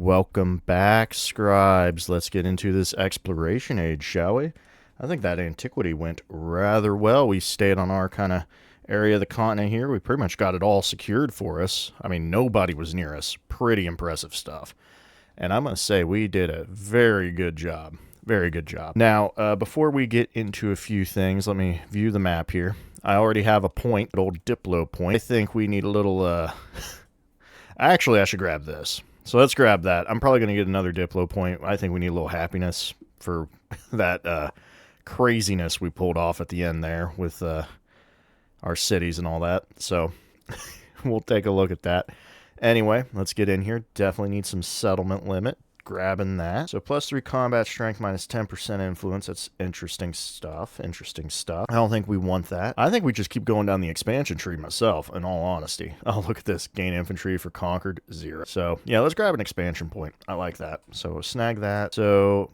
Welcome back, scribes. Let's get into this exploration age, shall we? I think that antiquity went rather well. We stayed on our kind of area of the continent here. We pretty much got it all secured for us. I mean, nobody was near us. Pretty impressive stuff. And I'm going to say we did a very good job. Very good job. Now, before we get into a few things, let me view the map here. I already have a point, an old Diplo point. I think we need a little, Actually, I should grab this. So let's grab that. I'm probably going to get another Diplo point. I think we need a little happiness for that craziness we pulled off at the end there with our cities and all that. So we'll take a look at that. Anyway, let's get in here. Definitely need some settlement limit. Grabbing that. So +3 combat strength, minus 10% influence. That's interesting stuff. Interesting stuff. I don't think we want that. I think we just keep going down the expansion tree myself, in all honesty. Oh, look at this. Gain infantry for conquered, 0. So, yeah, let's grab an expansion point. I like that. So, snag that. So,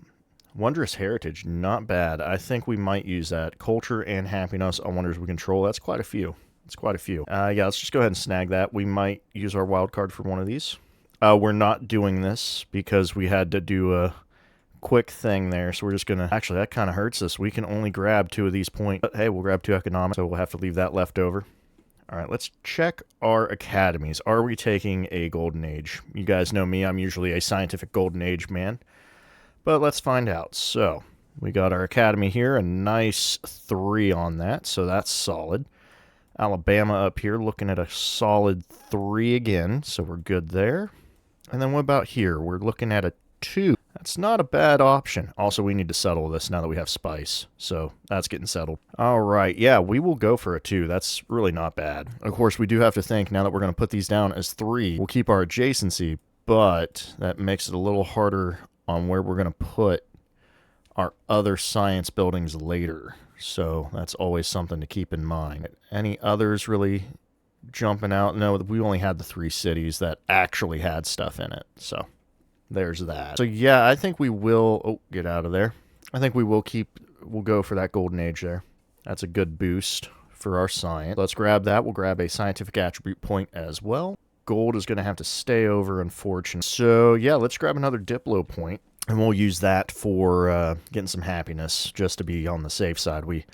wondrous heritage, not bad. I think we might use that. Culture and happiness on wonders we control. That's quite a few. It's quite a few. Yeah, let's just go ahead and snag that. We might use our wild card for one of these. We're not doing this because we had to do a quick thing there, so we're just going to... Actually, that kind of hurts us. We can only grab 2 of these points. But, hey, we'll grab 2 economics, so we'll have to leave that left over. All right, let's check our academies. Are we taking a golden age? You guys know me. I'm usually a scientific golden age man. But let's find out. So, we got our academy here, a nice 3 on that, so that's solid. Alabama up here looking at a solid 3 again, so we're good there. And then what about here? We're looking at a 2. That's not a bad option. Also, we need to settle this now that we have spice. So that's getting settled. All right. Yeah, we will go for a 2. That's really not bad. Of course, we do have to think now that we're going to put these down as 3. We'll keep our adjacency, but that makes it a little harder on where we're going to put our other science buildings later. So that's always something to keep in mind. Any others really jumping out? No, we only had the 3 cities that actually had stuff in it. So there's that. So yeah, I think we will... Oh, get out of there. I think we will we'll go for that golden age there. That's a good boost for our science. Let's grab that. We'll grab a scientific attribute point as well. Gold is going to have to stay over, unfortunately. So yeah, let's grab another Diplo point. And we'll use that for getting some happiness, just to be on the safe side. We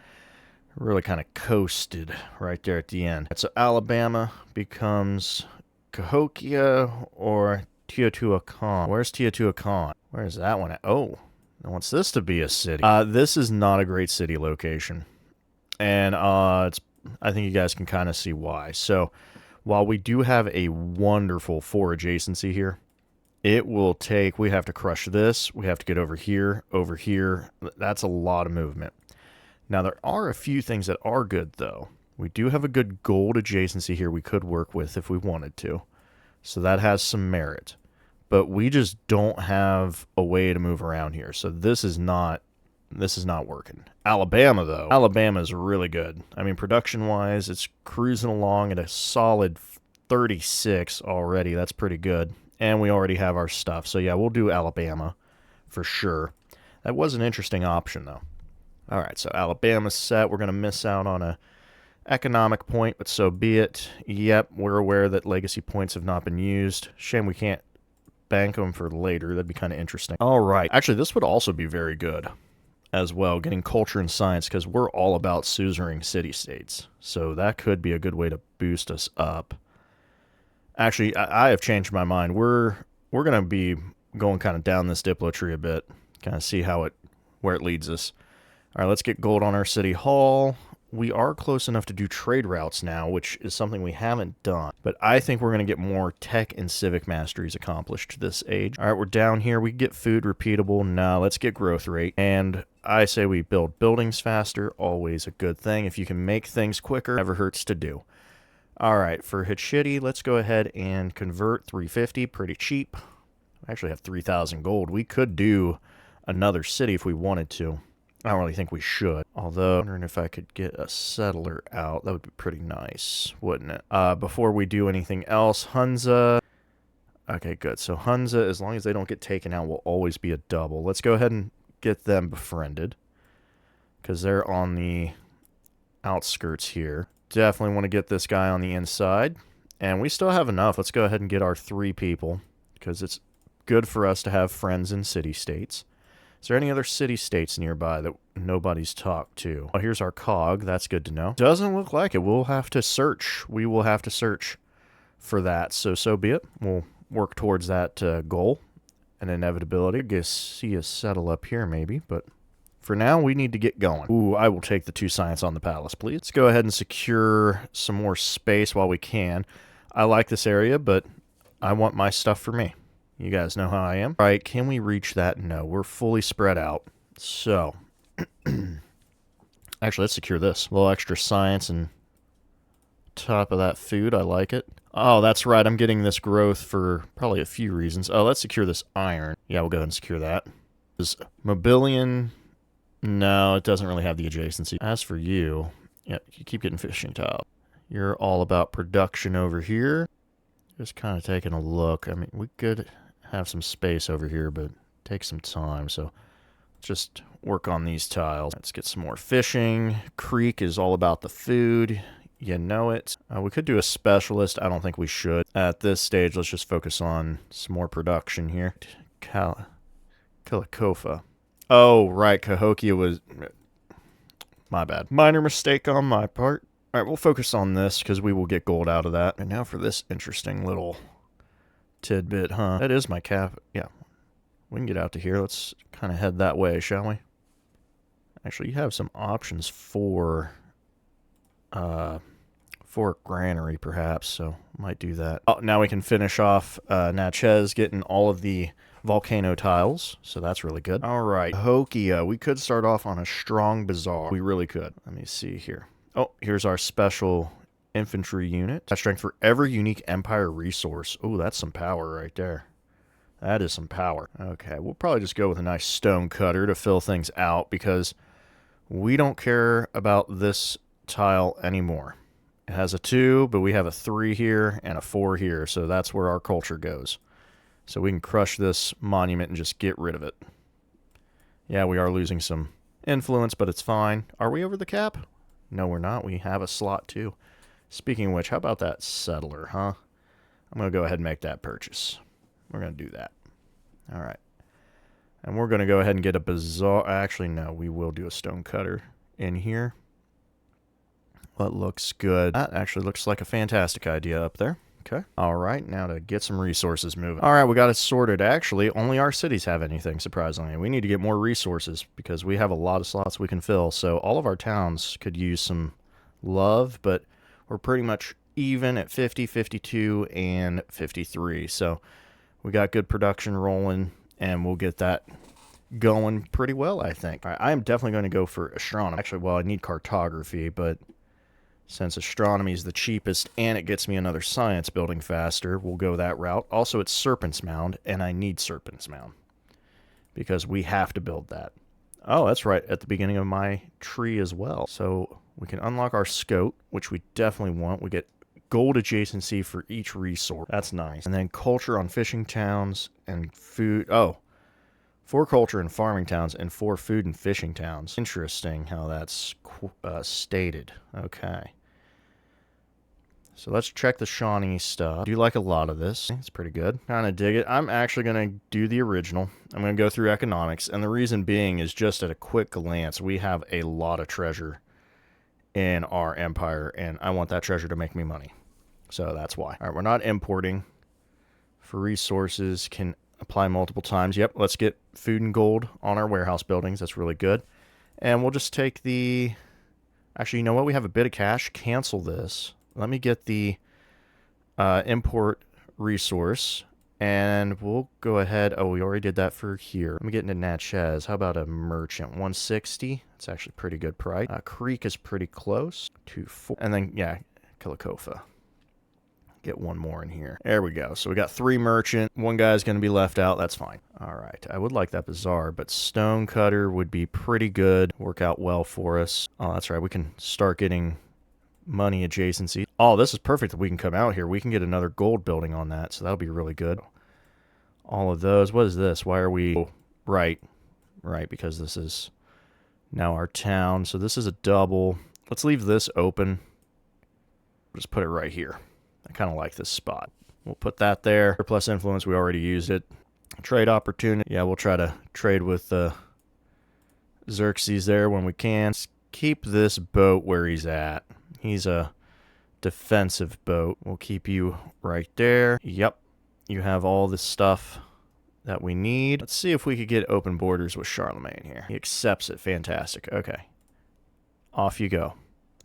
really kind of coasted right there at the end. So Alabama becomes Cahokia or Teotihuacan. Where's Teotihuacan? Where's that one at? Oh, it wants this to be a city. This is not a great city location. And I think you guys can kind of see why. So while we do have a wonderful 4 adjacency here, it will take, we have to crush this, we have to get over here, over here. That's a lot of movement. Now, there are a few things that are good, though. We do have a good gold adjacency here we could work with if we wanted to. So that has some merit. But we just don't have a way to move around here. So this is not working. Alabama, though. Alabama is really good. I mean, production-wise, it's cruising along at a solid 36 already. That's pretty good. And we already have our stuff. So, yeah, we'll do Alabama for sure. That was an interesting option, though. All right, so Alabama's set. We're going to miss out on a economic point, but so be it. Yep, we're aware that legacy points have not been used. Shame we can't bank them for later. That'd be kind of interesting. All right. Actually, this would also be very good as well, getting culture and science, because we're all about suzeraning city-states. So that could be a good way to boost us up. Actually, I have changed my mind. We're going to be going kind of down this Diplo tree a bit, kind of see where it leads us. All right, let's get gold on our city hall. We are close enough to do trade routes now, which is something we haven't done. But I think we're going to get more tech and civic masteries accomplished this age. All right, we're down here. We get food repeatable. Now let's get growth rate. And I say we build buildings faster. Always a good thing. If you can make things quicker, never hurts to do. All right, for Hitchiti, let's go ahead and convert 350. Pretty cheap. I actually have 3,000 gold. We could do another city if we wanted to. I don't really think we should. Although, I'm wondering if I could get a settler out. That would be pretty nice, wouldn't it? Before we do anything else, Hunza. Okay, good. So Hunza, as long as they don't get taken out, will always be a double. Let's go ahead and get them befriended, because they're on the outskirts here. Definitely want to get this guy on the inside. And we still have enough. Let's go ahead and get our 3 people, because it's good for us to have friends in city-states. Is there any other city-states nearby that nobody's talked to? Oh, here's our cog. That's good to know. Doesn't look like it. We'll have to search. We will have to search for that. So be it. We'll work towards that goal and inevitability. I guess see us settle up here maybe, but for now we need to get going. Ooh, I will take the 2 science on the palace, please. Let's go ahead and secure some more space while we can. I like this area, but I want my stuff for me. You guys know how I am. All right, can we reach that? No, we're fully spread out. So, actually, let's secure this. A little extra science and top of that food. I like it. Oh, that's right. I'm getting this growth for probably a few reasons. Oh, let's secure this iron. Yeah, we'll go ahead and secure that. This Mobilian, no, it doesn't really have the adjacency. As for you, yeah, you keep getting fishing tile. You're all about production over here. Just kind of taking a look. I mean, we could have some space over here, but take some time. So just work on these tiles. Let's get some more fishing. Creek is all about the food. You know it. We could do a specialist. I don't think we should. At this stage, let's just focus on some more production here. Kilikofa. Oh, right. Cahokia was... My bad. Minor mistake on my part. All right, we'll focus on this because we will get gold out of that. And now for this interesting little tidbit, huh? That is my cap. Yeah. We can get out to here. Let's kind of head that way, shall we? Actually, you have some options for granary, perhaps, so might do that. Oh, now we can finish off Natchez getting all of the volcano tiles, so that's really good. All right, Hokia. We could start off on a strong bazaar. We really could. Let me see here. Oh, here's our special infantry unit. Strength for every unique empire resource. Oh, that's some power right there. That is some power. Okay, we'll probably just go with a nice stone cutter to fill things out because we don't care about this tile anymore. It has a 2, but we have a 3 here and a 4 here, so that's where our culture goes. So we can crush this monument and just get rid of it. Yeah, we are losing some influence, but it's fine. Are we over the cap? No, we're not. We have a slot too. Speaking of which, how about that settler, huh? I'm going to go ahead and make that purchase. We're going to do that. All right. And we're going to go ahead and get a bazaar. Actually, no, we will do a stone cutter in here. What looks good? That actually looks like a fantastic idea up there. Okay. All right, now to get some resources moving. All right, we got it sorted. Actually, only our cities have anything, surprisingly. We need to get more resources because we have a lot of slots we can fill. So all of our towns could use some love, but we're pretty much even at 50, 52, and 53. So we got good production rolling, and we'll get that going pretty well, I think. All right, I am definitely going to go for astronomy. Actually, well, I need cartography, but since astronomy is the cheapest and it gets me another science building faster, we'll go that route. Also, it's Serpent's Mound, and I need Serpent's Mound because we have to build that. Oh, that's right, at the beginning of my tree as well. So we can unlock our scout, which we definitely want. We get gold adjacency for each resource. That's nice. And then culture on fishing towns and food. Oh, 4 culture and farming towns and 4 food and fishing towns. Interesting how that's stated. Okay. So let's check the Shawnee stuff. I do like a lot of this. It's pretty good. Kind of dig it. I'm actually going to do the original. I'm going to go through economics. And the reason being is just at a quick glance, we have a lot of treasure in our empire. And I want that treasure to make me money. So that's why. All right, we're not importing. For resources, can apply multiple times. Yep, let's get food and gold on our warehouse buildings. That's really good. And we'll just take the... Actually, you know what? We have a bit of cash. Cancel this. Let me get the import resource, and we'll go ahead. Oh, we already did that for here. Let me get into Natchez. How about a merchant? 160. It's actually pretty good price. Creek is pretty close. 2-4. And then, yeah, Kilikofa. Get one more in here. There we go. So we got 3 merchant. One guy's going to be left out. That's fine. All right. I would like that bazaar, but stone cutter would be pretty good. Work out well for us. Oh, that's right. We can start getting money adjacency. Oh, this is perfect that we can come out here. We can get another gold building on that, so that'll be really good. All of those. What is this? Why are we... Oh, right, because this is now our town. So this is a double. Let's leave this open. Just put it right here. I kind of like this spot. We'll put that there. Plus influence, we already used it. Trade opportunity. Yeah, we'll try to trade with Xerxes there when we can. Let's keep this boat where he's at. He's a defensive boat. We'll keep you right there. Yep. You have all the stuff that we need. Let's see if we could get open borders with Charlemagne here. He accepts it. Fantastic. Okay. Off you go.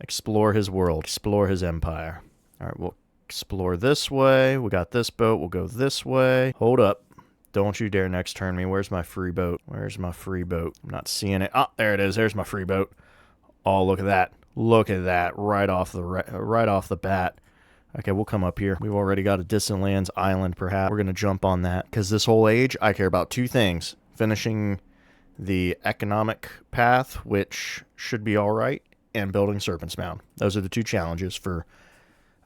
Explore his world. Explore his empire. All right, we'll explore this way. We got this boat. We'll go this way. Hold up. Don't you dare next turn me. Where's my free boat? Where's my free boat? I'm not seeing it. Oh, there it is. There's my free boat. Oh, look at that. Look at that. Right off the bat. Okay, we'll come up here. We've already got a distant lands island, perhaps. We're going to jump on that. Because this whole age, I care about two things. Finishing the economic path, which should be all right, and building Serpent's Mound. Those are the two challenges for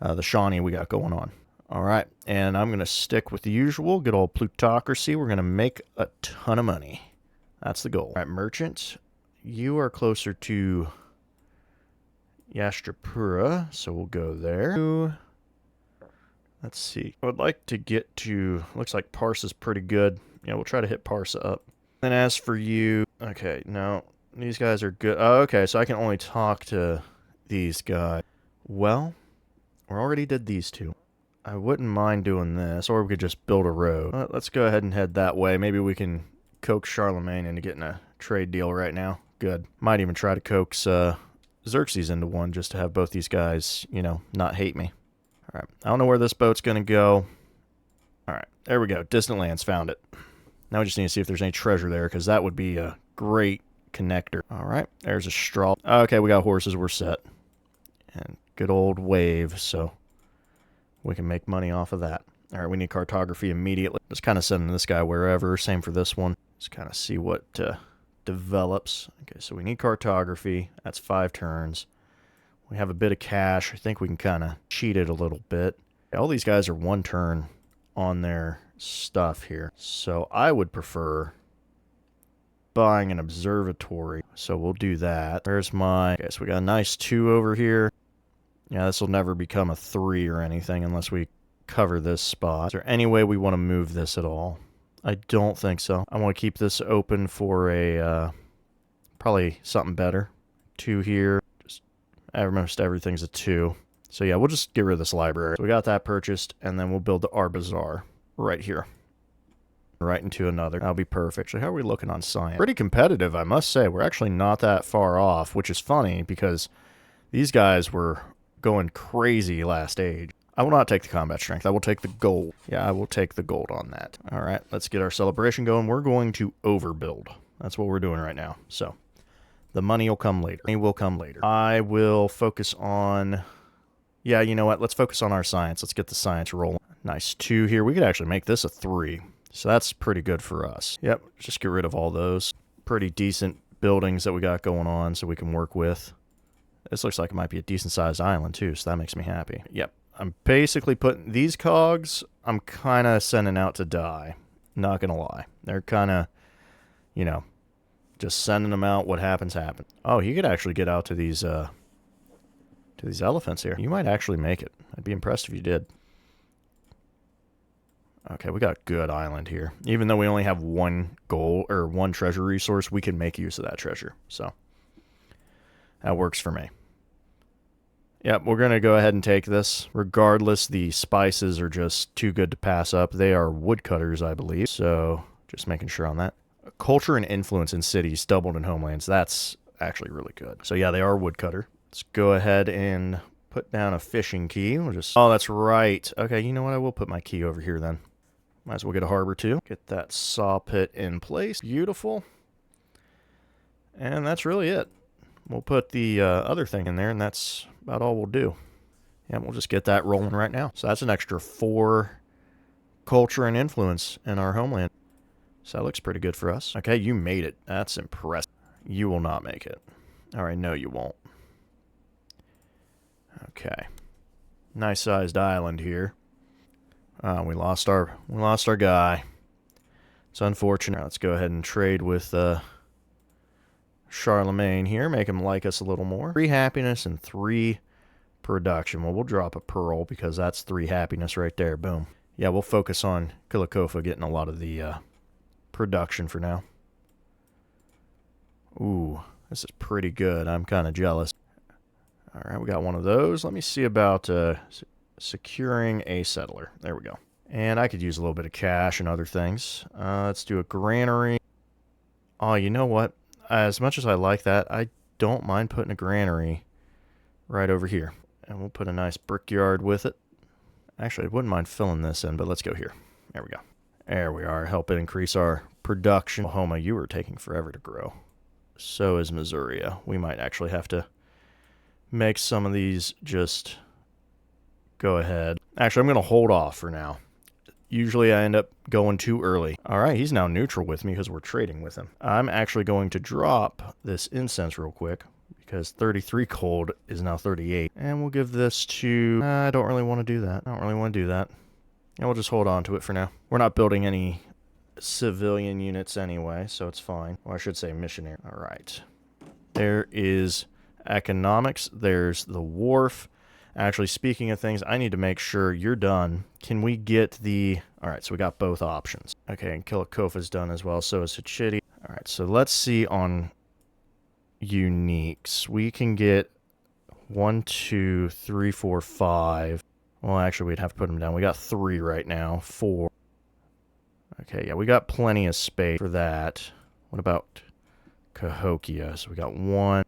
the Shawnee we got going on. All right, and I'm going to stick with the usual. Good old plutocracy. We're going to make a ton of money. That's the goal. All right, merchant, you are closer to Yashtrapura, so we'll go there. Let's see. I would like to get to... Looks like Parsa's pretty good. Yeah, we'll try to hit Parsa up. And as for you... Okay, no. These guys are good. Oh, okay, so I can only talk to these guys. Well, we already did these two. I wouldn't mind doing this, or we could just build a road. Let's go ahead and head that way. Maybe we can coax Charlemagne into getting a trade deal right now. Good. Might even try to coax Xerxes into one just to have both these guys, you know, not hate me. All right, I don't know where this boat's going to go. All right, there we go. Distant lands, found it. Now we just need to see if there's any treasure there, because that would be a great connector. All right, there's a straw. Okay, we got horses. We're set. And good old wave, so we can make money off of that. All right, we need cartography immediately. Just kind of sending this guy wherever. Same for this one. Just kind of see what develops. Okay, so we need cartography. That's 5 turns. We have a bit of cash. I think we can kind of cheat it a little bit. All these guys are 1 turn on their stuff here. So I would prefer buying an observatory. So we'll do that. Where's my... Okay, so we got a nice 2 over here. Yeah, this will never become a 3 or anything unless we cover this spot. Is there any way we want to move this at all? I don't think so. I want to keep this open for a... probably something better. 2 here. Almost everything's a 2. So yeah, we'll just get rid of this library. So we got that purchased, and then we'll build the Art Bazaar right here. Right into another. That'll be perfect. So how are we looking on science? Pretty competitive, I must say. We're actually not that far off, which is funny because these guys were going crazy last age. I will not take the combat strength. I will take the gold. Yeah, I will take the gold on that. All right, let's get our celebration going. We're going to overbuild. That's what we're doing right now. So the money will come later. Money will come later. I will focus on... Yeah, you know what? Let's focus on our science. Let's get the science rolling. Nice 2 here. We could actually make this a 3. So that's pretty good for us. Yep, just get rid of all those pretty decent buildings that we got going on so we can work with. This looks like it might be a decent-sized island, too, so that makes me happy. Yep, I'm basically putting... These cogs, I'm kind of sending out to die. Not going to lie. They're kind of, you know... Just sending them out. What happens, happens. Oh, he could actually get out to these elephants here. You might actually make it. I'd be impressed if you did. Okay, we got a good island here. Even though we only have 1 gold or 1 treasure resource, we can make use of that treasure. So that works for me. Yep, we're going to go ahead and take this. Regardless, the spices are just too good to pass up. They are woodcutters, I believe. So just making sure on that. Culture and influence in cities doubled in homelands. That's actually really good. So yeah, they are woodcutter. Let's go ahead and put down a fishing key. We'll just... Oh, that's right. Okay, you know what? I will put my key over here then. Might as well get a harbor too. Get that saw pit in place. Beautiful. And that's really it. We'll put the other thing in there, and that's about all we'll do. Yeah, we'll just get that rolling right now. So that's an extra 4 culture and influence in our homeland. So that looks pretty good for us. Okay, you made it. That's impressive. You will not make it. All right, no, you won't. Okay. Nice sized island here. We lost our guy. It's unfortunate. Let's go ahead and trade with Charlemagne here. Make him like us a little more. 3 happiness and 3 production. Well, we'll drop a pearl because that's 3 happiness right there. Boom. Yeah, we'll focus on Kulikofa getting a lot of the production for now. Ooh, this is pretty good. I'm kind of jealous. All right, we got one of those. Let me see about securing a settler. There we go. And I could use a little bit of cash and other things. Let's do a granary. Oh, you know what? As much as I like that, I don't mind putting a granary right over here. And we'll put a nice brickyard with it. Actually, I wouldn't mind filling this in, but let's go here. There we go. There we are. Help it increase our production. Oklahoma, you are taking forever to grow. So is Missouri. We might actually have to make some of these just go ahead. Actually, I'm going to hold off for now. Usually I end up going too early. All right, he's now neutral with me because we're trading with him. I'm actually going to drop this incense real quick because 33 cold is now 38. And we'll give this to... I don't really want to do that. And we'll just hold on to it for now. We're not building any civilian units anyway, so it's fine. Or I should say missionary. All right. There is economics. There's the wharf. Actually, speaking of things, I need to make sure you're done. Can we get the... All right, so we got both options. Okay, and Kilikofa's done as well, so is Hachiti. All right, so let's see on uniques. We can get 1, 2, 3, 4, 5. Well, actually, we'd have to put them down. We got 3 right now. 4. Okay, yeah, we got plenty of space for that. What about Cahokia? So we got 1,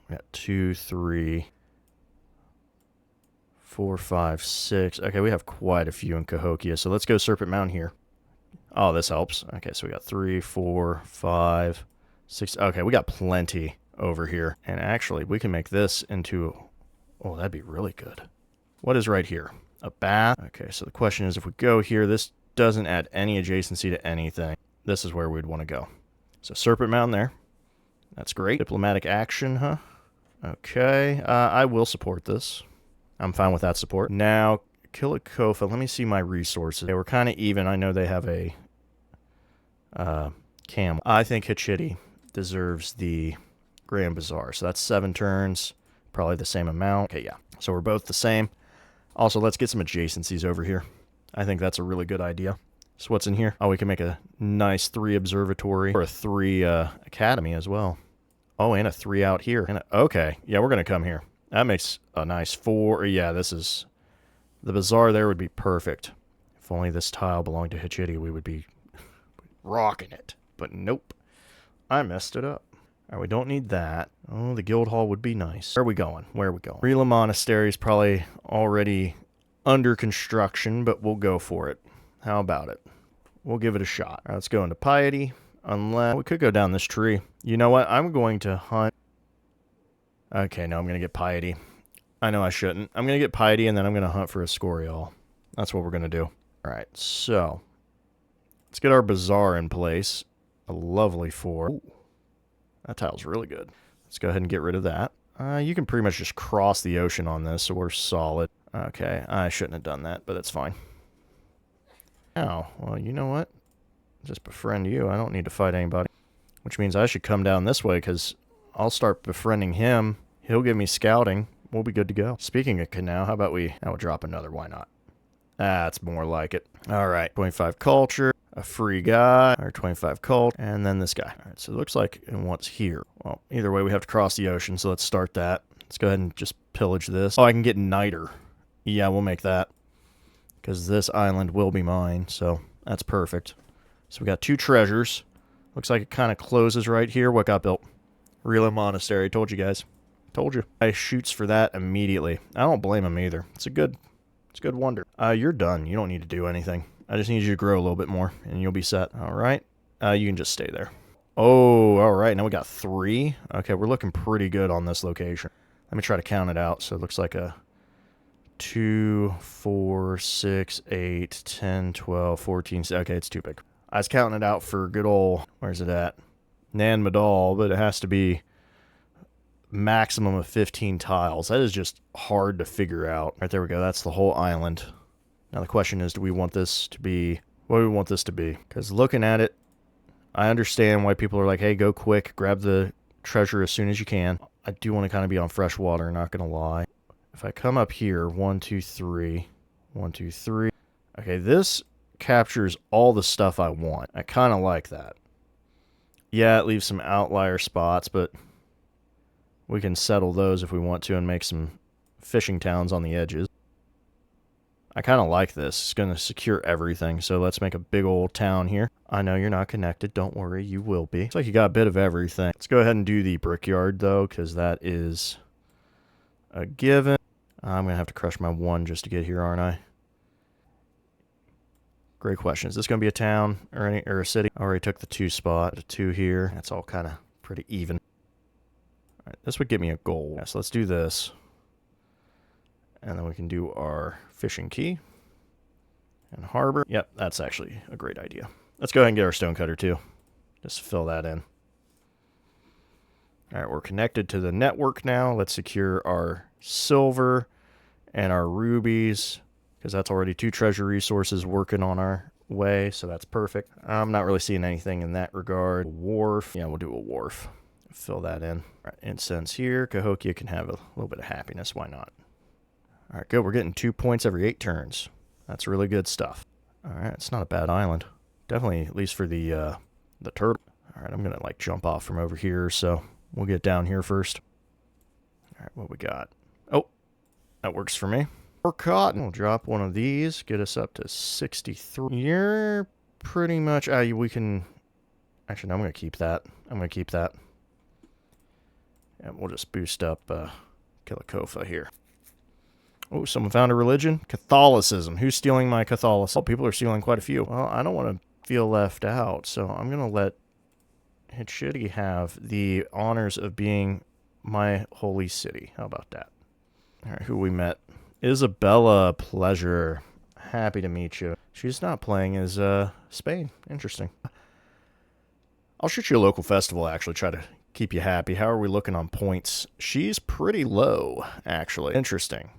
we got 2, 3... 4, 5, 6. Okay, we have quite a few in Cahokia, so let's go Serpent Mountain here. Oh, this helps. Okay, so we got 3, 4, 5, 6. Okay, we got plenty over here. And actually, we can make this into... Oh, that'd be really good. What is right here? A bath? Okay, so the question is, if we go here, this doesn't add any adjacency to anything. This is where we'd want to go. So Serpent Mountain there. That's great. Diplomatic action, huh? Okay, I will support this. I'm fine with that support. Now, Kilikofa, let me see my resources. They were kind of even. I know they have a camel. I think Hachiti deserves the Grand Bazaar. So that's 7 turns, probably the same amount. Okay, yeah. So we're both the same. Also, let's get some adjacencies over here. I think that's a really good idea. So what's in here? Oh, we can make a nice 3 observatory or a 3 academy as well. Oh, and a 3 out here. And okay, yeah, we're going to come here. That makes a nice 4. Yeah, this is... The bazaar there would be perfect. If only this tile belonged to Hachiti, we would be rocking it. But nope. I messed it up. All right, we don't need that. Oh, the guild hall would be nice. Where are we going? Rila Monastery is probably already under construction, but we'll go for it. How about it? We'll give it a shot. All right, let's go into piety. Unless... We could go down this tree. You know what? I'm going to hunt... Okay, no, I'm going to get piety. I know I shouldn't. I'm going to get piety, and then I'm going to hunt for a Scorial. That's what we're going to do. All right, so let's get our bazaar in place. A lovely 4. Ooh, that tile's really good. Let's go ahead and get rid of that. You can pretty much just cross the ocean on this, so we're solid. Okay, I shouldn't have done that, but that's fine. Oh, well, you know what? Just befriend you. I don't need to fight anybody. Which means I should come down this way, because I'll start befriending him. He'll give me scouting. We'll be good to go. Speaking of canal, how about we... Now we'll drop another. Why not? That's more like it. All right. 25 culture. A free guy. Or 25 culture. And then this guy. All right. So it looks like it wants here. Well, either way, we have to cross the ocean. So let's start that. Let's go ahead and just pillage this. Oh, I can get niter. Yeah, we'll make that. Because this island will be mine. So that's perfect. So we got 2 treasures. Looks like it kind of closes right here. What got built? Rila Monastery. Told you guys. Told you. I shoots for that immediately. I don't blame him either. It's a good wonder. You're done. You don't need to do anything. I just need you to grow a little bit more, and you'll be set. All right. You can just stay there. Oh, all right. Now we got 3. Okay, we're looking pretty good on this location. Let me try to count it out. So it looks like a 2, 4, 6, 8, 10, 12, 14. Okay, it's too big. I was counting it out for good old... Where's it at? Nan Madal, but it has to be... maximum of 15 tiles. That is just hard to figure out. Right, there we go. That's the whole island. Now the question is, do we want this to be... What do we want this to be? Because looking at it, I understand why people are like, hey, go quick, grab the treasure as soon as you can. I do want to kind of be on fresh water, not going to lie. If I come up here, 1, 2, 3, 1, 2, 3. Okay, this captures all the stuff I want. I kind of like that. Yeah, it leaves some outlier spots, but we can settle those if we want to and make some fishing towns on the edges. I kind of like this. It's going to secure everything, so let's make a big old town here. I know you're not connected. Don't worry, you will be. Looks like you got a bit of everything. Let's go ahead and do the brickyard, though, because that is a given. I'm going to have to crush my 1 just to get here, aren't I? Great question. Is this going to be a town or a city? I already took the 2 spot. A 2 here. That's all kind of pretty even. All right, this would give me a goal. Yeah, so let's do this. And then we can do our fishing key and harbor. Yep, that's actually a great idea. Let's go ahead and get our stonecutter too. Just fill that in. All right, we're connected to the network now. Let's secure our silver and our rubies, because that's already 2 treasure resources working on our way, so that's perfect. I'm not really seeing anything in that regard. Wharf. Yeah, we'll do a wharf. Fill that in. All right, incense here. Cahokia can have a little bit of happiness. Why not? All right, good. We're getting 2 points every 8 turns. That's really good stuff. All right, it's not a bad island. Definitely, at least for the turtle. All right, I'm going to, like, jump off from over here, so we'll get down here first. All right, what we got? Oh, that works for me. More cotton. We'll drop one of these, get us up to 63. You're pretty much... we can... Actually, no, I'm going to keep that. I'm going to keep that. And we'll just boost up Kilikofa here. Oh, someone found a religion? Catholicism. Who's stealing my Catholicism? Oh, people are stealing quite a few. Well, I don't want to feel left out, so I'm going to let Hitchiti have the honors of being my holy city. How about that? All right, who we met? Isabella, pleasure. Happy to meet you. She's not playing as Spain. Interesting. I'll shoot you a local festival, actually, try to keep you happy. How are we looking on points? She's pretty low, actually. Interesting.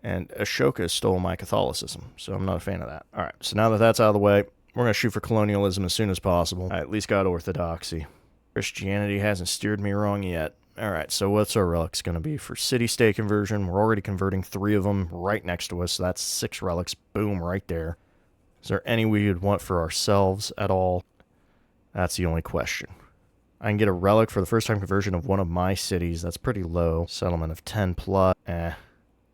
And Ashoka stole my Catholicism, so I'm not a fan of that. All right, so now that that's out of the way, we're going to shoot for colonialism as soon as possible. I at least got orthodoxy. Christianity hasn't steered me wrong yet. All right, so what's our relics going to be for city-state conversion? We're already converting 3 of them right next to us, so that's 6 relics. Boom, right there. Is there any we would want for ourselves at all? That's the only question. I can get a relic for the first-time conversion of one of my cities. That's pretty low. Settlement of 10 plus.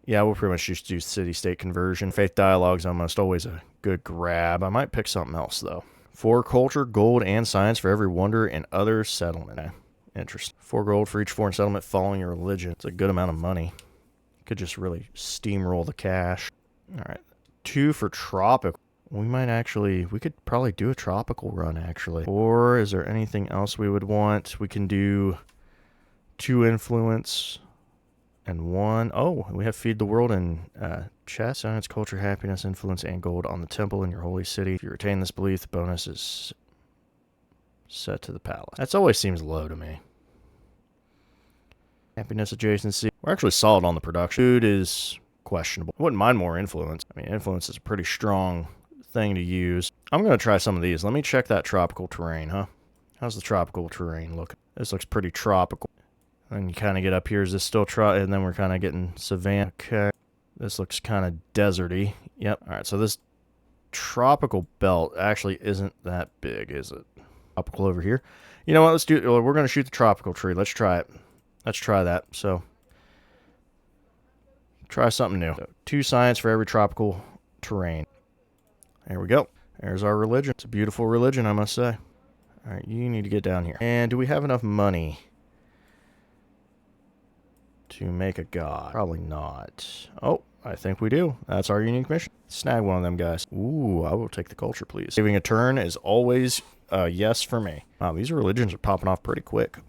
Yeah, we'll pretty much just do city-state conversion. Faith dialogue's almost always a good grab. I might pick something else, though. 4 culture, gold, and science for every wonder and other settlement. Interesting. 4 gold for each foreign settlement following your religion. It's a good amount of money. Could just really steamroll the cash. All right. 2 for tropical. We could probably do a tropical run, actually. Or is there anything else we would want? We can do 2 influence... and 1. Oh, we have Feed the World and chess, science, culture, happiness, influence, and gold on the temple in your holy city. If you retain this belief, the bonus is set to the palace. That always seems low to me. Happiness adjacency. We're actually solid on the production. Food is questionable. I wouldn't mind more influence. I mean, influence is a pretty strong thing to use. I'm going to try some of these. Let me check that tropical terrain, huh? How's the tropical terrain look? This looks pretty tropical. And you kind of get up here, is this still and then we're kind of getting savanna. Okay. This looks kind of deserty. Yep. All right, so this tropical belt actually isn't that big, is it? Tropical over here. You know what, let's do, we're going to shoot the tropical tree. Let's try it. Let's try that. So, try something new. So, 2 science for every tropical terrain. There we go. There's our religion. It's a beautiful religion, I must say. All right, you need to get down here. And do we have enough money to make a god? Probably not. Oh, I think we do. That's our unique mission. Snag one of them guys. Ooh, I will take the culture, please. Saving a turn is always a yes for me. Wow, these religions are popping off pretty quick. A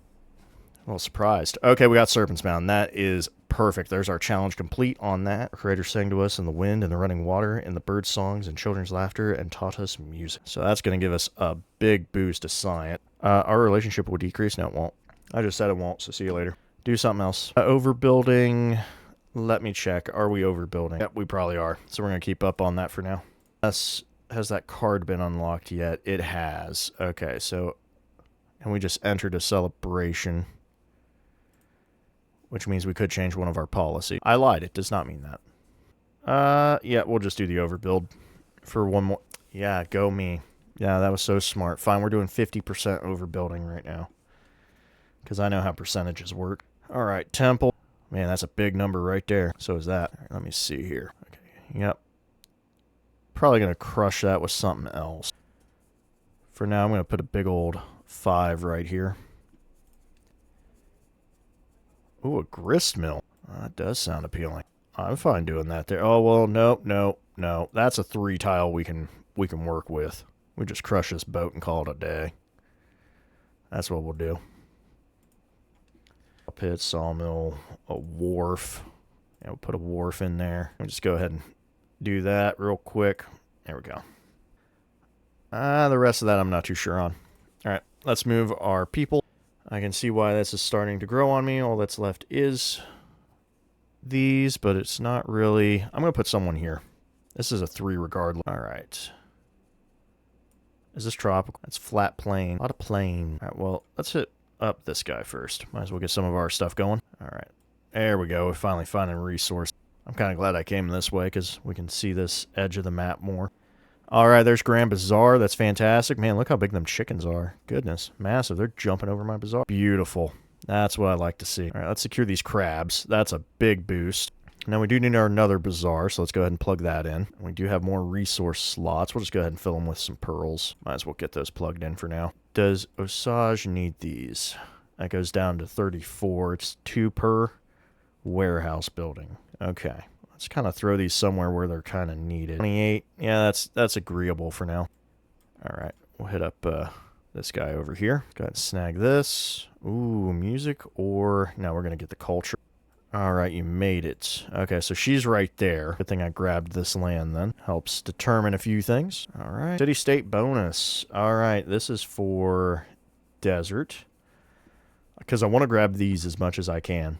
little surprised. Okay, we got Serpent's Mound. That is perfect. There's our challenge complete on that. Our creator sang to us in the wind and the running water and the bird songs and children's laughter and taught us music. So that's going to give us a big boost to science. Our relationship will decrease. No, it won't. I just said it won't, so see you later. Do something else. Overbuilding. Let me check. Are we overbuilding? Yep, we probably are. So we're going to keep up on that for now. Has that card been unlocked yet? It has. Okay, so... And we just entered a celebration, which means we could change one of our policies. I lied. It does not mean that. Yeah, we'll just do the overbuild for one more. Yeah, go me. Yeah, that was so smart. Fine, we're doing 50% overbuilding right now. Because I know how percentages work. All right, temple. Man, that's a big number right there. So is that. Right, let me see here. Okay, yep. Probably going to crush that with something else. For now, I'm going to put a big old 5 right here. Ooh, a grist mill. That does sound appealing. I'm fine doing that there. Oh, well, no. That's a 3 tile we can work with. We just crush this boat and call it a day. That's what we'll do. A pit, sawmill, a wharf. Yeah, we'll put a wharf in there. We'll just go ahead and do that real quick. There we go. The rest of that I'm not too sure on. All right, let's move our people. I can see why this is starting to grow on me. All that's left is these, but it's not really. I'm going to put someone here. This is a 3 regardless. All right. Is this tropical? That's flat plain. A lot of plain. All right, well, let's hit up this guy first. Might as well get some of our stuff going. All right. There we go. We're finally finding a resource. I'm kind of glad I came this way because we can see this edge of the map more. All right, there's Grand Bazaar. That's fantastic. Man, look how big them chickens are. Goodness, massive. They're jumping over my bazaar. Beautiful. That's what I like to see. All right, let's secure these crabs. That's a big boost. Now, we do need another bazaar, so let's go ahead and plug that in. We do have more resource slots. We'll just go ahead and fill them with some pearls. Might as well get those plugged in for now. Does Osage need these? That goes down to 34. It's 2 per warehouse building. Okay. Let's kind of throw these somewhere where they're kind of needed. 28. Yeah, that's agreeable for now. All right. We'll hit up this guy over here. Go ahead and snag this. Ooh, music or... No, we're going to get the culture. All right, you made it. Okay, so she's right there. Good thing I grabbed this land then. Helps determine a few things. All right. City-state bonus. All right, this is for desert. Because I want to grab these as much as I can.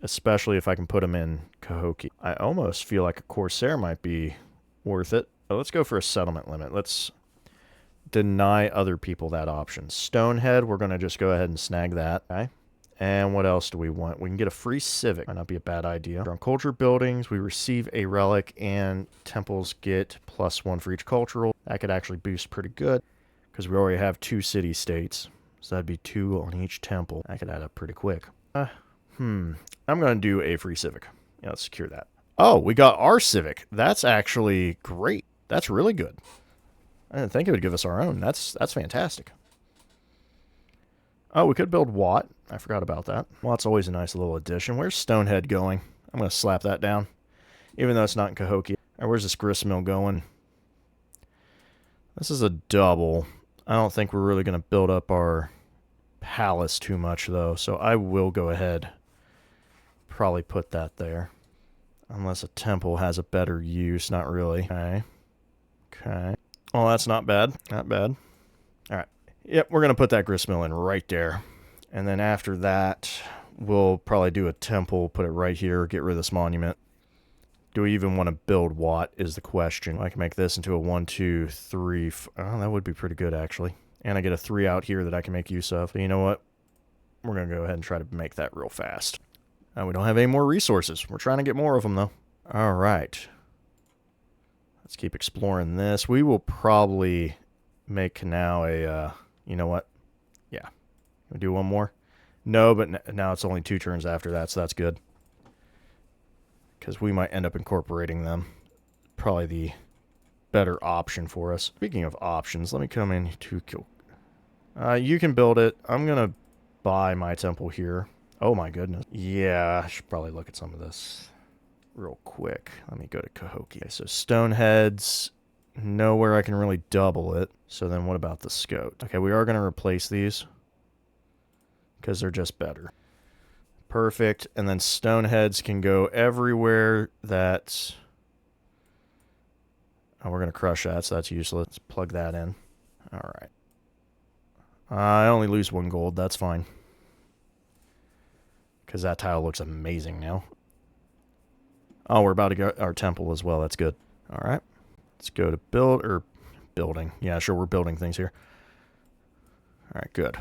Especially if I can put them in Cahokia. I almost feel like a Corsair might be worth it. So let's go for a settlement limit. Let's deny other people that option. Stonehead, we're going to just go ahead and snag that. Okay. And what else do we want? We can get a free civic. Might not be a bad idea. On culture buildings, we receive a relic and temples get +1 for each cultural. That could actually boost pretty good because we already have 2 city-states. So that'd be 2 on each temple. That could add up pretty quick. I'm going to do a free civic. Yeah, let's secure that. Oh, we got our civic. That's actually great. That's really good. I didn't think it would give us our own. That's fantastic. Oh, we could build Watt. I forgot about that. Watt's always a nice little addition. Where's Stonehead going? I'm going to slap that down. Even though it's not in Cahokia. Right, where's this grist mill going? This is a double. I don't think we're really going to build up our palace too much, though. So I will go ahead. Probably put that there. Unless a temple has a better use. Not really. Okay. Okay. Oh, that's not bad. Not bad. All right. Yep, we're going to put that gristmill in right there. And then after that, we'll probably do a temple, put it right here, get rid of this monument. Do we even want to build Watt is the question. I can make this into a 1, 2, 3. Oh, that would be pretty good, actually. And I get a 3 out here that I can make use of. But you know what? We're going to go ahead and try to make that real fast. We don't have any more resources. We're trying to get more of them, though. All right. Let's keep exploring this. We will probably make now a, you know what? Yeah. We'll do one more. No, but now it's only 2 turns after that, so that's good. Because we might end up incorporating them. Probably the better option for us. Speaking of options, let me come in to kill. You can build it. I'm going to buy my temple here. Oh my goodness. Yeah, I should probably look at some of this real quick. Let me go to Cahokia. Okay, so Stoneheads, nowhere I can really double it. So then what about the Scout? Okay, we are going to replace these because they're just better. Perfect. And then Stoneheads can go everywhere that... Oh, we're going to crush that, so that's useless. Let's plug that in. All right. I only lose 1 gold. That's fine. Because that tile looks amazing now. Oh, we're about to get our temple as well. That's good. All right. Let's go to building. Yeah, sure, we're building things here. All right, good.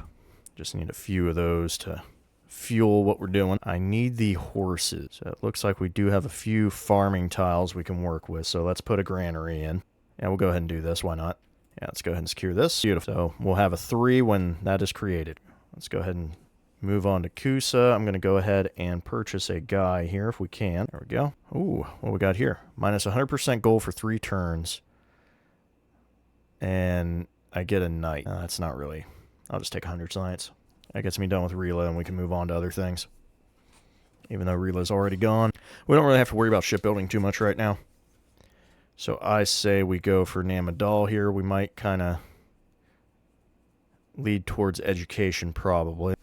Just need a few of those to fuel what we're doing. I need the horses. So it looks like we do have a few farming tiles we can work with. So let's put a granary in. Yeah, we'll go ahead and do this. Why not? Yeah, let's go ahead and secure this. Beautiful. So we'll have a 3 when that is created. Let's go ahead and move on to Kusa. I'm going to go ahead and purchase a guy here if we can. There we go. Ooh, what we got here? Minus 100% gold for 3 turns. And I get a knight. That's not really... I'll just take 100 science. That gets me done with Rela, and we can move on to other things. Even though Rela's already gone. We don't really have to worry about shipbuilding too much right now. So I say we go for Namadal here. We might kind of lead towards education, probably.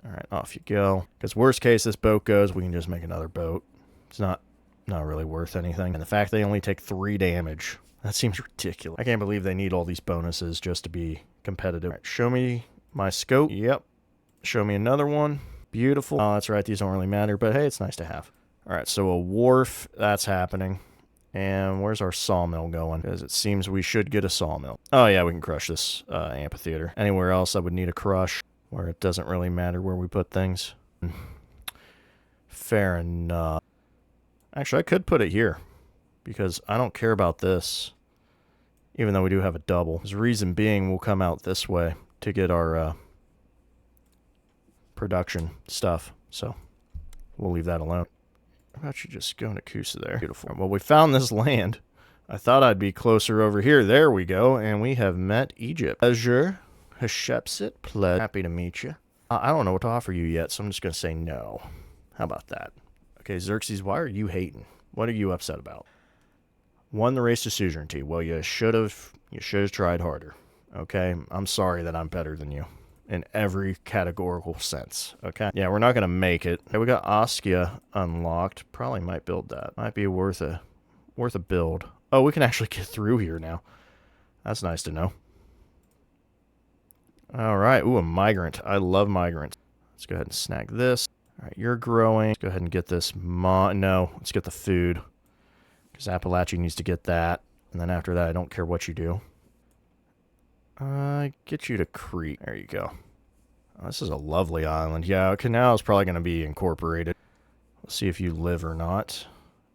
All right, off you go. Because worst case, this boat goes, we can just make another boat. It's not really worth anything. And the fact they only take 3 damage, that seems ridiculous. I can't believe they need all these bonuses just to be competitive. All right, show me my scope. Yep. Show me another one. Beautiful. Oh, that's right. These don't really matter, but hey, it's nice to have. All right, so a wharf, that's happening. And where's our sawmill going? Because it seems we should get a sawmill. Oh, yeah, we can crush this amphitheater. Anywhere else I would need a crush, where it doesn't really matter where we put things. Fair enough. Actually, I could put it here, because I don't care about this, even though we do have a double. The reason being, we'll come out this way to get our production stuff, so we'll leave that alone. How about you just go to Kusa there? Beautiful. Well, we found this land. I thought I'd be closer over here. There we go. And we have met Egypt. Pleasure. Hatshepsut. Pleasure. Happy to meet you. I don't know what to offer you yet, so I'm just going to say no. How about that? Okay, Xerxes, why are you hating? What are you upset about? Won the race to suzerainty. Well, you should have tried harder. Okay? I'm sorry that I'm better than you. In every categorical sense, okay? Yeah, we're not going to make it. Okay, we got Oskia unlocked. Probably might build that. Might be worth a build. Oh, we can actually get through here now. That's nice to know. All right. Ooh, a migrant. I love migrants. Let's go ahead and snag this. All right, you're growing. Let's go ahead and get this. No, let's get the food. Because Appalachia needs to get that. And then after that, I don't care what you do. Get you to Crete. There you go. Oh, this is a lovely island. Yeah, canal is probably going to be incorporated. Let's see if you live or not.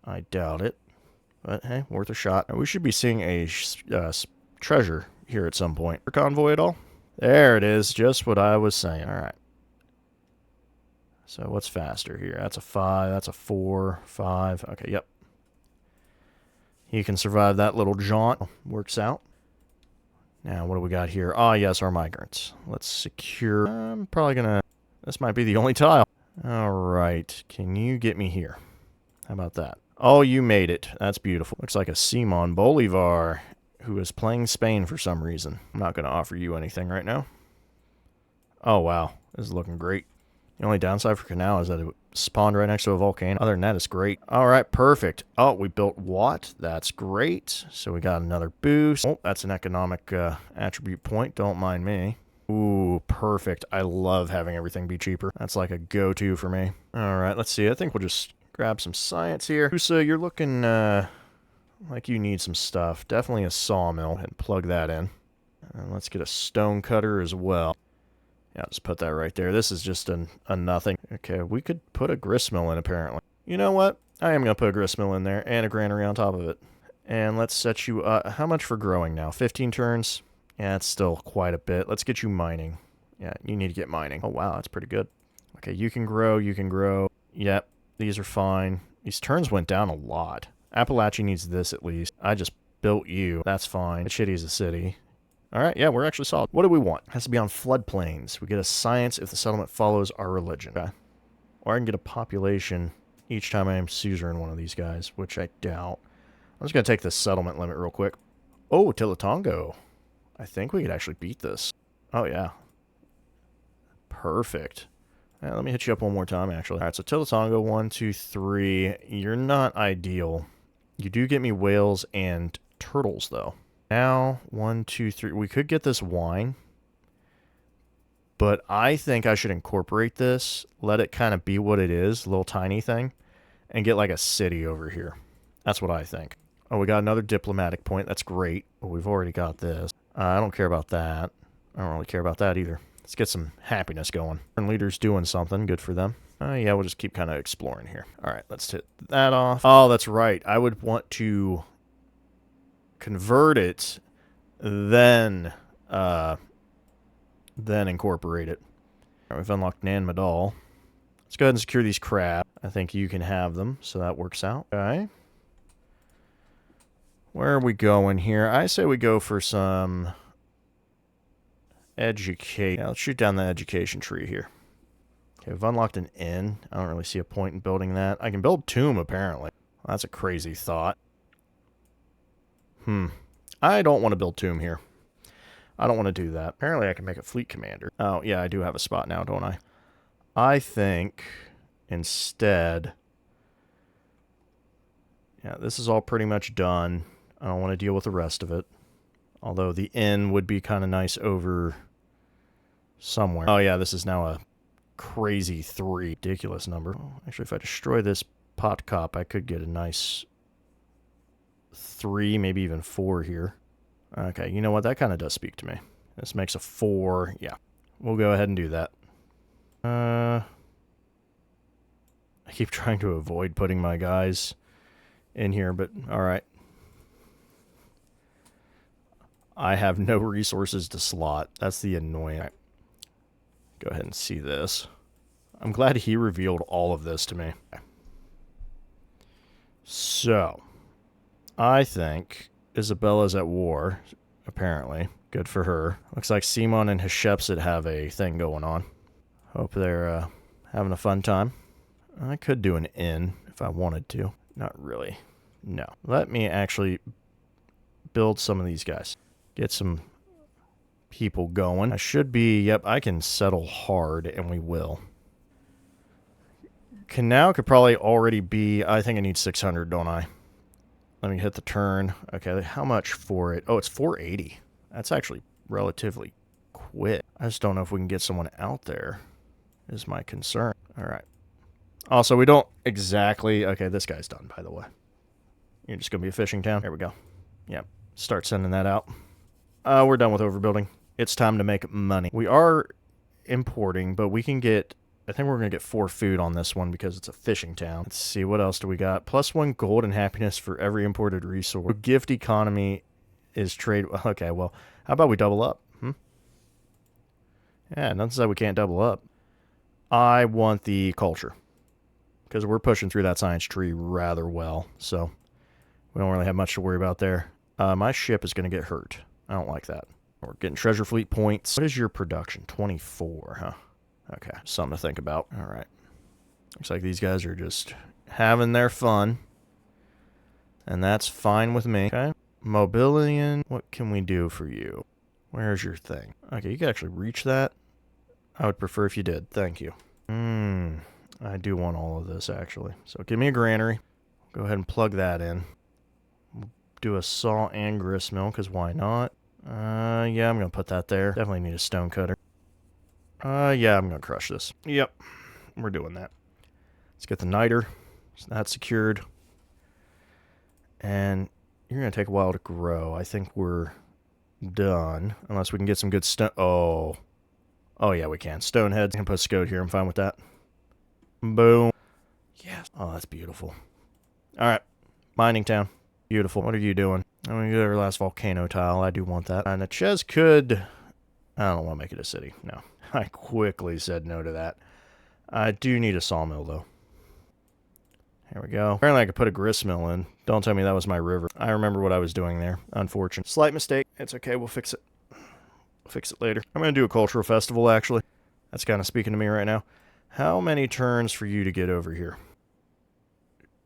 I doubt it. But hey, worth a shot. We should be seeing a treasure here at some point. Convoy at all? There it is. Just what I was saying. All right. So what's faster here? That's a 5. That's a 4. 5. Okay, yep. You can survive that little jaunt. Works out. Now, what do we got here? Ah, yes, our migrants. Let's secure... I'm probably gonna... This might be the only tile. All right. Can you get me here? How about that? Oh, you made it. That's beautiful. Looks like a Simon Bolivar, who is playing Spain for some reason. I'm not going to offer you anything right now. Oh, wow. This is looking great. The only downside for Canal is that it spawned right next to a volcano. Other than that, it's great. All right, perfect. Oh, we built Watt. That's great. So we got another boost. Oh, that's an economic attribute point. Don't mind me. Ooh, perfect. I love having everything be cheaper. That's like a go-to for me. All right, let's see. I think we'll just grab some science here. So you're looking like you need some stuff. Definitely a sawmill. And plug that in. And let's get a stone cutter as well. Yeah, just put that right there. This is just a nothing. Okay, we could put a gristmill in, apparently. You know what? I am going to put a gristmill in there and a granary on top of it. And let's set you up. How much for growing now? 15 turns? Yeah, it's still quite a bit. Let's get you mining. Yeah, you need to get mining. Oh, wow, that's pretty good. Okay, you can grow, you can grow. Yep, these are fine. These turns went down a lot. Appalachia needs this at least. I just built you. That's fine. It's shitty as a city. All right, yeah, we're actually solid. What do we want? It has to be on floodplains. We get a science if the settlement follows our religion. Okay. Or I can get a population each time I am suzerain one of these guys, which I doubt. I'm just going to take this settlement limit real quick. Oh, Tilatongo. I think we could actually beat this. Oh, yeah. Perfect. Yeah, let me hit you up one more time, actually. All right, so Tilatongo, 1, 2, 3. You're not ideal. You do get me whales and turtles, though. Now, 1, 2, 3. We could get this wine. But I think I should incorporate this. Let it kind of be what it is. A little tiny thing. And get like a city over here. That's what I think. Oh, we got another diplomatic point. That's great. Well, we've already got this. I don't care about that. I don't really care about that either. Let's get some happiness going. Leaders doing something. Good for them. Yeah, we'll just keep kind of exploring here. All right, let's hit that off. Oh, that's right. I would want to convert it, then incorporate it. All right, we've unlocked Nan Madal. Let's go ahead and secure these crabs. I think you can have them, so that works out. Okay. Where are we going here? I say we go for some education. Yeah, let's shoot down the education tree here. Okay, we've unlocked an inn. I don't really see a point in building that. I can build tomb, apparently. Well, that's a crazy thought. I don't want to build tomb here. I don't want to do that. Apparently I can make a fleet commander. Oh, yeah, I do have a spot now, don't I? I think instead... Yeah, this is all pretty much done. I don't want to deal with the rest of it. Although the inn would be kind of nice over somewhere. Oh, yeah, this is now a crazy 3. Ridiculous number. Oh, actually, if I destroy this pot cop, I could get a nice 3, maybe even 4 here. Okay, you know what? That kind of does speak to me. This makes a 4. Yeah, we'll go ahead and do that. I keep trying to avoid putting my guys in here, but alright. I have no resources to slot. That's the annoying. Right. Go ahead and see this. I'm glad he revealed all of this to me. So, I think Isabella's at war, apparently. Good for her. Looks like Simon and Hatshepsut have a thing going on. Hope they're having a fun time. I could do an inn if I wanted to. Not really. No. Let me actually build some of these guys. Get some people going. I should be... Yep, I can settle hard, and we will. Canal could probably already be... I think I need 600, don't I? Let me hit the turn. Okay, how much for it? Oh, it's 480. That's actually relatively quick. I just don't know if we can get someone out there, is my concern. All right. Also, we don't exactly... Okay, this guy's done, by the way. You're just going to be a fishing town? There we go. Yep. Start sending that out. We're done with overbuilding. It's time to make money. We are importing, but we can get... I think we're going to get 4 food on this one because it's a fishing town. Let's see, what else do we got? +1 gold and happiness for every imported resource. Gift economy is trade... Okay, well, how about we double up? Yeah, nothing said we can't double up. I want the culture because we're pushing through that science tree rather well, so we don't really have much to worry about there. My ship is going to get hurt. I don't like that. We're getting treasure fleet points. What is your production? 24, huh? Okay, something to think about. All right. Looks like these guys are just having their fun. And that's fine with me. Okay. Mobilian, what can we do for you? Where's your thing? Okay, you can actually reach that. I would prefer if you did. Thank you. I do want all of this, actually. So give me a granary. Go ahead and plug that in. Do a saw and grist mill, because why not? Yeah, I'm going to put that there. Definitely need a stone cutter. Yeah, I'm going to crush this. Yep, we're doing that. Let's get the niter. So that's secured. And you're going to take a while to grow. I think we're done. Unless we can get some good stone. Oh, yeah, we can. Stoneheads. I can put Scout here. I'm fine with that. Boom. Yes. Oh, that's beautiful. All right. Mining town. Beautiful. What are you doing? I'm going to get our last volcano tile. I do want that. And Natchez could... I don't want to make it a city. No. I quickly said no to that. I do need a sawmill, though. There we go. Apparently I could put a grist mill in. Don't tell me that was my river. I remember what I was doing there. Unfortunate. Slight mistake. It's okay. We'll fix it. We'll fix it later. I'm going to do a cultural festival, actually. That's kind of speaking to me right now. How many turns for you to get over here?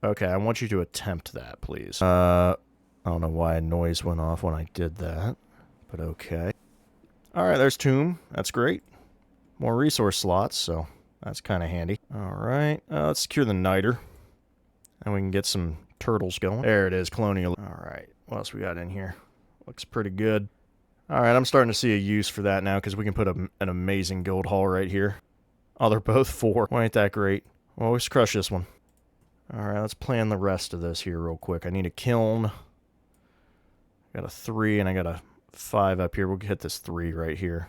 Okay, I want you to attempt that, please. I don't know why a noise went off when I did that, but okay. Alright, there's Tomb. That's great. More resource slots, so that's kind of handy. Alright, let's secure the niter. And we can get some turtles going. There it is, colonial. Alright, what else we got in here? Looks pretty good. Alright, I'm starting to see a use for that now, because we can put an amazing gold haul right here. Oh, they're both 4. Why ain't that great? Well, let's crush this one. Alright, let's plan the rest of this here real quick. I need a kiln. I got a 3 and I got a 5 up here. We'll hit this 3 right here.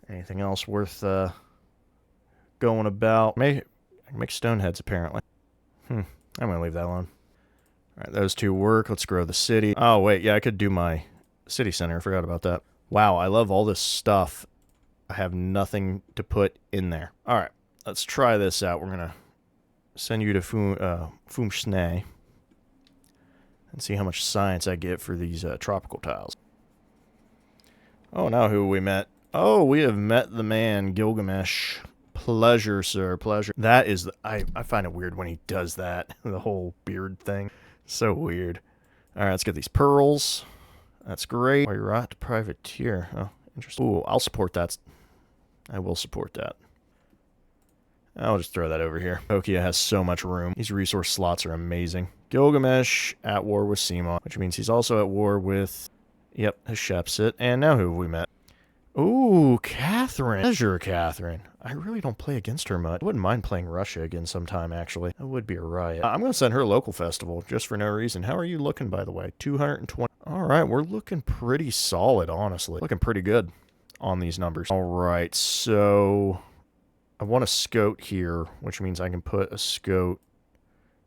Anything else worth going about? I can make stone heads, apparently. I'm going to leave that alone. All right, those two work. Let's grow the city. Oh, wait. Yeah, I could do my city center. I forgot about that. Wow, I love all this stuff. I have nothing to put in there. All right, let's try this out. We're going to send you to Fumschnee and see how much science I get for these tropical tiles. Oh, now who we met? Oh, we have met the man, Gilgamesh. Pleasure, sir, pleasure. That is, I find it weird when he does that, the whole beard thing. So weird. All right, let's get these pearls. That's great. Right, privateer. Oh, interesting. Ooh, I'll support that. I will support that. I'll just throw that over here. Nokia has so much room. These resource slots are amazing. Gilgamesh at war with Simon, which means he's also at war with, yep, Hatshepsut. And now who have we met? Ooh, Catherine. Pleasure, Catherine. I really don't play against her much. I wouldn't mind playing Russia again sometime, actually. That would be a riot. I'm going to send her a local festival, just for no reason. How are you looking, by the way? 220. All right, we're looking pretty solid, honestly. Looking pretty good on these numbers. All right, so I want a scout here, which means I can put a scout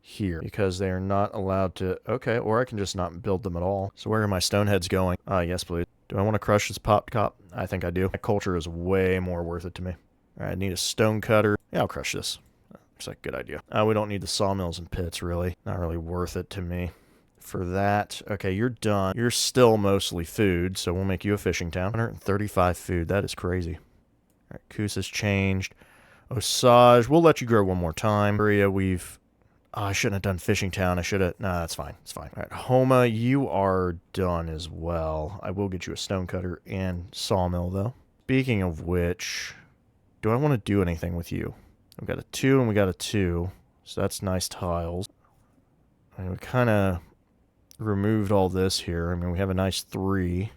here because they are not allowed to. Okay, or I can just not build them at all. So where are my stoneheads going? Yes, please. Do I want to crush this pop cop? I think I do. That culture is way more worth it to me. All right, I need a stone cutter. Yeah, I'll crush this. Looks like a good idea. We don't need the sawmills and pits, really. Not really worth it to me for that. Okay, you're done. You're still mostly food, so we'll make you a fishing town. 135 food. That is crazy. All right, Kus has changed. Osage, we'll let you grow one more time. Korea, we've... Oh, I shouldn't have done fishing town. I should have... Nah, that's fine. It's fine. All right, Homa, you are done as well. I will get you a stonecutter and sawmill, though. Speaking of which, do I want to do anything with you? We've got a 2 and we got a 2, so that's nice tiles. And we kind of removed all this here. I mean, we have a nice 3.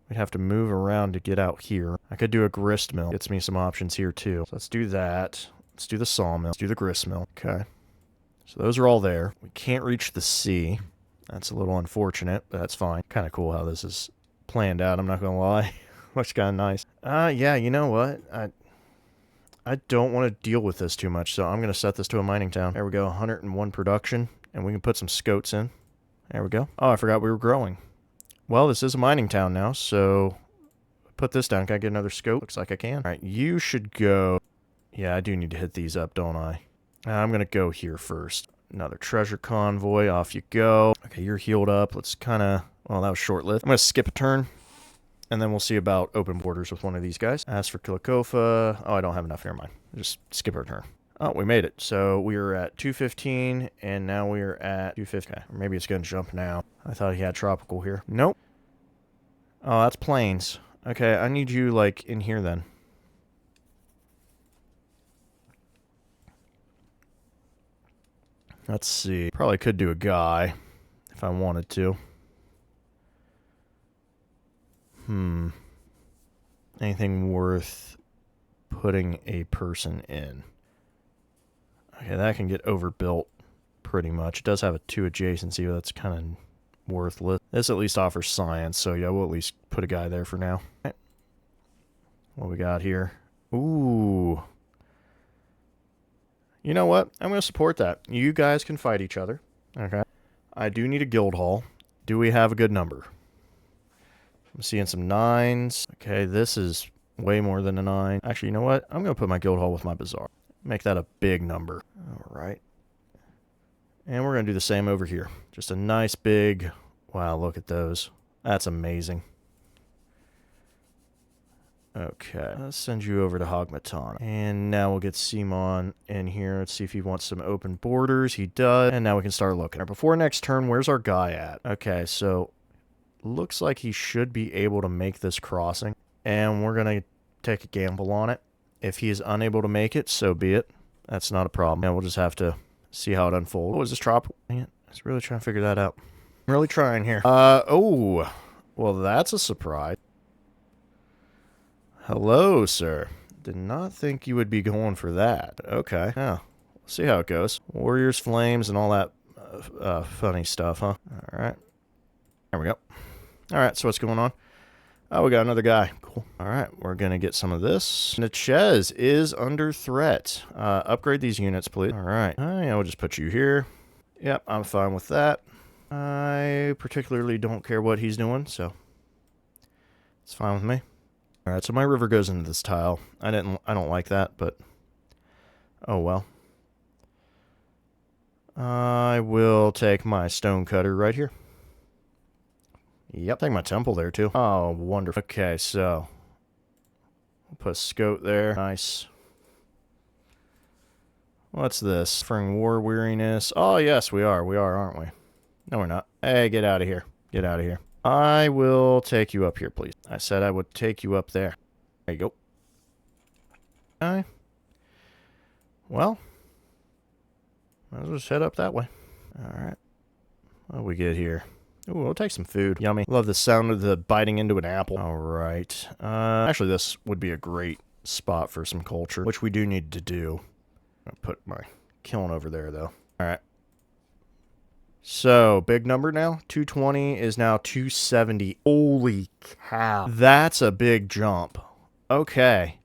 We'd have to move around to get out here. I could do a grist mill. Gets me some options here, too. So let's do that. Let's do the sawmill. Let's do the grist mill. Okay. So those are all there. We can't reach the sea. That's a little unfortunate, but that's fine. Kind of cool how this is planned out, I'm not going to lie. Looks kind of nice. Yeah, you know what? I don't want to deal with this too much, so I'm going to set this to a mining town. There we go, 101 production, and we can put some scoats in. There we go. Oh, I forgot we were growing. Well, this is a mining town now, so put this down. Can I get another scope? Looks like I can. All right, you should go. Yeah, I do need to hit these up, don't I? I'm going to go here first. Another treasure convoy. Off you go. Okay, you're healed up. Let's kind of... Well, that was short-lived. I'm going to skip a turn, and then we'll see about open borders with one of these guys. As for Kilikofa... Oh, I don't have enough. Never mind. Just skip our turn. Oh, we made it. So we were at 215, and now we are at 250. Okay, or maybe it's going to jump now. I thought he had tropical here. Nope. Oh, that's plains. Okay, I need you, like, in here then. Let's see. Probably could do a guy if I wanted to. Anything worth putting a person in? Okay, that can get overbuilt pretty much. It does have a 2 adjacency, but that's kind of worthless. This at least offers science, so yeah, we'll at least put a guy there for now. Okay. What we got here? Ooh. You know what? I'm going to support that. You guys can fight each other. Okay. I do need a guild hall. Do we have a good number? I'm seeing some 9s. Okay, this is way more than a 9. Actually, you know what? I'm going to put my guild hall with my bazaar. Make that a big number. All right. And we're going to do the same over here. Just a nice big... Wow, look at those. That's amazing. Okay, let's send you over to Hogmaton. And now we'll get Simon in here. Let's see if he wants some open borders. He does. And now we can start looking. Before next turn, where's our guy at? Okay, so looks like he should be able to make this crossing. And we're going to take a gamble on it. If he is unable to make it, so be it. That's not a problem. And we'll just have to see how it unfolds. Oh, is this tropical? Dang it. I was really trying to figure that out. I'm really trying here. Oh, well, that's a surprise. Hello, sir. Did not think you would be going for that. Okay. Yeah. We'll see how it goes. Warriors, flames, and all that funny stuff, huh? All right. There we go. All right, so what's going on? Oh, we got another guy. Cool. All right, we're going to get some of this. Natchez is under threat. Upgrade these units, please. All right. Yeah, we'll just put you here. Yep, I'm fine with that. I particularly don't care what he's doing, so it's fine with me. All right, so my river goes into this tile. I don't like that, but oh well. I will take my stone cutter right here. Yep, take my temple there too. Oh, wonderful. Okay, so we'll put a scout there. Nice. What's this? Suffering war weariness. Oh, yes, we are. We are, aren't we? No, we're not. Hey, get out of here. Get out of here. I will take you up here, please. I said I would take you up there. There you go. Okay. Well, let's just head up that way. All right. What do we get here? Ooh, we'll take some food. Yummy. Love the sound of the biting into an apple. All right. Actually, this would be a great spot for some culture, which we do need to do. I'll put my kiln over there, though. All right. So, big number now. 220 is now 270. Holy cow. That's a big jump. Okay.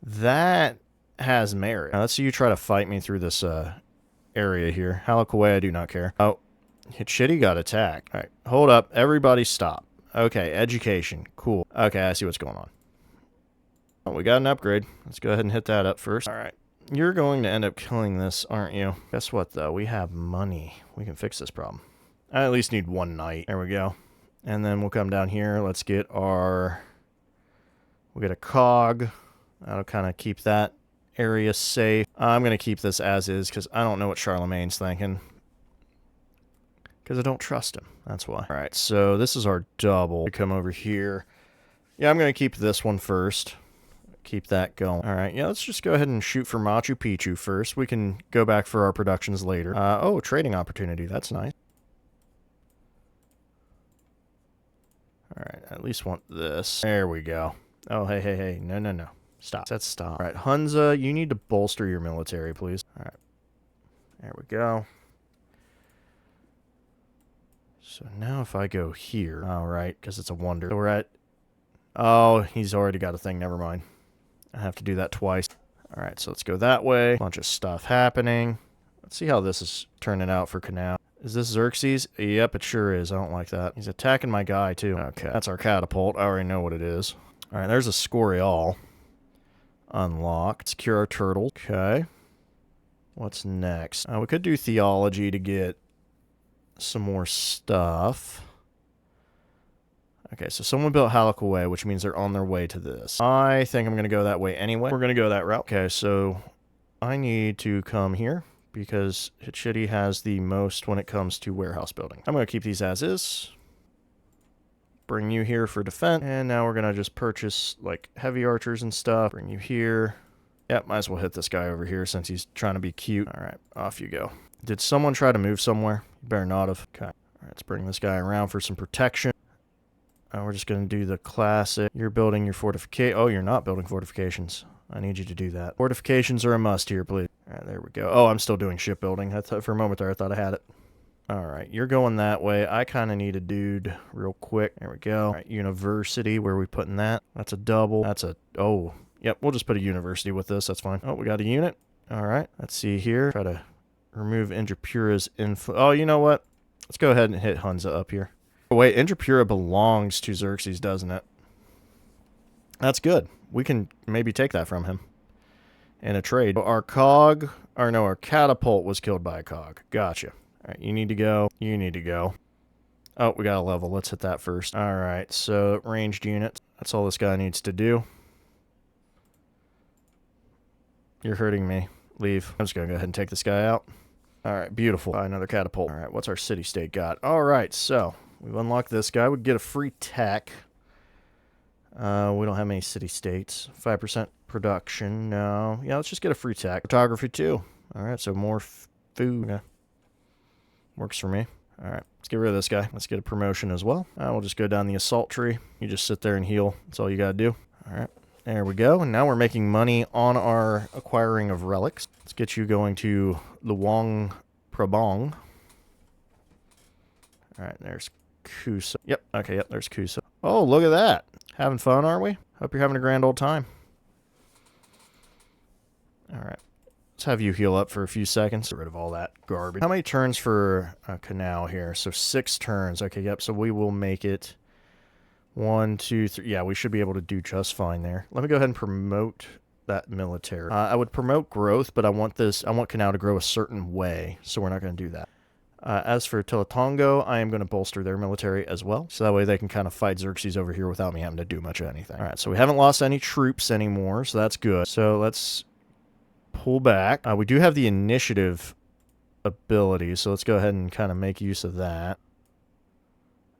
That has merit. Now, let's see you try to fight me through this area here. How look away, I do not care. Oh, Shitty got attacked. All right, hold up. Everybody stop. Okay, education. Cool. Okay, I see what's going on. Oh, we got an upgrade. Let's go ahead and hit that up first. All right. You're going to end up killing this, aren't you? Guess what, though? We have money. We can fix this problem. I at least need one knight. There we go. And then we'll come down here. Let's get our... We'll get a cog. That'll kind of keep that area safe. I'm going to keep this as is because I don't know what Charlemagne's thinking. Because I don't trust him. That's why. All right, so this is our double. We come over here. Yeah, I'm going to keep this one first. Keep that going. All right, yeah, let's just go ahead and shoot for Machu Picchu first. We can go back for our productions later. Oh, trading opportunity. That's nice. All right, I at least want this. There we go. Oh, hey, hey, hey. No, no, no. Stop. Let's stop. All right, Hunza, you need to bolster your military, please. All right. There we go. So now if I go here, all right, because it's a wonder. So we're at, oh, he's already got a thing, never mind. I have to do that twice. All right, so let's go that way. Bunch of stuff happening. Let's see how this is turning out for Canal. Is this Xerxes? Yep, it sure is. I don't like that. He's attacking my guy, too. Okay, that's our catapult. I already know what it is. All right, there's a Scorial. Unlocked. Secure our turtle. Okay. What's next? We could do theology to get some more stuff. Okay, so someone built Halleck Way, which means they're on their way to this. I think I'm going to go that way anyway. We're going to go that route. Okay, so I need to come here because Hitchity has the most when it comes to warehouse building. I'm going to keep these as is. Bring you here for defense. And now we're going to just purchase like heavy archers and stuff. Bring you here. Yep, might as well hit this guy over here since he's trying to be cute. All right, off you go. Did someone try to move somewhere? You better not have. Okay. All right, let's bring this guy around for some protection. We're just going to do the classic. You're building your fortification. Oh, you're not building fortifications. I need you to do that. Fortifications are a must here, please. All right, there we go. Oh, I'm still doing shipbuilding. I thought for a moment there I thought I had it. All right, you're going that way. I kind of need a dude real quick. There we go. All right, university. Where are we putting that? That's a double. That's a... Oh, yep, we'll just put a university with this. That's fine. Oh, we got a unit. All right, let's see here. Try to remove Indrapura's influence. Oh, you know what? Let's go ahead and hit Hunza up here. Oh, wait, Indrapura belongs to Xerxes, doesn't it? That's good. We can maybe take that from him in a trade. Our cog, or no, our catapult was killed by a cog. Gotcha. All right, you need to go. You need to go. Oh, we got a level. Let's hit that first. All right, so ranged units. That's all this guy needs to do. You're hurting me. Leave. I'm just going to go ahead and take this guy out. All right, beautiful. Another catapult. All right, what's our city-state got? All right, so we've unlocked this guy. We get a free tech. We don't have many city-states. 5% production. No. Yeah, let's just get a free tech. Photography, too. All right, so more food. Yeah. Works for me. All right, let's get rid of this guy. Let's get a promotion as well. We'll just go down the assault tree. You just sit there and heal. That's all you got to do. All right. There we go. And now we're making money on our acquiring of relics. Let's get you going to Luang Prabang. All right, there's Kusa. Yep, okay, yep, there's Kusa. Oh, look at that. Having fun, are we? Hope you're having a grand old time. All right. Let's have you heal up for a few seconds. Get rid of all that garbage. How many turns for a canal here? So 6 turns. Okay, yep. So we will make it 1, 2, 3. Yeah, we should be able to do just fine there. Let me go ahead and promote that military. I would promote growth, but I want canal to grow a certain way, so we're not going to do that. As for Teletongo, I am going to bolster their military as well, so that way they can kind of fight Xerxes over here without me having to do much of anything. All right, so we haven't lost any troops anymore, so that's good. So let's pull back. We do have the initiative ability, so let's go ahead and kind of make use of that.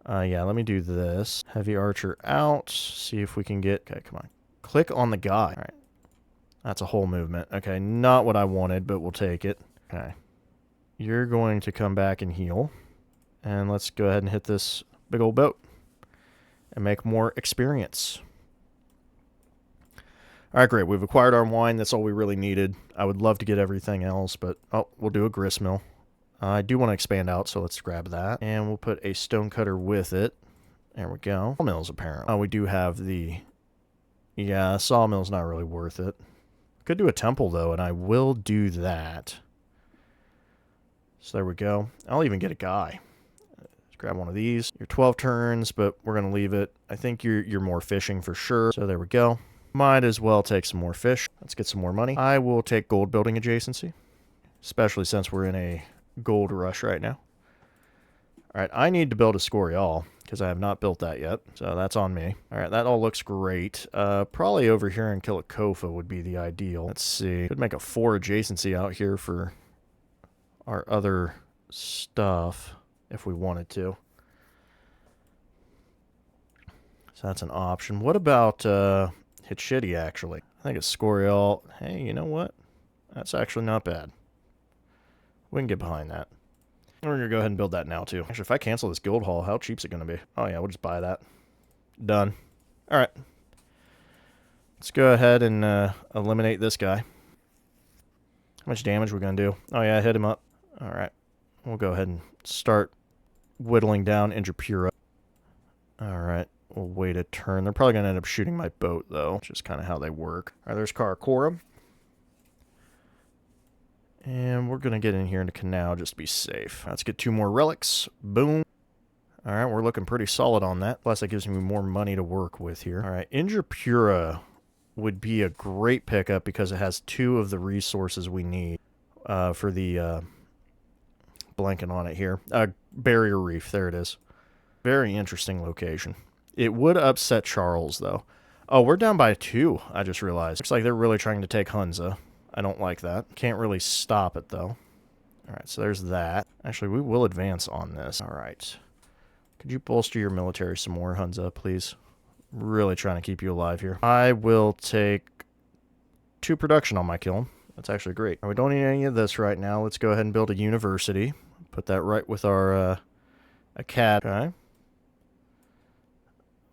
Yeah, let me do this. Heavy archer out. See if we can get... Okay, come on. Click on the guy. All right. That's a whole movement. Okay, not what I wanted, but we'll take it. Okay. You're going to come back and heal. And let's go ahead and hit this big old boat. And make more experience. Alright, great. We've acquired our wine. That's all we really needed. I would love to get everything else, but... Oh, we'll do a gristmill. I do want to expand out, so let's grab that. And we'll put a stonecutter with it. There we go. Sawmills, apparently. Oh, we do have the... Yeah, sawmill's not really worth it. Could do a temple, though, and I will do that. So there we go. I'll even get a guy. Let's grab one of these. You're 12 turns, but we're going to leave it. I think you're more fishing for sure. So there we go. Might as well take some more fish. Let's get some more money. I will take gold building adjacency, especially since we're in a gold rush right now. All right, I need to build a Scorial because I have not built that yet, so that's on me. All right, that all looks great. Probably over here in Kilikofa would be the ideal. Let's see. Could make a 4 adjacency out here for our other stuff if we wanted to. So that's an option. What about Hitchiti, actually? I think it's Scorial. Hey, you know what? That's actually not bad. We can get behind that. We're going to go ahead and build that now, too. Actually, if I cancel this guild hall, how cheap is it going to be? Oh, yeah, we'll just buy that. Done. All right. Let's go ahead and eliminate this guy. How much damage are we going to do? Oh, yeah, hit him up. All right. We'll go ahead and start whittling down Indrapura. All right. We'll wait a turn. They're probably going to end up shooting my boat, though, which is kind of how they work. All right, there's Karakoram. And we're going to get in here in the canal just to be safe. Let's get 2 more relics. Boom. All right, we're looking pretty solid on that. Plus, that gives me more money to work with here. All right, Indrapura would be a great pickup because it has 2 of the resources we need for the... blanking on it here. Barrier Reef, there it is. Very interesting location. It would upset Charles, though. Oh, we're down by 2, I just realized. Looks like they're really trying to take Hunza. I don't like that. Can't really stop it, though. All right, so there's that. Actually, we will advance on this. All right. Could you bolster your military some more, Hunza, please? Really trying to keep you alive here. I will take 2 production on my kiln. That's actually great. We don't need any of this right now. Let's go ahead and build a university. Put that right with our acad. Okay.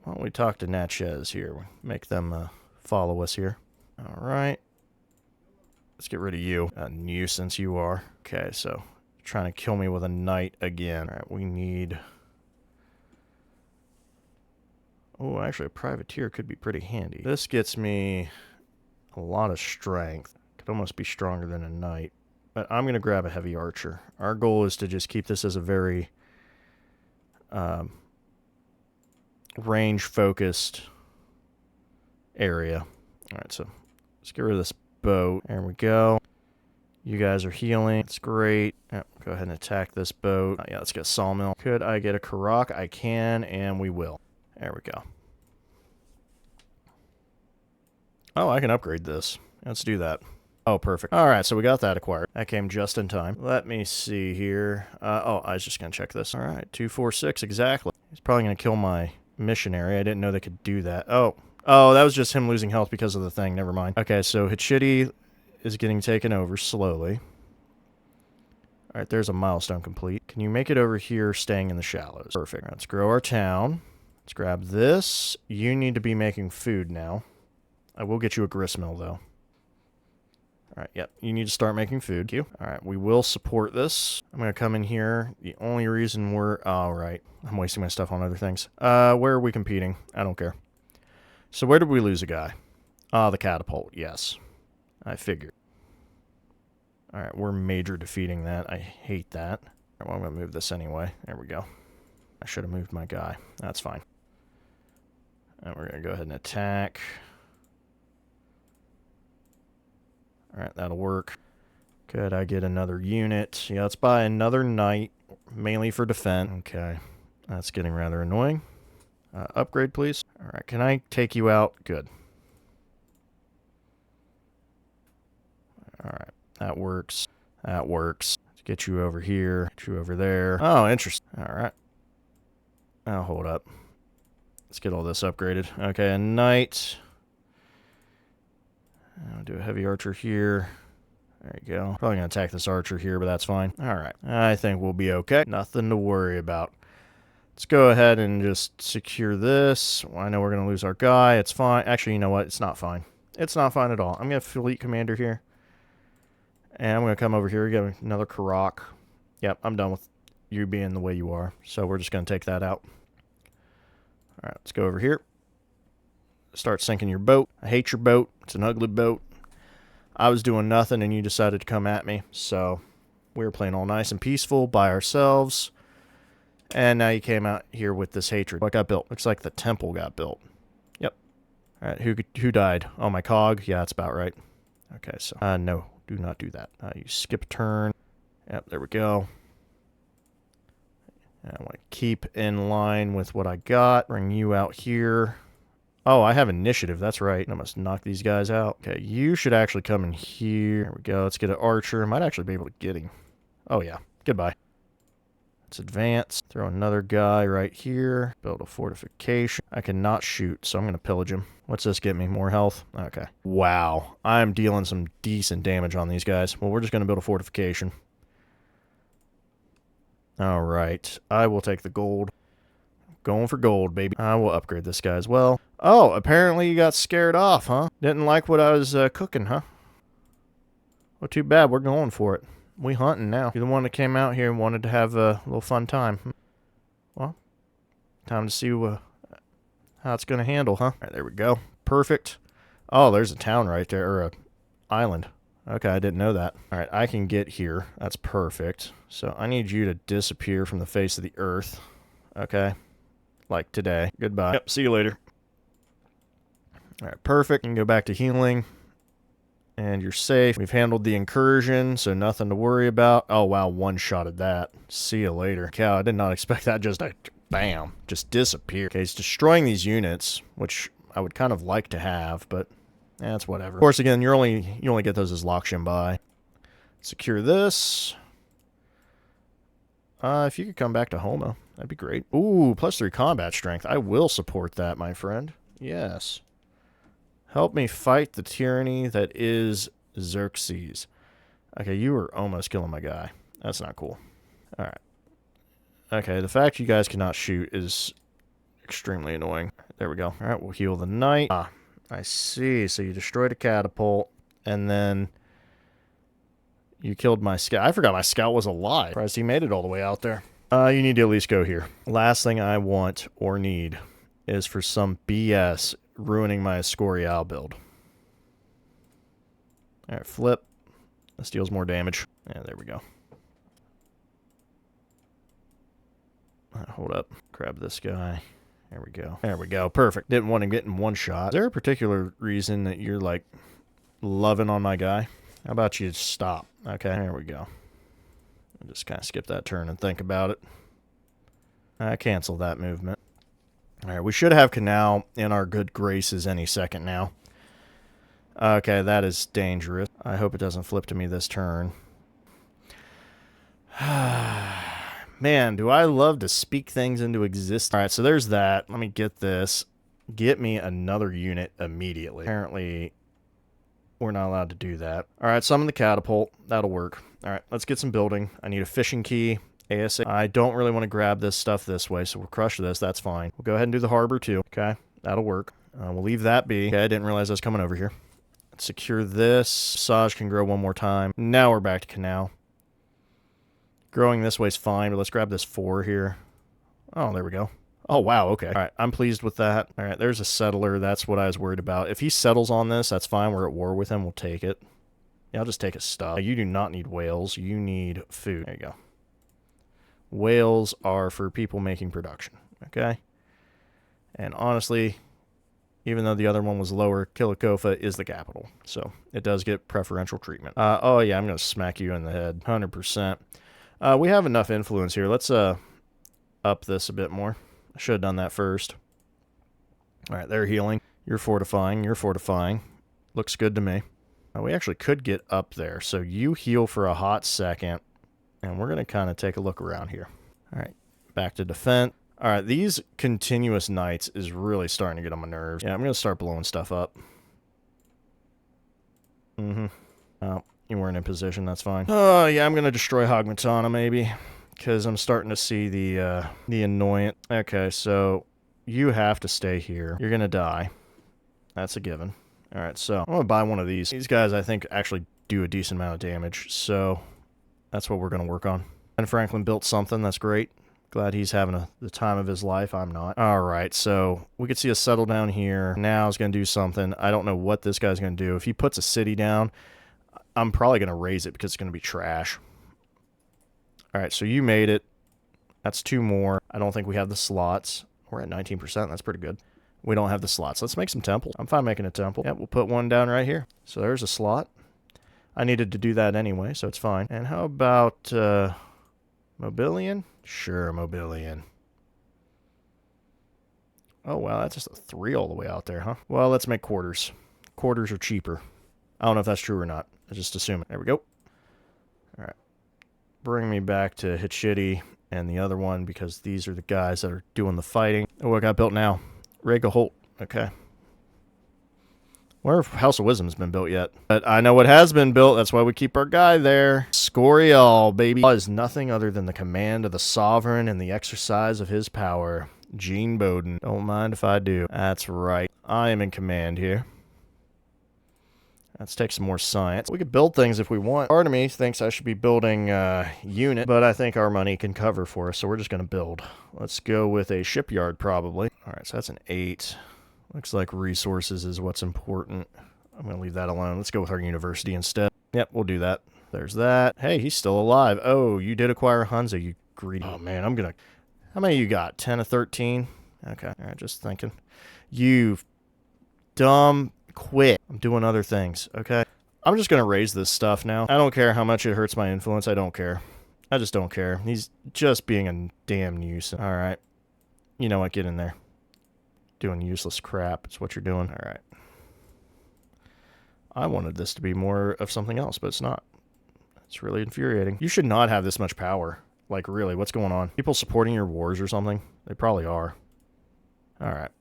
Why don't we talk to Natchez here? Make them follow us here. All right. Let's get rid of you. A nuisance you are. Okay, so trying to kill me with a knight again. All right, we need... Oh, actually, a privateer could be pretty handy. This gets me a lot of strength. Could almost be stronger than a knight. But I'm going to grab a heavy archer. Our goal is to just keep this as a very range-focused area. All right, so let's get rid of this boat. There we go. You guys are healing. It's great. Yep, go ahead and attack this boat. Yeah, let's get a sawmill. Could I get a Karak? I can, and we will. There we go. Oh, I can upgrade this. Let's do that. Oh, perfect. All right, so we got that acquired. That came just in time. Let me see here. Oh, I was just going to check this. All right, 246, exactly. He's probably going to kill my missionary. I didn't know they could do that. Oh, that was just him losing health because of the thing. Never mind. Okay, so Hitchiti is getting taken over slowly. All right, there's a milestone complete. Can you make it over here staying in the shallows? Perfect. Let's grow our town. Let's grab this. You need to be making food now. I will get you a gristmill, though. All right, yep, you need to start making food. Thank you. All right, we will support this. I'm going to come in here. The only reason we're... All right, I'm wasting my stuff on other things. Where are we competing? I don't care. So where did we lose a guy? The catapult, yes. I figured. All right, we're major defeating that. I hate that. All right, well, I'm going to move this anyway. There we go. I should have moved my guy. That's fine. And we're going to go ahead and attack. All right, that'll work. Good, I get another unit. Yeah, let's buy another knight, mainly for defense. Okay, that's getting rather annoying. Upgrade, please. All right, can I take you out? Good. All right, that works. That works. Let's get you over here. Get you over there. Oh, interesting. All right. Now, hold up. Let's get all this upgraded. Okay, a knight. I'll do a heavy archer here. There you go. Probably going to attack this archer here, but that's fine. All right. I think we'll be okay. Nothing to worry about. Let's go ahead and just secure this. Well, I know we're going to lose our guy. It's fine. Actually, you know what? It's not fine. It's not fine at all. I'm going to fleet commander here. And I'm going to come over here. We got another Karak. Yep, I'm done with you being the way you are. So we're just going to take that out. All right, let's go over here. Start sinking your boat. I hate your boat. It's an ugly boat. I was doing nothing and you decided to come at me. So we were playing all nice and peaceful by ourselves. And now you came out here with this hatred. What got built? Looks like the temple got built. Yep. All right, who died? Oh, my cog? Yeah, that's about right. Okay, so no, do not do that. You skip a turn. Yep, there we go. And I want to keep in line with what I got. Bring you out here. Oh, I have initiative. That's right. I must knock these guys out. Okay, you should actually come in here. There we go. Let's get an archer. I might actually be able to get him. Oh, yeah. Goodbye. Let's advance. Throw another guy right here. Build a fortification. I cannot shoot, so I'm going to pillage him. What's this get me? More health? Okay. Wow. I'm dealing some decent damage on these guys. Well, we're just going to build a fortification. All right. I will take the gold. Going for gold, baby. I will upgrade this guy as well. Oh, apparently you got scared off, huh? Didn't like what I was cooking, huh? Well, too bad. We're going for it. We hunting now. You're the one that came out here and wanted to have a little fun time. Well, time to see how it's going to handle, huh? All right, there we go. Perfect. Oh, there's a town right there, or a island. Okay, I didn't know that. All right, I can get here. That's perfect. So I need you to disappear from the face of the earth. Okay. Like today. Goodbye. Yep, see you later. All right, perfect. You can go back to healing. And you're safe. We've handled the incursion, so nothing to worry about. Oh, wow, one-shotted that. See you later. Cow, I did not expect that just to, bam, just disappear. Okay, it's destroying these units, which I would kind of like to have, but that's whatever. Of course, again, you only get those as Lokshin by. Secure this. If you could come back to Homo, that'd be great. Ooh, +3 combat strength. I will support that, my friend. Yes. Help me fight the tyranny that is Xerxes. Okay, you were almost killing my guy. That's not cool. All right. Okay, the fact you guys cannot shoot is extremely annoying. There we go. All right, we'll heal the knight. Ah, I see. So you destroyed a catapult, and then you killed my scout. I forgot my scout was alive. Surprised he made it all the way out there. You need to at least go here. Last thing I want or need is for some BS ruining my Escorial build. All right, flip. This deals more damage. Yeah, there we go. Hold up. Grab this guy. There we go. There we go. Perfect. Didn't want to get in one shot. Is there a particular reason that you're, like, loving on my guy? How about you stop? Okay, there we go. I'll just kind of skip that turn and think about it. I cancel that movement. All right, we should have Canal in our good graces any second now. Okay, that is dangerous. I hope it doesn't flip to me this turn. Man, do I love to speak things into existence. All right, so there's that. Let me get this. Get me another unit immediately. Apparently, we're not allowed to do that. All right, summon the catapult. That'll work. All right, let's get some building. I need a fishing key. ASA. I don't really want to grab this stuff this way, so we'll crush this. That's fine. We'll go ahead and do the harbor, too. Okay, that'll work. We'll leave that be. Okay, I didn't realize I was coming over here. Let's secure this. Saj can grow one more time. Now we're back to Canal. Growing this way is fine, but let's grab this 4 here. Oh, there we go. Oh, wow, okay. All right, I'm pleased with that. All right, there's a settler. That's what I was worried about. If he settles on this, that's fine. We're at war with him. We'll take it. Yeah, I'll just take his stuff. You do not need whales. You need food. There you go. Whales are for people making production. Okay? And honestly, even though the other one was lower, Kilikofa is the capital. So it does get preferential treatment. Oh, yeah, I'm going to smack you in the head. 100%. We have enough influence here. Let's up this a bit more. I should have done that first. All right, they're healing. You're fortifying. You're fortifying. Looks good to me. We actually could get up there. So you heal for a hot second. And we're going to kind of take a look around here. All right, back to defense. All right, these continuous knights is really starting to get on my nerves. Yeah, I'm going to start blowing stuff up. Oh, you weren't in position. That's fine. Oh, yeah, I'm going to destroy Hogmatana maybe. Because I'm starting to see the annoyance. Okay, so you have to stay here. You're going to die. That's a given. All right, so I'm going to buy one of these. These guys, I think, actually do a decent amount of damage. So that's what we're going to work on. And Franklin built something. That's great. Glad he's having the time of his life. I'm not. All right, so we could see a settle down here. Now he's going to do something. I don't know what this guy's going to do. If he puts a city down, I'm probably going to raise it because it's going to be trash. All right, so you made it. That's 2 more. I don't think we have the slots. We're at 19%. That's pretty good. We don't have the slots. Let's make some temples. I'm fine making a temple. Yeah, we'll put one down right here. So there's a slot. I needed to do that anyway, so it's fine. And how about Mobilian? Sure, Mobilian. Oh, wow, that's just a 3 all the way out there, huh? Well, let's make quarters. Quarters are cheaper. I don't know if that's true or not. I just assume it. There we go. All right. Bring me back to Hitchiti and the other one because these are the guys that are doing the fighting. Oh, what got built now? Rega Holt. Okay. Wonder if House of Wisdom's been built yet. But I know what has been built. That's why we keep our guy there. Scorial, baby. Is nothing other than the command of the sovereign and the exercise of his power. Gene Bowden. Don't mind if I do. That's right. I am in command here. Let's take some more science. We could build things if we want. Part of me thinks I should be building a unit, but I think our money can cover for us, so we're just going to build. Let's go with a shipyard, probably. All right, so that's an 8. Looks like resources is what's important. I'm going to leave that alone. Let's go with our university instead. Yep, we'll do that. There's that. Hey, he's still alive. Oh, you did acquire Hunza, you greedy. Oh, man, I'm going to... How many you got? 10 of 13? Okay, all right, just thinking. You dumb... Quit. I'm doing other things, okay? I'm just going to raise this stuff now. I don't care how much it hurts my influence. I don't care. I just don't care. He's just being a damn nuisance. All right. You know what? Get in there. Doing useless crap. It's what you're doing. All right. I wanted this to be more of something else, but it's not. It's really infuriating. You should not have this much power. Like, really, what's going on? People supporting your wars or something? They probably are. All right.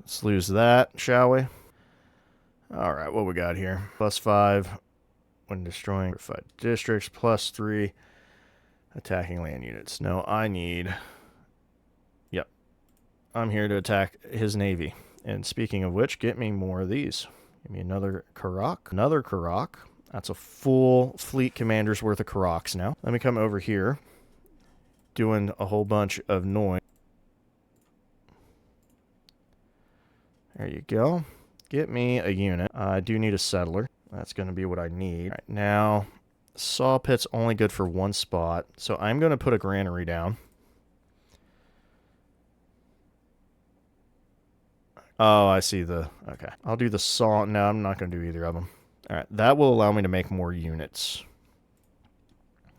Let's lose that, shall we? All right, what we got here? +5 when destroying 5 districts, +3 attacking land units. No, I need... Yep. I'm here to attack his navy. And speaking of which, get me more of these. Give me another Karak. Another Karak. That's a full fleet commander's worth of Karaks now. Let me come over here. Doing a whole bunch of noise. There you go. Get me a unit. I do need a settler. That's going to be what I need. All right, now, saw pit's only good for 1 spot, so I'm going to put a granary down. Oh, I see the... Okay. I'll do the saw... No, I'm not going to do either of them. All right, that will allow me to make more units,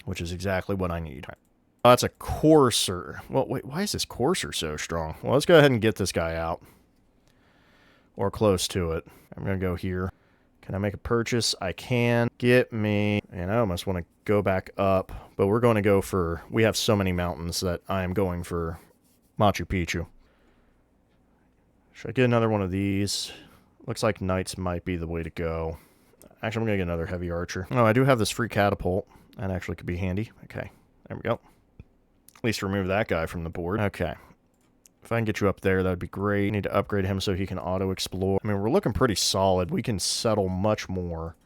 which is exactly what I need. Right. Oh, that's a courser. Well, wait, why is this courser so strong? Well, let's go ahead and get this guy out. Or close to it. I'm going to go here. Can I make a purchase? I can. Get me... And I almost want to go back up. But we're going to go for... We have so many mountains that I am going for Machu Picchu. Should I get another one of these? Looks like knights might be the way to go. Actually, I'm going to get another heavy archer. Oh, I do have this free catapult. That actually could be handy. Okay. There we go. At least remove that guy from the board. Okay. If I can get you up there, that would be great. I need to upgrade him so he can auto-explore. I mean, we're looking pretty solid. We can settle much more.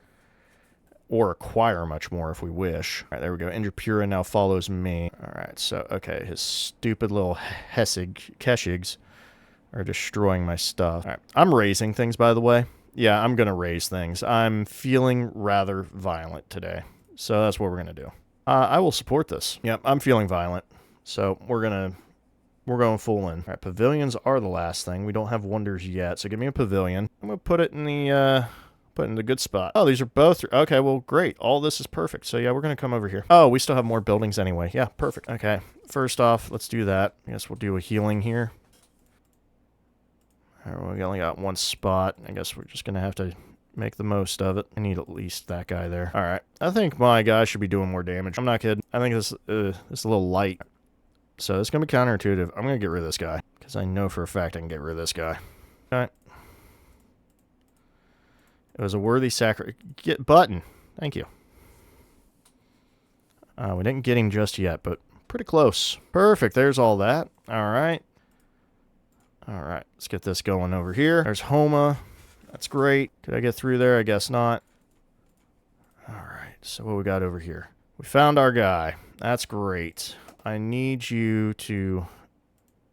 Or acquire much more if we wish. All right, there we go. Indrapura now follows me. All right, so, okay. His stupid little Keshigs are destroying my stuff. All right, I'm raising things, by the way. Yeah, I'm going to raise things. I'm feeling rather violent today. So that's what we're going to do. I will support this. Yep, I'm feeling violent. So we're going full in. All right, pavilions are the last thing. We don't have wonders yet, so give me a pavilion. I'm going to put it in the good spot. Oh, these are both. Okay, well, great. All this is perfect. So yeah, we're going to come over here. Oh, we still have more buildings anyway. Yeah, perfect. Okay, first off, let's do that. I guess we'll do a healing here. All right, we only got one spot. I guess we're just going to have to make the most of it. I need at least that guy there. All right, I think my guy should be doing more damage. I'm not kidding. I think this is a little light. So it's going to be counterintuitive. I'm going to get rid of this guy because I know for a fact I can get rid of this guy. All right. It was a worthy sacrifice. Get button. Thank you. We didn't get him just yet, but pretty close. Perfect. There's all that. All right. All right. Let's get this going over here. There's Homa. That's great. Could I get through there? I guess not. All right. So what we got over here? We found our guy. That's great. I need you to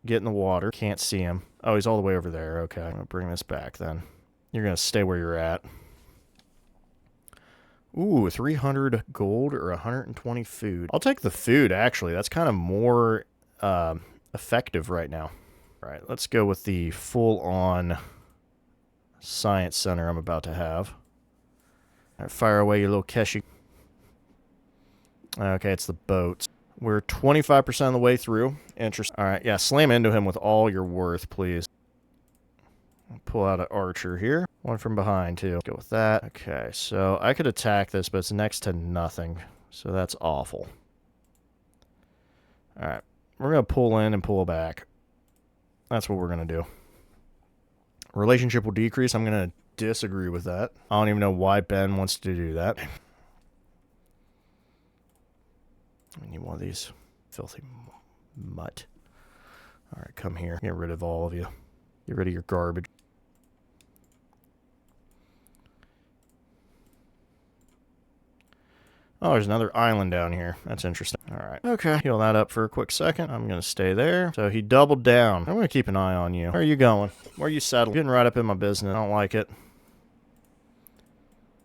get in the water. Can't see him. Oh, he's all the way over there. Okay. I'm going to bring this back then. You're going to stay where you're at. Ooh, 300 gold or 120 food. I'll take the food, actually. That's kind of more effective right now. All right, let's go with the full-on science center I'm about to have. All right, fire away, you little Keshi. Okay, it's the boats. We're 25% of the way through. Interesting. All right, yeah, slam into him with all your worth, please. I'll pull out an archer here. One from behind, too. Go with that. Okay, so I could attack this, but it's next to nothing. So that's awful. All right, we're going to pull in and pull back. That's what we're going to do. Relationship will decrease. I'm going to disagree with that. I don't even know why Ben wants to do that. I need one of these filthy mutt. All right, come here. Get rid of all of you. Get rid of your garbage. Oh, there's another island down here. That's interesting. All right. Okay. Heal that up for a quick second. I'm going to stay there. So he doubled down. I'm going to keep an eye on you. Where are you going? Where are you settled? Getting right up in my business. I don't like it.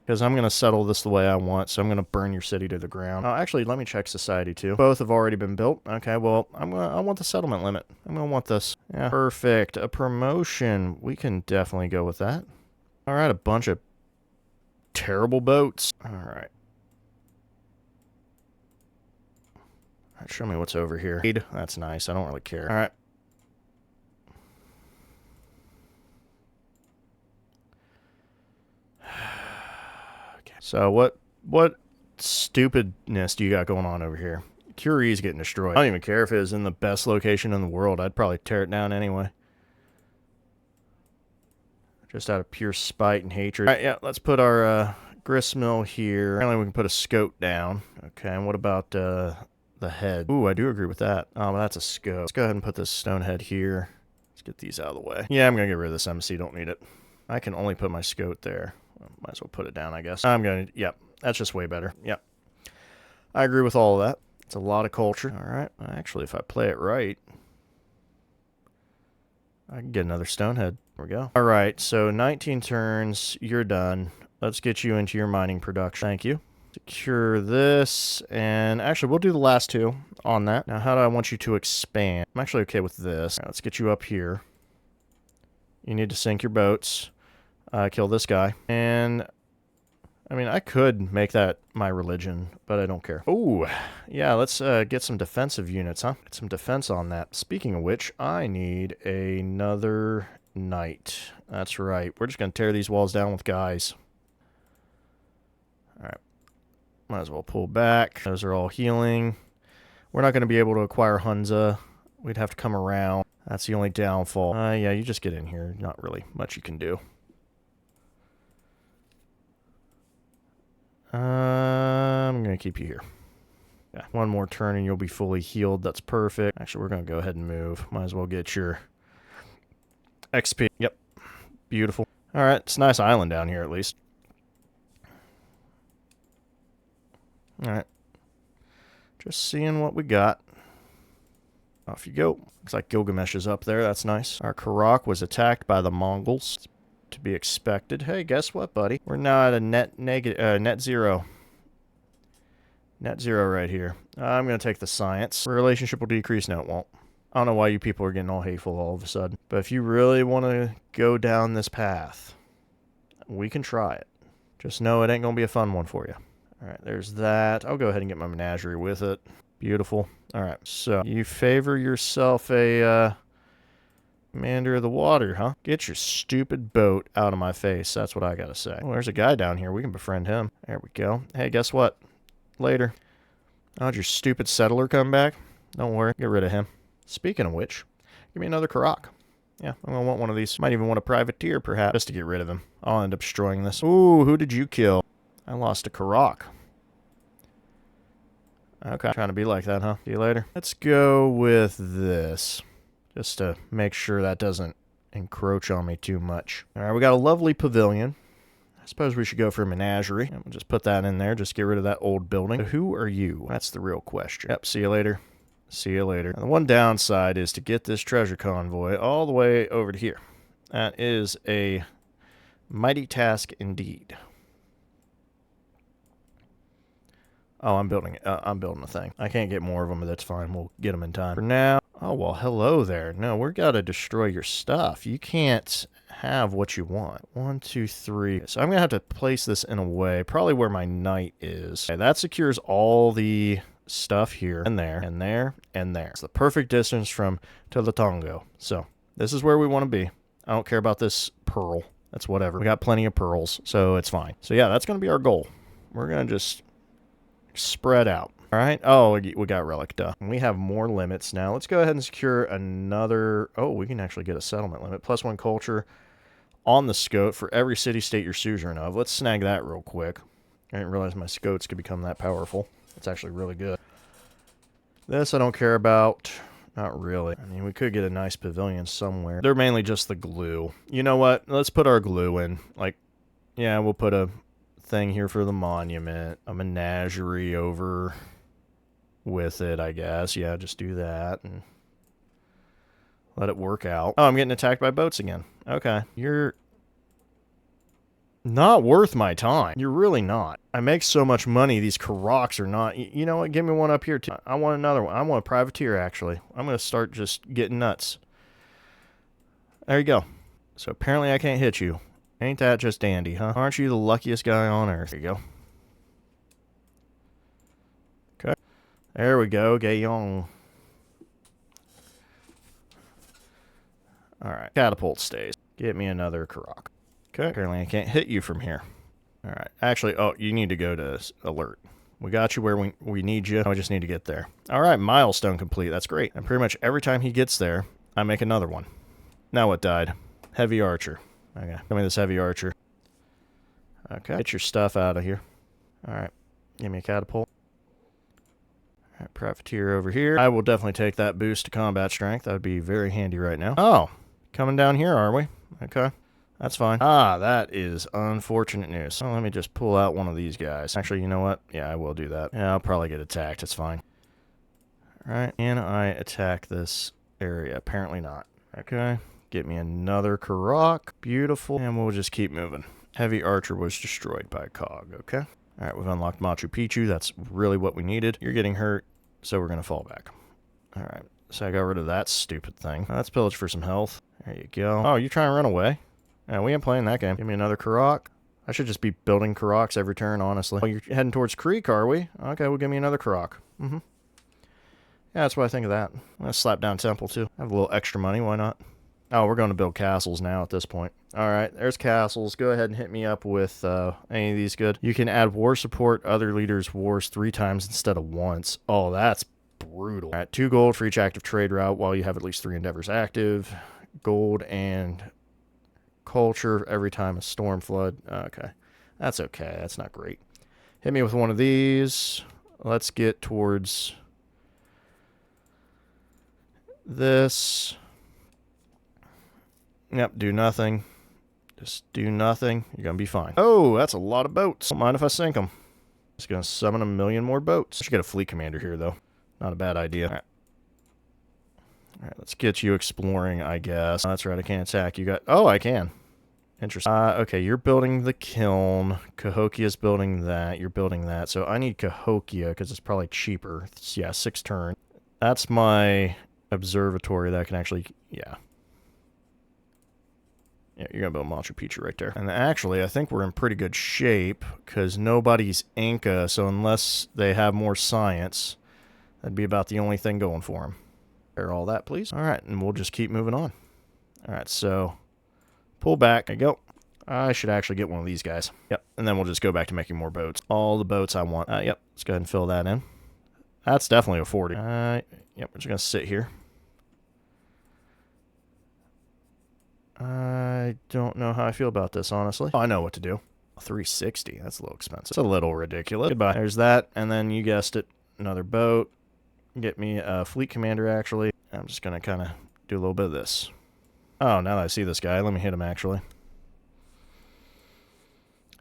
Because I'm going to settle this the way I want, so I'm going to burn your city to the ground. Oh, actually, let me check society, too. Both have already been built. Okay, well, I want the settlement limit. I'm going to want this. Yeah, perfect. A promotion. We can definitely go with that. All right, a bunch of terrible boats. All right. All right, show me what's over here. That's nice. I don't really care. All right. So what stupidness do you got going on over here? Curie's getting destroyed. I don't even care if it was in the best location in the world. I'd probably tear it down anyway. Just out of pure spite and hatred. All right, yeah, let's put our gristmill here. Apparently we can put a scout down. Okay, and what about the head? Ooh, I do agree with that. Oh, well, that's a scout. Let's go ahead and put this stone head here. Let's get these out of the way. Yeah, I'm going to get rid of this embassy. Don't need it. I can only put my scout there. Might as well put it down, I guess. I'm going to, yep, that's just way better. Yep. I agree with all of that. It's a lot of culture. All right. Actually, if I play it right, I can get another stonehead. There we go. All right, so 19 turns. You're done. Let's get you into your mining production. Thank you. Secure this, and actually, we'll do the last two on that. Now, how do I want you to expand? I'm actually okay with this. All right, let's get you up here. You need to sink your boats. Kill this guy. And, I mean, I could make that my religion, but I don't care. Oh, yeah, let's get some defensive units, huh? Get some defense on that. Speaking of which, I need another knight. That's right. We're just going to tear these walls down with guys. All right. Might as well pull back. Those are all healing. We're not going to be able to acquire Hunza. We'd have to come around. That's the only downfall. Yeah, you just get in here. Not really much you can do. I'm going to keep you here. Yeah, one more turn and you'll be fully healed. That's perfect. Actually, we're going to go ahead and move. Might as well get your XP. Yep. Beautiful. All right. It's a nice island down here, at least. All right. Just seeing what we got. Off you go. Looks like Gilgamesh is up there. That's nice. Our Karak was attacked by the Mongols. to be expected. Hey, guess what, buddy? We're now at a net zero. Net zero right here. I'm going to take the science. Relationship will decrease. No, it won't. I don't know why you people are getting all hateful all of a sudden. But if you really want to go down this path, we can try it. Just know it ain't going to be a fun one for you. All right, there's that. I'll go ahead and get my menagerie with it. Beautiful. All right, so you favor yourself a commander of the water, huh? Get your stupid boat out of my face. That's what I got to say. Oh, there's a guy down here. We can befriend him. There we go. Hey, guess what? Later. Oh, did your stupid settler come back? Don't worry. Get rid of him. Speaking of which, give me another Karak. Yeah, I'm going to want one of these. Might even want a privateer, perhaps, just to get rid of him. I'll end up destroying this. Ooh, who did you kill? I lost a Karak. Okay, trying to be like that, huh? See you later. Let's go with this, just to make sure that doesn't encroach on me too much. All right, we got a lovely pavilion. I suppose we should go for a menagerie. And we'll just put that in there, just get rid of that old building. So who are you? That's the real question. Yep, see you later. See you later. Now, the one downside is to get this treasure convoy all the way over to here. That is a mighty task indeed. Oh, I'm building a thing. I can't get more of them, but that's fine. We'll get them in time. For now, oh, well, hello there. No, we're got to destroy your stuff. You can't have what you want. 1, 2, 3. So I'm going to have to place this in a way, probably where my knight is. Okay, that secures all the stuff here and there and there and there. It's the perfect distance from Teletongo. So this is where we want to be. I don't care about this pearl. That's whatever. We got plenty of pearls, so it's fine. So yeah, that's going to be our goal. We're going to just spread out. All right. Oh, we got relic. Duh. We have more limits now. Let's go ahead and secure another. Oh, we can actually get a settlement limit. +1 culture on the scout for every city-state you're suzerain of. Let's snag that real quick. I didn't realize my scouts could become that powerful. It's actually really good. This I don't care about. Not really. I mean, we could get a nice pavilion somewhere. They're mainly just the glue. You know what? Let's put our glue in. Like, yeah, we'll put a thing here for the monument. A menagerie over with it, I guess. Yeah, just do that and let it work out. Oh, I'm getting attacked by boats again. Okay. You're not worth my time. You're really not. I make so much money, these Karaks are not. You know what? Give me one up here, too. I want another one. I want a privateer, actually. I'm going to start just getting nuts. There you go. So apparently I can't hit you. Ain't that just dandy, huh? Aren't you the luckiest guy on earth? There you go. Okay. There we go. Gaillon. Alright. Catapult stays. Get me another Karak. Okay. Apparently I can't hit you from here. Alright. Actually, oh, you need to go to alert. We got you where we need you. We just need to get there. Alright, milestone complete. That's great. And pretty much every time he gets there, I make another one. Now what died? Heavy archer. Okay. Give me this heavy archer. Okay. Get your stuff out of here. Alright. Give me a catapult. Alright, privateer over here. I will definitely take that boost to combat strength. That would be very handy right now. Oh. Coming down here, are we? Okay. That's fine. Ah, that is unfortunate news. So let me just pull out one of these guys. Actually, you know what? Yeah, I will do that. Yeah, I'll probably get attacked. It's fine. Alright, can I attack this area? Apparently not. Okay. Get me another Karak. Beautiful. And we'll just keep moving. Heavy archer was destroyed by Cog. Okay. Alright, we've unlocked Machu Picchu. That's really what we needed. You're getting hurt, so we're going to fall back. Alright, so I got rid of that stupid thing. Let's pillage for some health. There you go. Oh, you're trying to run away? Yeah, we ain't playing that game. Give me another Karak. I should just be building Karaks every turn, honestly. Oh, you're heading towards Creek, are we? Okay, well, give me another Karak. Mm-hmm. Yeah, that's what I think of that. I'm going to slap down Temple, too. I have a little extra money. Why not? Oh, we're going to build castles now at this point. Alright, there's castles. Go ahead and hit me up with any of these good. You can add war support, other leaders' wars 3 times instead of once. Oh, that's brutal. Alright, 2 gold for each active trade route while you have at least 3 endeavors active. Gold and culture every time a storm flood. Okay, that's okay. That's not great. Hit me with one of these. Let's get towards this. Yep, do nothing. Just do nothing. You're going to be fine. Oh, that's a lot of boats. Don't mind if I sink them. Just going to summon 1 million more boats. I should get a fleet commander here, though. Not a bad idea. All right, let's get you exploring, I guess. Oh, that's right, I can't attack. You got... Oh, I can. Interesting. Okay, you're building the kiln. Cahokia's building that. You're building that. So I need Cahokia because it's probably cheaper. Yeah, 6 turn. That's my observatory that can actually... Yeah. Yeah, you're going to build Machu Picchu right there. And actually, I think we're in pretty good shape because nobody's Inca, so unless they have more science, that'd be about the only thing going for them. Repair all that, please. All right, and we'll just keep moving on. All right, so pull back. There you go. I should actually get one of these guys. Yep, and then we'll just go back to making more boats. All the boats I want. Yep, let's go ahead and fill that in. That's definitely a 40. Yep, we're just going to sit here. I don't know how I feel about this, honestly. Oh, I know what to do. 360. That's a little expensive. It's a little ridiculous. Goodbye. There's that, and then you guessed it, another boat. Get me a fleet commander, actually. I'm just going to kind of do a little bit of this. Oh, now that I see this guy, let me hit him, actually.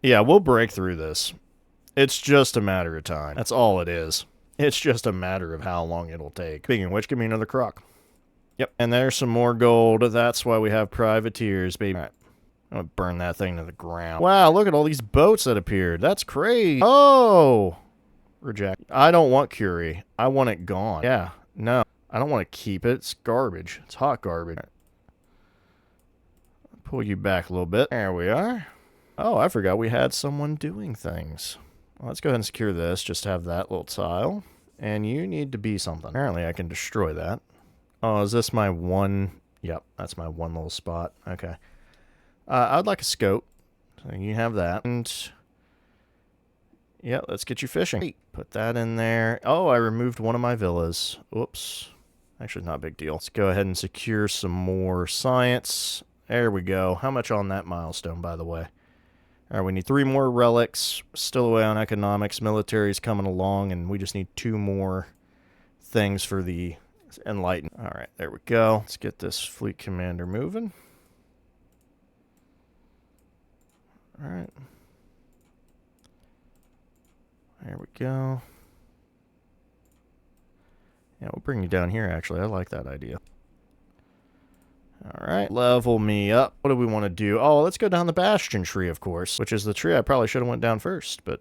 Yeah, we'll break through this. It's just a matter of time. That's all it is. It's just a matter of how long it'll take. Speaking of which, give me another croc. Yep, and there's some more gold. That's why we have privateers, baby. All right. I'm going to burn that thing to the ground. Wow, look at all these boats that appeared. That's crazy. Oh! Reject. I don't want Curie. I want it gone. Yeah, no. I don't want to keep it. It's garbage. It's hot garbage. Right. Pull you back a little bit. There we are. Oh, I forgot we had someone doing things. Well, let's go ahead and secure this. Just have that little tile. And you need to be something. Apparently, I can destroy that. Oh, is this my one? Yep, that's my one little spot. Okay. I'd like a scope. So you have that. And yeah, let's get you fishing. Put that in there. Oh, I removed one of my villas. Whoops. Actually, not a big deal. Let's go ahead and secure some more science. There we go. How much on that milestone, by the way? All right, we need 3 more relics. Still away on economics. Military's coming along, and we just need 2 more things for the enlightened. All right, there we go. Let's get this fleet commander moving. All right. There we go. Yeah, we'll bring you down here, actually. I like that idea. All right, level me up. What do we want to do? Oh, let's go down the Bastion tree, of course, which is the tree I probably should have went down first, but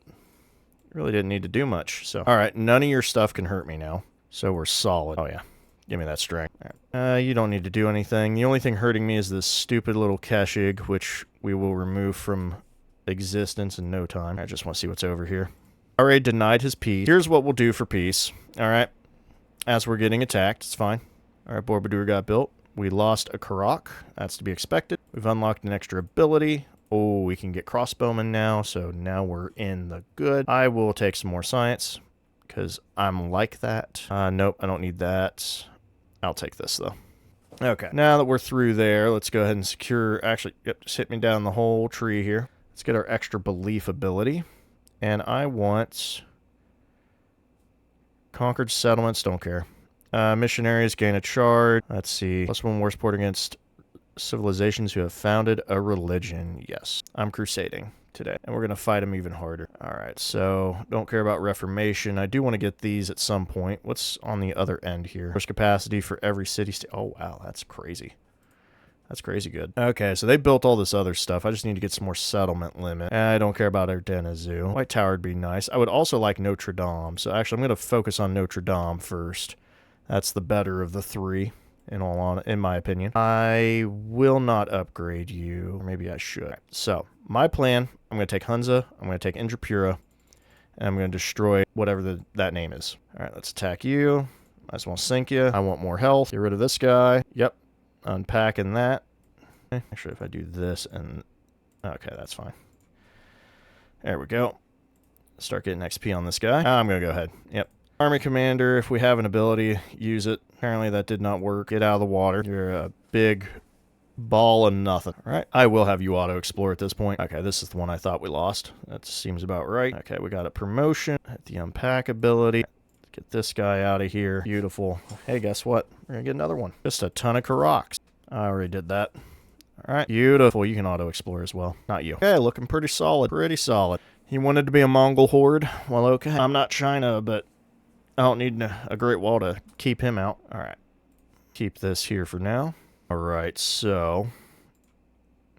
really didn't need to do much. So, all right, none of your stuff can hurt me now, so we're solid. Oh, yeah. Give me that strength. Right. You don't need to do anything. The only thing hurting me is this stupid little Keshig, which we will remove from existence in no time. I just want to see what's over here. Already denied his peace. Here's what we'll do for peace. All right. As we're getting attacked, it's fine. All right, Borobudur got built. We lost a Karak. That's to be expected. We've unlocked an extra ability. Oh, we can get crossbowmen now, so now we're in the good. I will take some more science, because I'm like that. Nope, I don't need that. I'll take this, though. Okay, now that we're through there, let's go ahead and secure... Actually, yep, just hit me down the whole tree here. Let's get our extra belief ability. And I want... Conquered settlements, don't care. Missionaries gain a charge. Let's see. +1 war support against civilizations who have founded a religion. Yes. I'm crusading today. And we're going to fight them even harder. Alright, so don't care about Reformation. I do want to get these at some point. What's on the other end here? Force capacity for every city state. Oh, wow. That's crazy. That's crazy good. Okay, so they built all this other stuff. I just need to get some more settlement limit. I don't care about Ardena Zoo. White Tower would be nice. I would also like Notre Dame. So actually, I'm going to focus on Notre Dame first. That's the better of the 3, in my opinion. I will not upgrade you. Or maybe I should. Right, so, my plan, I'm going to take Hunza, I'm going to take Indrapura, and I'm going to destroy whatever that name is. All right, let's attack you. Might as well sink you. I want more health. Get rid of this guy. Yep. Unpacking that. Actually, if I do this and... Okay, that's fine. There we go. Start getting XP on this guy. I'm going to go ahead. Yep. Army commander, if we have an ability, use it. Apparently that did not work. Get out of the water. You're a big ball of nothing. All right. I will have you auto-explore at this point. Okay, this is the one I thought we lost. That seems about right. Okay, we got a promotion. Hit the unpack ability. Get this guy out of here. Beautiful. Hey, guess what? We're going to get another one. Just a ton of Karaks. I already did that. All right. Beautiful. You can auto-explore as well. Not you. Okay, looking pretty solid. Pretty solid. He wanted to be a Mongol horde. Well, okay. I'm not China, but I don't need a Great Wall to keep him out. All right. Keep this here for now. All right, so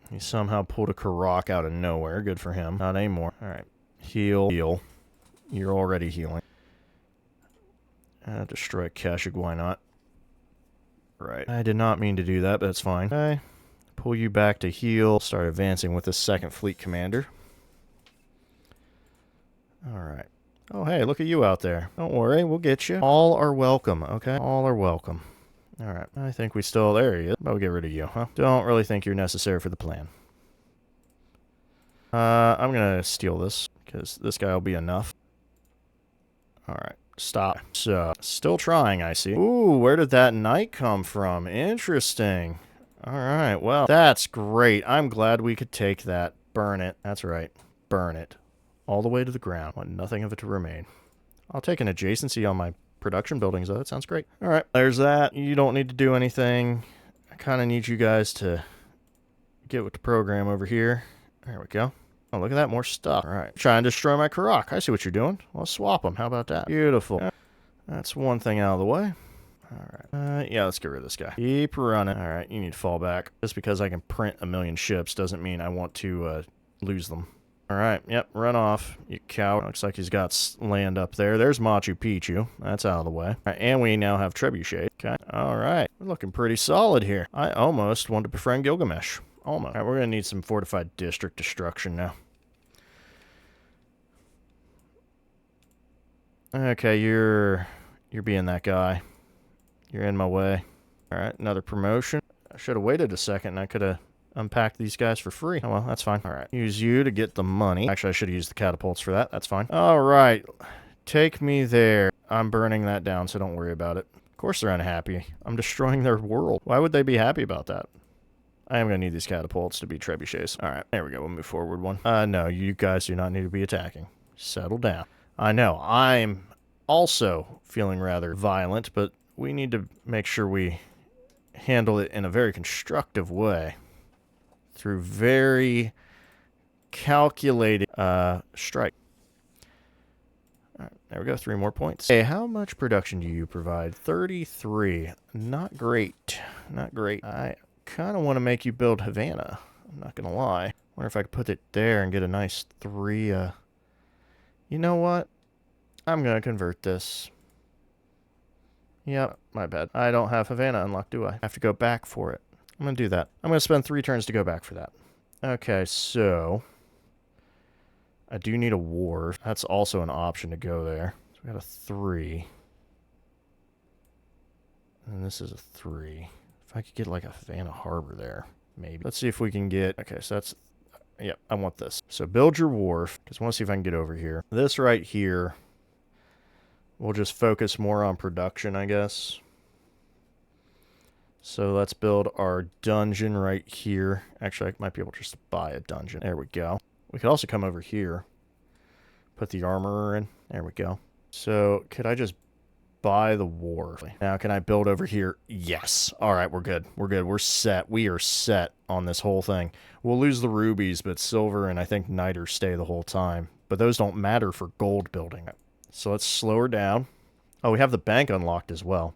He somehow pulled a Karak out of nowhere. Good for him. Not anymore. Alright. Heal. Heal. You're already healing. Destroy Keshig, why not? Right. I did not mean to do that, but that's fine. Okay. Pull you back to heal. Start advancing with the 2nd Fleet Commander. Alright. Oh, hey, look at you out there. Don't worry, we'll get you. All are welcome, okay? All are welcome. Alright, I think we still... There he is. But we'll get rid of you, huh? Don't really think you're necessary for the plan. I'm gonna steal this, because this guy will be enough. Alright, stop. So, still trying, I see. Ooh, where did that knight come from? Interesting. Alright, well, that's great. I'm glad we could take that. Burn it. That's right. Burn it. All the way to the ground. Want nothing of it to remain. I'll take an adjacency on my production buildings, though. That sounds great. Alright, there's that. You don't need to do anything. I kind of need you guys to get with the program over here. There we go. Oh, look at that. More stuff. Alright. Try and destroy my Karak. I see what you're doing. Well, swap them. How about that? Beautiful. That's one thing out of the way. Alright. Yeah, let's get rid of this guy. Keep running. Alright, you need to fall back. Just because I can print a million ships doesn't mean I want to lose them. Alright, yep, run off, you coward. Looks like he's got land up there. There's Machu Picchu. That's out of the way. Right, and we now have Trebuchet. Okay, alright. We're looking pretty solid here. I almost want to befriend Gilgamesh. Almost. Alright, we're going to need some fortified district destruction now. Okay, you're being that guy. You're in my way. Alright, another promotion. I should have waited a second and I could have unpacked these guys for free. Oh well, that's fine. Alright, use you to get the money. Actually, I should have used the catapults for that. That's fine. Alright, take me there. I'm burning that down, so don't worry about it. Of course they're unhappy. I'm destroying their world. Why would they be happy about that? I am going to need these catapults to be trebuchets. Alright, there we go. We'll move forward one. No, you guys do not need to be attacking. Settle down. I know, I'm also feeling rather violent, but we need to make sure we handle it in a very constructive way. Through very calculated strike. Alright, there we go. 3 more points. Hey, how much production do you provide? 33. Not great. Not great. I kind of want to make you build Havana. I'm not going to lie. Wonder if I could put it there and get a nice 3. You know what? I'm going to convert this. Yep, my bad. I don't have Havana unlocked, do I? I have to go back for it. I'm going to do that. I'm going to spend 3 turns to go back for that. Okay, so I do need a wharf. That's also an option to go there. So we got a 3. And this is a 3. If I could get like a Havana Harbor there, maybe. Let's see if we can get... Okay, so that's... Yeah, I want this. So build your wharf, because I want to see if I can get over here. This right here, we'll just focus more on production, I guess. So let's build our dungeon right here. Actually, I might be able just to buy a dungeon. There we go. We could also come over here. Put the armorer in. There we go. So, could I just buy the wharf? Now, can I build over here? Yes. Alright, we're good. We're good. We're set. We are set on this whole thing. We'll lose the rubies, but silver and I think niter stay the whole time. But those don't matter for gold building. So let's slow her down. Oh, we have the bank unlocked as well.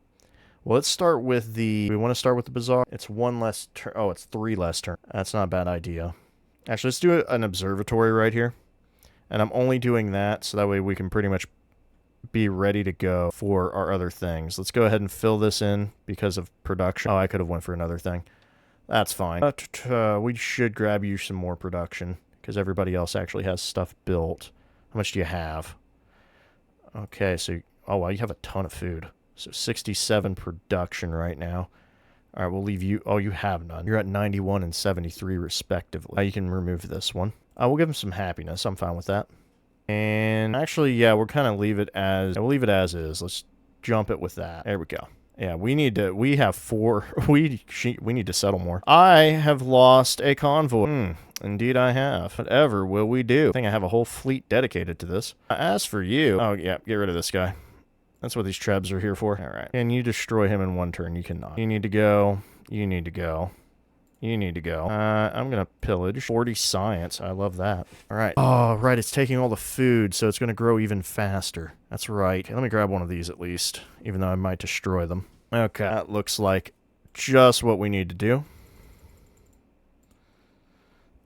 Well, let's start with the... We want to start with the bazaar. It's 1 less turn. Oh, it's 3 less turn. That's not a bad idea. Actually, let's do an observatory right here. And I'm only doing that so that way we can pretty much be ready to go for our other things. Let's go ahead and fill this in because of production. Oh, I could have went for another thing. That's fine. We should grab you some more production because everybody else actually has stuff built. How much do you have? Okay, so... Oh, wow, you have a ton of food. So 67 production right now. All right, we'll leave you... Oh, you have none. You're at 91 and 73 respectively. You can remove this one. We'll give him some happiness. I'm fine with that. And actually, yeah, we'll kind of leave it as... We'll leave it as is. Let's jump it with that. There we go. Yeah, we need to... We have 4... we need to settle more. I have lost a convoy. Indeed I have. Whatever will we do? I think I have a whole fleet dedicated to this. As for you... Oh, yeah, get rid of this guy. That's what these trebs are here for. Alright. Can you destroy him in 1 turn? You cannot. You need to go. You need to go. You need to go. I'm gonna pillage. 40 science. I love that. Alright. Oh, right. It's taking all the food, so it's gonna grow even faster. That's right. Okay, let me grab one of these at least, even though I might destroy them. Okay. That looks like just what we need to do.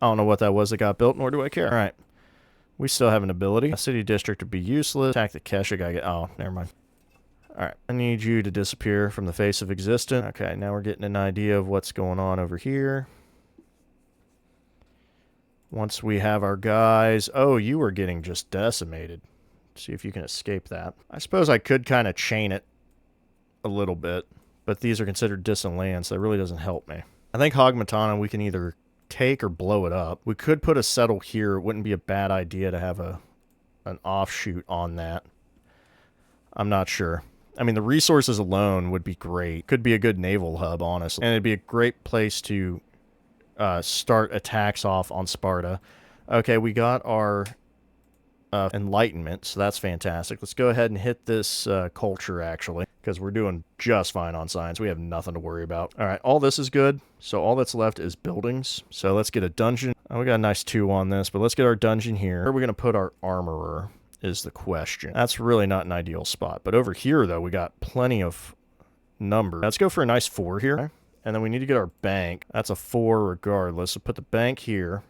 I don't know what that was that got built, nor do I care. All right. We still have an ability. A city district would be useless. Attack the Kesha guy. Oh, never mind. Alright, I need you to disappear from the face of existence. Okay, now we're getting an idea of what's going on over here. Once we have our guys... Oh, you are getting just decimated. See if you can escape that. I suppose I could kind of chain it a little bit, but these are considered distant lands, so that really doesn't help me. I think Hogmatana we can either take or blow it up. We could put a settle here. It wouldn't be a bad idea to have an offshoot on that. I'm not sure. I mean, the resources alone would be great. Could be a good naval hub, honestly. And it'd be a great place to start attacks off on Sparta. Okay, we got our enlightenment, so that's fantastic. Let's go ahead and hit this culture, actually, because we're doing just fine on science. We have nothing to worry about. All right, all this is good. So all that's left is buildings. So let's get a dungeon. Oh, we got a nice 2 on this, but let's get our dungeon here. Where are we going to put our armorer? Is the question. That's really not an ideal spot. But over here, though, we got plenty of numbers. Let's go for a nice 4 here. Okay. And then we need to get our bank. That's a 4 regardless. So put the bank here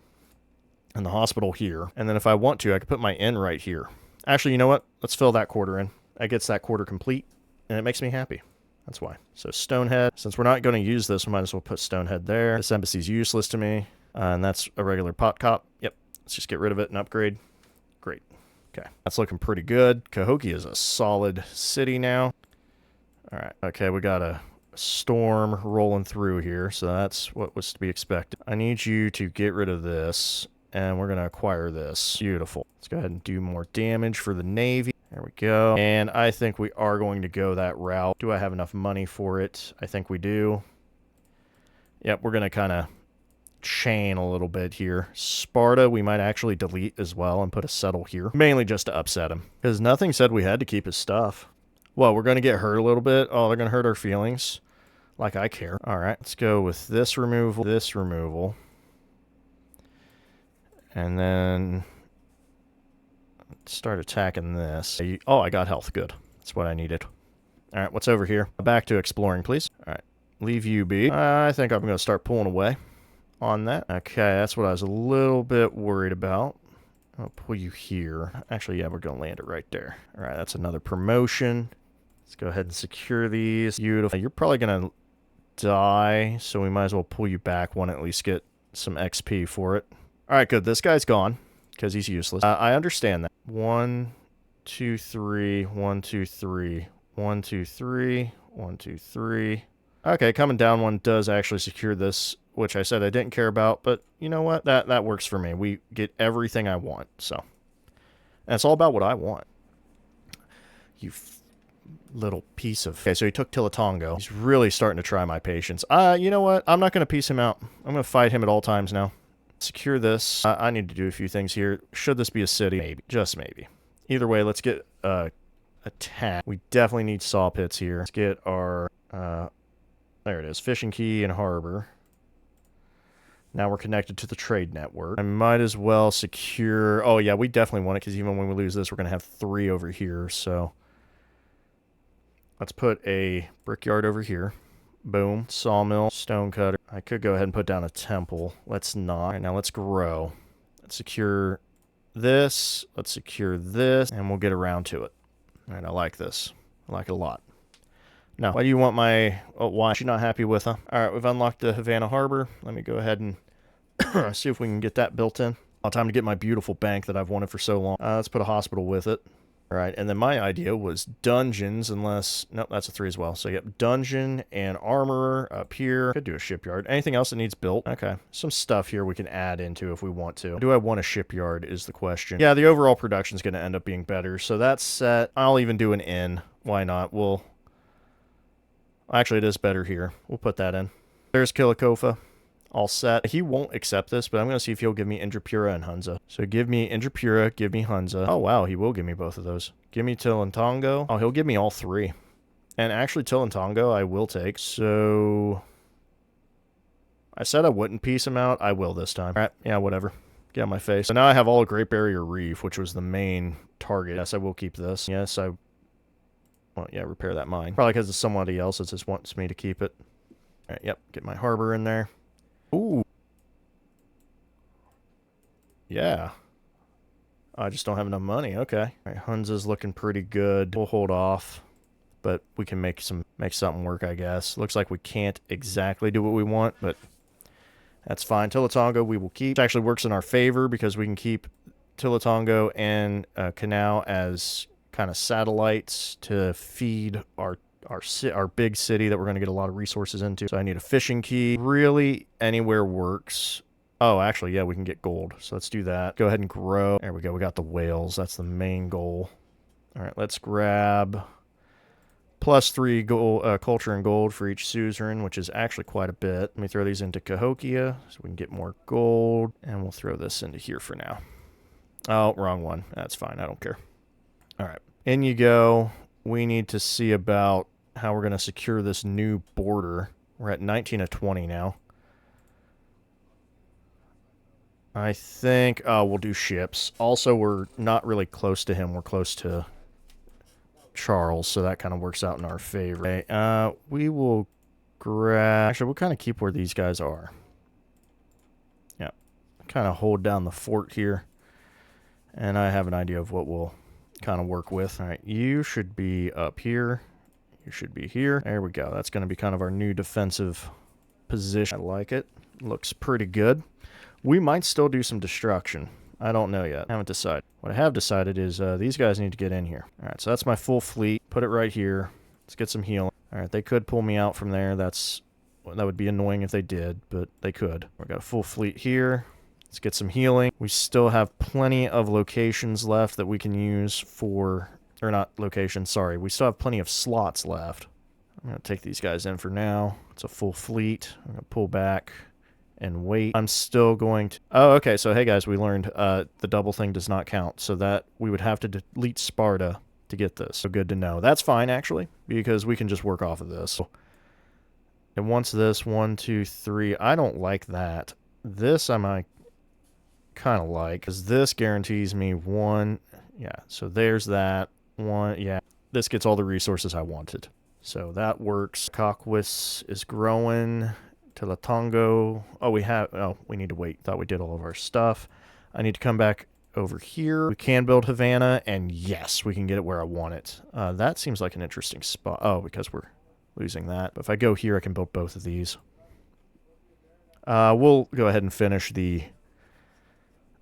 and the hospital here. And then if I want to, I could put my inn right here. Actually, you know what? Let's fill that quarter in. That gets that quarter complete, and it makes me happy. That's why. So Stonehead. Since we're not going to use this, we might as well put Stonehead there. This embassy's useless to me. And that's a regular pot cop. Yep. Let's just get rid of it and upgrade. Great. Okay, that's looking pretty good. Cahokia is a solid city now. All right. Okay, we got a storm rolling through here, so that's what was to be expected. I need you to get rid of this, and we're going to acquire this. Beautiful. Let's go ahead and do more damage for the Navy. There we go. And I think we are going to go that route. Do I have enough money for it? I think we do. Yep, we're going to kind of chain a little bit here. Sparta, we might actually delete as well and put a settle here. Mainly just to upset him. Because nothing said we had to keep his stuff. Well, we're going to get hurt a little bit. Oh, they're going to hurt our feelings. Like I care. Alright, let's go with this removal. And then start attacking this. Oh, I got health. Good. That's what I needed. Alright, what's over here? Back to exploring, please. Alright, leave you be. I think I'm going to start pulling away on that. Okay, that's what I was a little bit worried about. I'll pull you here. Actually, yeah, we're going to land it right there. All right, that's another promotion. Let's go ahead and secure these. Beautiful. You're probably going to die, so we might as well pull you back one, at least get some XP for it. All right, good. This guy's gone because he's useless. I understand that. 1, 2, 3, 1, 2, 3, 1, 2, 3, 1, 2, 3. Okay, coming down one does actually secure this, which I said I didn't care about, but you know what? That works for me. We get everything I want, so. And it's all about what I want. You little piece of... Okay, so he took Tilatongo. He's really starting to try my patience. You know what? I'm not going to piece him out. I'm going to fight him at all times now. Secure this. I need to do a few things here. Should this be a city? Maybe. Just maybe. Either way, let's get attack. We definitely need saw pits here. Let's get our... there it is. Fishing Key and Harbor. Now we're connected to the trade network. I might as well secure... Oh, yeah, we definitely want it, because even when we lose this, we're going to have 3 over here, so... Let's put a brickyard over here. Boom. Sawmill. Stonecutter. I could go ahead and put down a temple. Let's not. All right, now let's grow. Let's secure this. Let's secure this, and we'll get around to it. All right, I like this. I like it a lot. Now, why do you want my... Oh, why? Is she not happy with her? All right, we've unlocked the Havana Harbor. Let me go ahead and see if we can get that built in. Time to get my beautiful bank that I've wanted for so long. Let's put a hospital with it. All right, and then my idea was dungeons, unless... Nope, that's a 3 as well. So, yep, dungeon and armorer up here. Could do a shipyard. Anything else that needs built? Okay, some stuff here we can add into if we want to. Do I want a shipyard is the question. Yeah, the overall production is going to end up being better, so that's set. I'll even do an inn. Why not? We'll... Actually, it is better here. We'll put that in. There's Kilikofa. All set. He won't accept this, but I'm going to see if he'll give me Indrapura and Hunza. So give me Indrapura, give me Hunza. Oh, wow, he will give me both of those. Give me Tilantongo. Oh, he'll give me all 3. And actually, Tilantongo I will take. So... I said I wouldn't piece him out. I will this time. All right, yeah, whatever. Get on my face. So now I have all of Great Barrier Reef, which was the main target. Yes, I will keep this. Yes, I... Well, yeah, repair that mine. Probably because it's somebody else that just wants me to keep it. All right, yep, get my harbor in there. Ooh. Yeah. I just don't have enough money. Okay. All right, Hunza's looking pretty good. We'll hold off, but we can make something work, I guess. Looks like we can't exactly do what we want, but that's fine. Tilatongo we will keep. It actually works in our favor because we can keep Tilatongo and Canal as kind of satellites to feed our big city that we're going to get a lot of resources into. So I need a fishing key. Really, anywhere works. Oh, actually, yeah, we can get gold. So let's do that. Go ahead and grow. There we go. We got the whales. That's the main goal. All right, let's grab +3 gold, culture and gold for each suzerain, which is actually quite a bit. Let me throw these into Cahokia so we can get more gold. And we'll throw this into here for now. Oh, wrong one. That's fine. I don't care. All right. In you go. We need to see about how we're going to secure this new border. We're at 19 of 20 now. I think we'll do ships. Also, we're not really close to him. We're close to Charles, so that kind of works out in our favor. Okay, we will grab... Actually, we'll kind of keep where these guys are. Yeah. Kind of hold down the fort here. And I have an idea of what we'll kind of work with. All right, you should be up here. You should be here. There we go. That's going to be kind of our new defensive position. I like it. Looks pretty good. We might still do some destruction. I don't know yet. I haven't decided. What I have decided is these guys need to get in here. All right, so that's my full fleet. Put it right here. Let's get some healing. All right, they could pull me out from there. That would be annoying if they did, but they could. We've got a full fleet here. Let's get some healing. We still have plenty of locations left that we can use for... Or not locations, sorry. We still have plenty of slots left. I'm going to take these guys in for now. It's a full fleet. I'm going to pull back and wait. I'm still going to... Oh, okay. So, hey, guys, we learned the double thing does not count. So that we would have to delete Sparta to get this. So good to know. That's fine, actually, because we can just work off of this. And once this, 1, 2, 3. I don't like that. This I might kind of like, because this guarantees me 1. Yeah, so there's that. 1. Yeah, this gets all the resources I wanted. So that works. Coquis is growing. Tilatongo. Oh, we need to wait. Thought we did all of our stuff. I need to come back over here. We can build Havana, and yes, we can get it where I want it. That seems like an interesting spot. Oh, because we're losing that. But if I go here, I can build both of these. We'll go ahead and finish the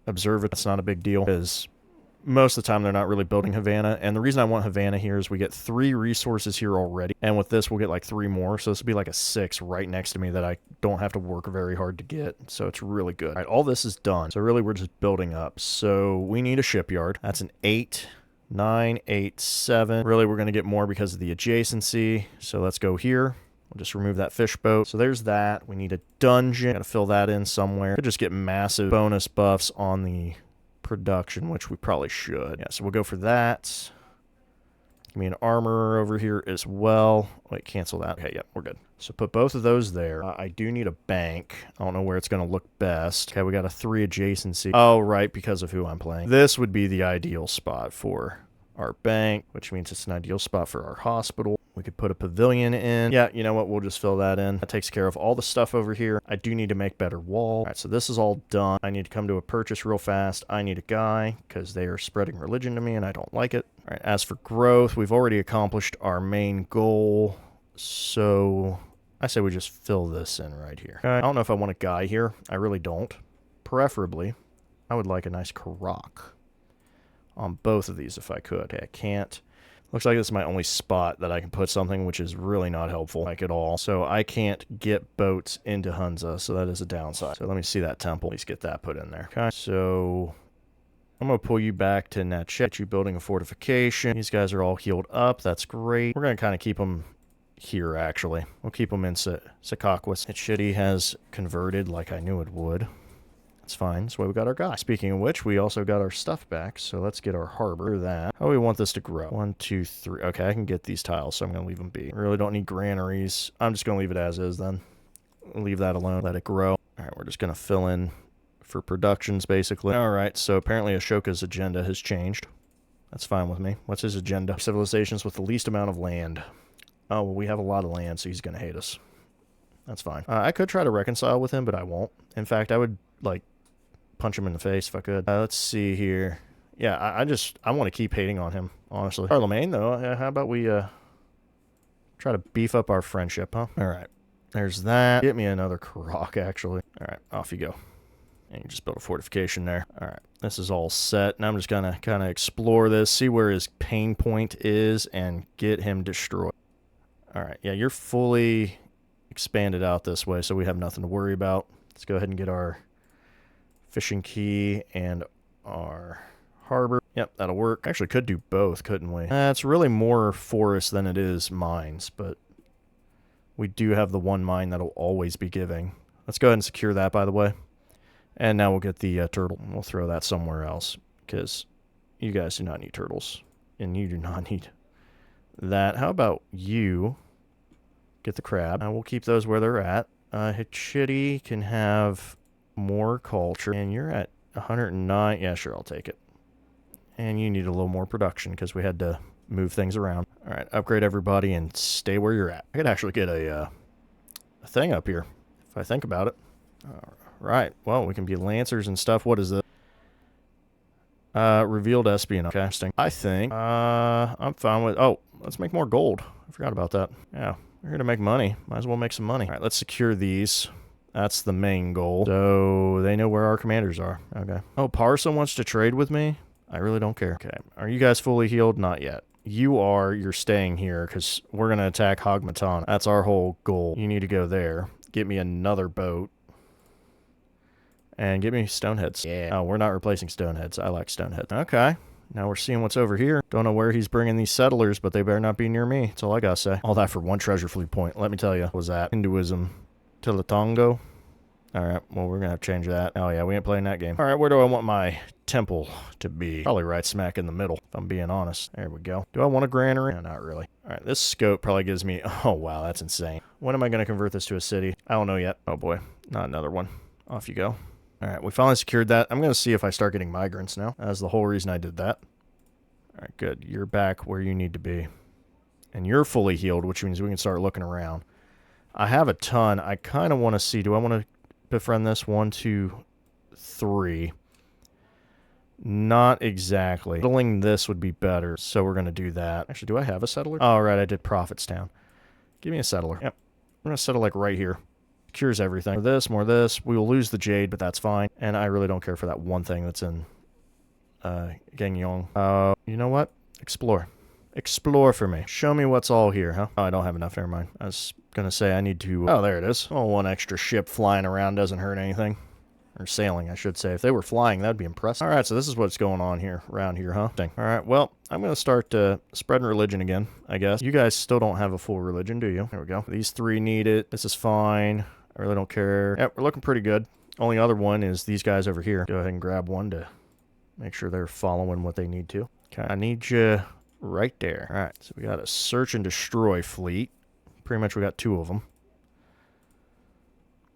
observatory. It's not a big deal, because most of the time they're not really building Havana. And the reason I want Havana here is we get 3 resources here already. And with this, we'll get like 3 more. So this will be like a 6 right next to me that I don't have to work very hard to get. So it's really good. All right, all this is done. So really, we're just building up. So we need a shipyard. That's an 8, 9, 8, 7. Really, we're going to get more because of the adjacency. So let's go here. We'll just remove that fish boat. So there's that. We need a dungeon. Got to fill that in somewhere. Could just get massive bonus buffs on the production, which we probably should. Yeah, so we'll go for that. Give me an armorer over here as well. Wait, cancel that. Okay, yep, we're good. So put both of those there. I do need a bank. I don't know where it's going to look best. Okay, we got a 3 adjacency. Oh, right, because of who I'm playing. This would be the ideal spot for our bank, which means it's an ideal spot for our hospital. We could put a pavilion in. Yeah, you know what? We'll just fill that in. That takes care of all the stuff over here. I do need to make better wall. All right, so this is all done. I need to come to a purchase real fast. I need a guy because they are spreading religion to me and I don't like it. All right, as for growth, we've already accomplished our main goal. So I say we just fill this in right here. Okay. I don't know if I want a guy here. I really don't. Preferably, I would like a nice Karak on both of these if I could. Okay, I can't. Looks like this is my only spot that I can put something, which is really not helpful, like at all. So I can't get boats into Hunza, so that is a downside. So let me see that temple. At least get that put in there. Okay, so I'm going to pull you back to Natchez. You building a fortification. These guys are all healed up. That's great. We're going to kind of keep them here, actually. We'll keep them in Secaucus. It's shitty has converted like I knew it would. It's fine. That's why we got our guy. Speaking of which, we also got our stuff back. So let's get our harbor. That. How do we want this to grow? 1, 2, 3. Okay, I can get these tiles, so I'm going to leave them be. I really don't need granaries. I'm just going to leave it as is then. Leave that alone. Let it grow. All right, we're just going to fill in for productions, basically. All right, so apparently Ashoka's agenda has changed. That's fine with me. What's his agenda? Civilizations with the least amount of land. Oh, well, we have a lot of land, so he's going to hate us. That's fine. I could try to reconcile with him, but I won't. In fact, I would, like, punch him in the face if I could. Let's see here. Yeah, I want to keep hating on him, honestly. Charlemagne, though, how about we try to beef up our friendship, huh? All right, there's that. Get me another Karak, actually. All right, off you go. And you just build a fortification there. All right, this is all set. Now I'm just gonna kind of explore this, see where his pain point is, and get him destroyed. All right, yeah, you're fully expanded out this way, so we have nothing to worry about. Let's go ahead and get our fishing key and our harbor. Yep, that'll work. Actually, could do both, couldn't we? It's really more forest than it is mines, but we do have the one mine that'll always be giving. Let's go ahead and secure that, by the way. And now we'll get the turtle. We'll throw that somewhere else, because you guys do not need turtles. And you do not need that. How about you get the crab? We'll keep those where they're at. Hichiti can have more culture. And you're at 109. Yeah, sure, I'll take it. And you need a little more production, because we had to move things around. All right, upgrade everybody and stay where you're at. I could actually get a thing up here, if I think about it. Right, well, we can be lancers and stuff. What is this? Revealed espionage. Okay, I think I'm fine with... Oh, let's make more gold. I forgot about that. Yeah, we're here to make money. Might as well make some money. All right, let's secure these. That's the main goal. So they know where our commanders are. Okay. Oh, Parsa wants to trade with me? I really don't care. Okay, are you guys fully healed? Not yet. You are. You're staying here, because we're going to attack Hogmatana. That's our whole goal. You need to go there. Get me another boat. And get me stoneheads. Yeah. Oh, we're not replacing stoneheads. I like stoneheads. Okay. Now we're seeing what's over here. Don't know where he's bringing these settlers, but they better not be near me. That's all I gotta say. All that for one treasure fleet point. Let me tell you. What was that? Hinduism. Tilatongo. Alright, well, we're gonna have to change that. Oh, yeah, we ain't playing that game. Alright, where do I want my temple to be? Probably right smack in the middle, if I'm being honest. There we go. Do I want a granary? No, not really. Alright, this scope probably gives me... Oh, wow, that's insane. When am I gonna convert this to a city? I don't know yet. Oh, boy. Not another one. Off you go. Alright, we finally secured that. I'm going to see if I start getting migrants now. That's the whole reason I did that. Alright, good. You're back where you need to be. And you're fully healed, which means we can start looking around. I have a ton. I kind of want to see... Do I want to befriend this? 1, 2, 3. Not exactly. Settling this would be better, so we're going to do that. Actually, do I have a settler? Oh, right, I did Prophetstown. Give me a settler. Yep. I'm going to settle, like, right here. Cures everything. More of this. We will lose the jade, but that's fine. And I really don't care for that one thing that's in Gangyong. You know what? Explore. Explore for me. Show me what's all here, huh? Oh, I don't have enough. Never mind. I was gonna say I need to... Oh, there it is. Oh, one extra ship flying around doesn't hurt anything. Or sailing, I should say. If they were flying, that'd be impressive. Alright, so this is what's going on here, around here, huh? Alright, well, I'm gonna start spreading religion again, I guess. You guys still don't have a full religion, do you? There we go. These 3 need it. This is fine. I really don't care. Yep, we're looking pretty good. Only other one is these guys over here. Go ahead and grab one to make sure they're following what they need to. Okay, I need you right there. All right, so we got a search and destroy fleet. Pretty much we got 2 of them.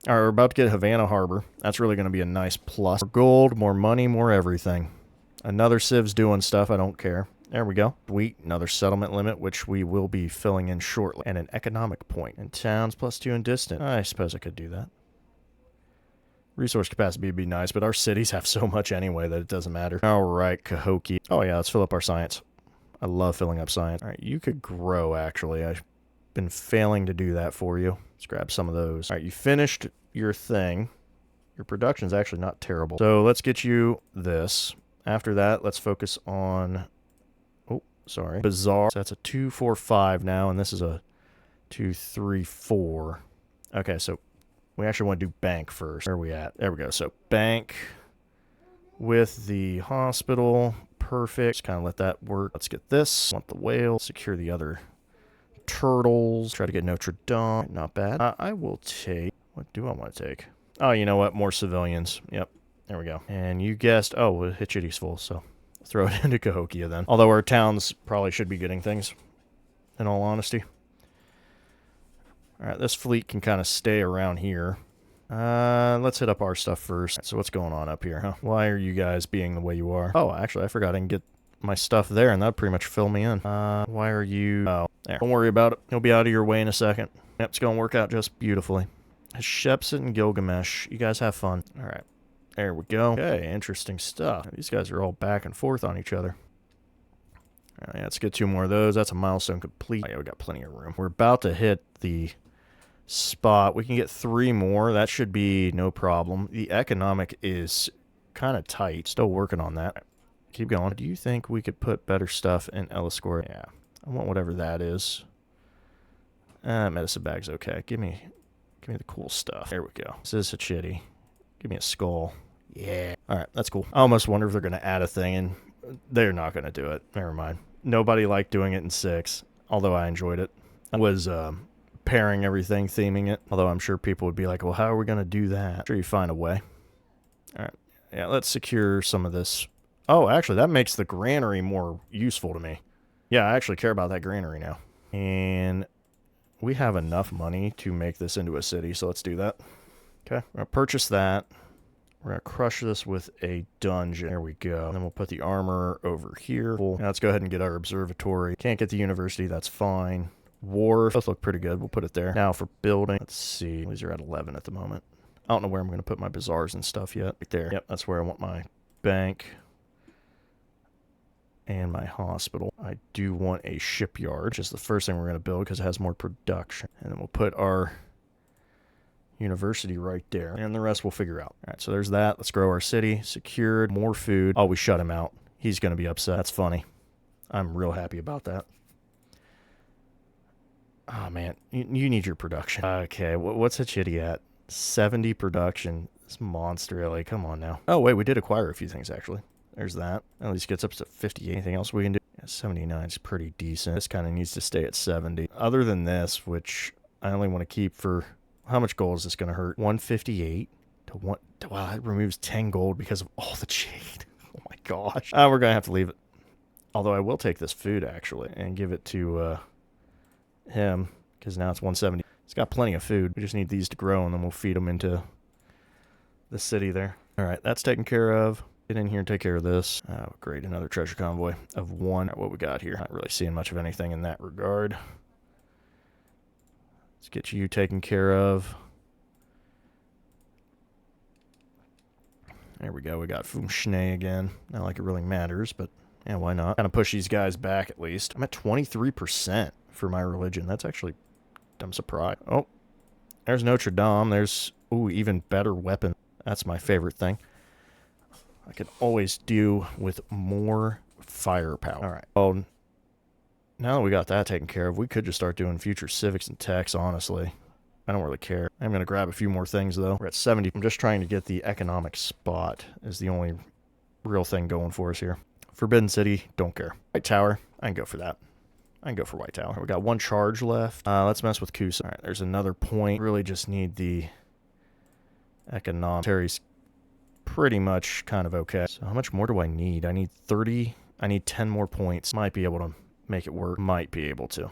All right, we're about to get Havana Harbor. That's really going to be a nice plus. More gold, more money, more everything. Another civ's doing stuff. I don't care. There we go. Sweet. Another settlement limit, which we will be filling in shortly. And an economic point. And towns +2 and distant. I suppose I could do that. Resource capacity would be nice, but our cities have so much anyway that it doesn't matter. All right, Cahokia. Oh, yeah, let's fill up our science. I love filling up science. All right, you could grow, actually. I've been failing to do that for you. Let's grab some of those. All right, you finished your thing. Your production's actually not terrible. So let's get you this. After that, let's focus on... Sorry. Bazaar. So that's a 2, 4, 5 now, and this is a 2, 3, 4. Okay, so we actually want to do bank first. Where are we at? There we go. So bank with the hospital. Perfect. Just kind of let that work. Let's get this. Want the whale. Secure the other turtles. Try to get Notre Dame. Not bad. I will take... What do I want to take? Oh, you know what? More civilians. Yep. There we go. And you guessed... Oh, well, Hichiti's full, so... Throw it into Cahokia then. Although our towns probably should be getting things, in all honesty. Alright, this fleet can kind of stay around here. Let's hit up our stuff first. Right, so what's going on up here, huh? Why are you guys being the way you are? Oh, actually, I forgot I can get my stuff there, and that'd pretty much fill me in. Why are you... Oh, there. Don't worry about it. He'll be out of your way in a second. Yep, it's going to work out just beautifully. Shepset and Gilgamesh, you guys have fun. Alright. There we go. Okay, interesting stuff. These guys are all back and forth on each other. All right, let's get 2 more of those. That's a milestone complete. Oh, yeah, we got plenty of room. We're about to hit the spot. We can get 3 more. That should be no problem. The economic is kind of tight. Still working on that. Keep going. Do you think we could put better stuff in Eliscore? Yeah, I want whatever that is. Medicine bag's okay. Give me the cool stuff. There we go. This is a chitty. Give me a skull. Yeah. All right, that's cool. I almost wonder if they're going to add a thing, and they're not going to do it. Never mind. Nobody liked doing it in 6, although I enjoyed it. I was pairing everything, theming it, although I'm sure people would be like, well, how are we going to do that? I'm sure you find a way. All right. Yeah, let's secure some of this. Oh, actually, that makes the granary more useful to me. Yeah, I actually care about that granary now. And we have enough money to make this into a city, so let's do that. Okay, we're going to purchase that. We're going to crush this with a dungeon. There we go. And then we'll put the armor over here. Cool. Now let's go ahead and get our observatory. Can't get the university, that's fine. Wharf, both look pretty good. We'll put it there. Now for building, let's see. These are at 11 at the moment. I don't know where I'm going to put my bazaars and stuff yet. Right there. Yep, that's where I want my bank and my hospital. I do want a shipyard, which is the first thing we're going to build because it has more production. And then we'll put our university right there, and the rest we'll figure out. All right, so there's that. Let's grow our city. Secured. More food. Oh, we shut him out. He's going to be upset. That's funny. I'm real happy about that. Oh, man. You need your production. Okay, what's a chitty at? 70 production. This monster, really. Come on now. Oh, wait, we did acquire a few things, actually. There's that. At least gets up to 50. Anything else we can do? Yeah, 79 is pretty decent. This kind of needs to stay at 70. Other than this, which I only want to keep for... How much gold is this going to hurt? 158 to 1. Wow, it removes 10 gold because of all the jade. Oh my gosh. We're going to have to leave it. Although I will take this food, actually, and give it to him, because now it's 170. It's got plenty of food. We just need these to grow, and then we'll feed them into the city there. All right, that's taken care of. Get in here and take care of this. Oh, great, another treasure convoy of 1. Right, what we got here? Not really seeing much of anything in that regard. Let's get you taken care of. There we go. We got Fumschnee again. Not like it really matters, but yeah, why not? Kind of push these guys back at least. I'm at 23% for my religion. That's actually, I'm surprised. Oh, there's Notre Dame. There's, ooh, even better weapon. That's my favorite thing. I could always do with more firepower. All right. Oh, now that we got that taken care of, we could just start doing future civics and techs, honestly. I don't really care. I'm going to grab a few more things, though. We're at 70. I'm just trying to get the economic spot is the only real thing going for us here. Forbidden City, don't care. White Tower, I can go for that. I can go for White Tower. We got 1 charge left. Let's mess with Kusa. All right, there's another point. Really just need the economic. Terry's pretty much kind of okay. So how much more do I need? I need 30. I need 10 more points. Might be able to make it work. Might be able to. All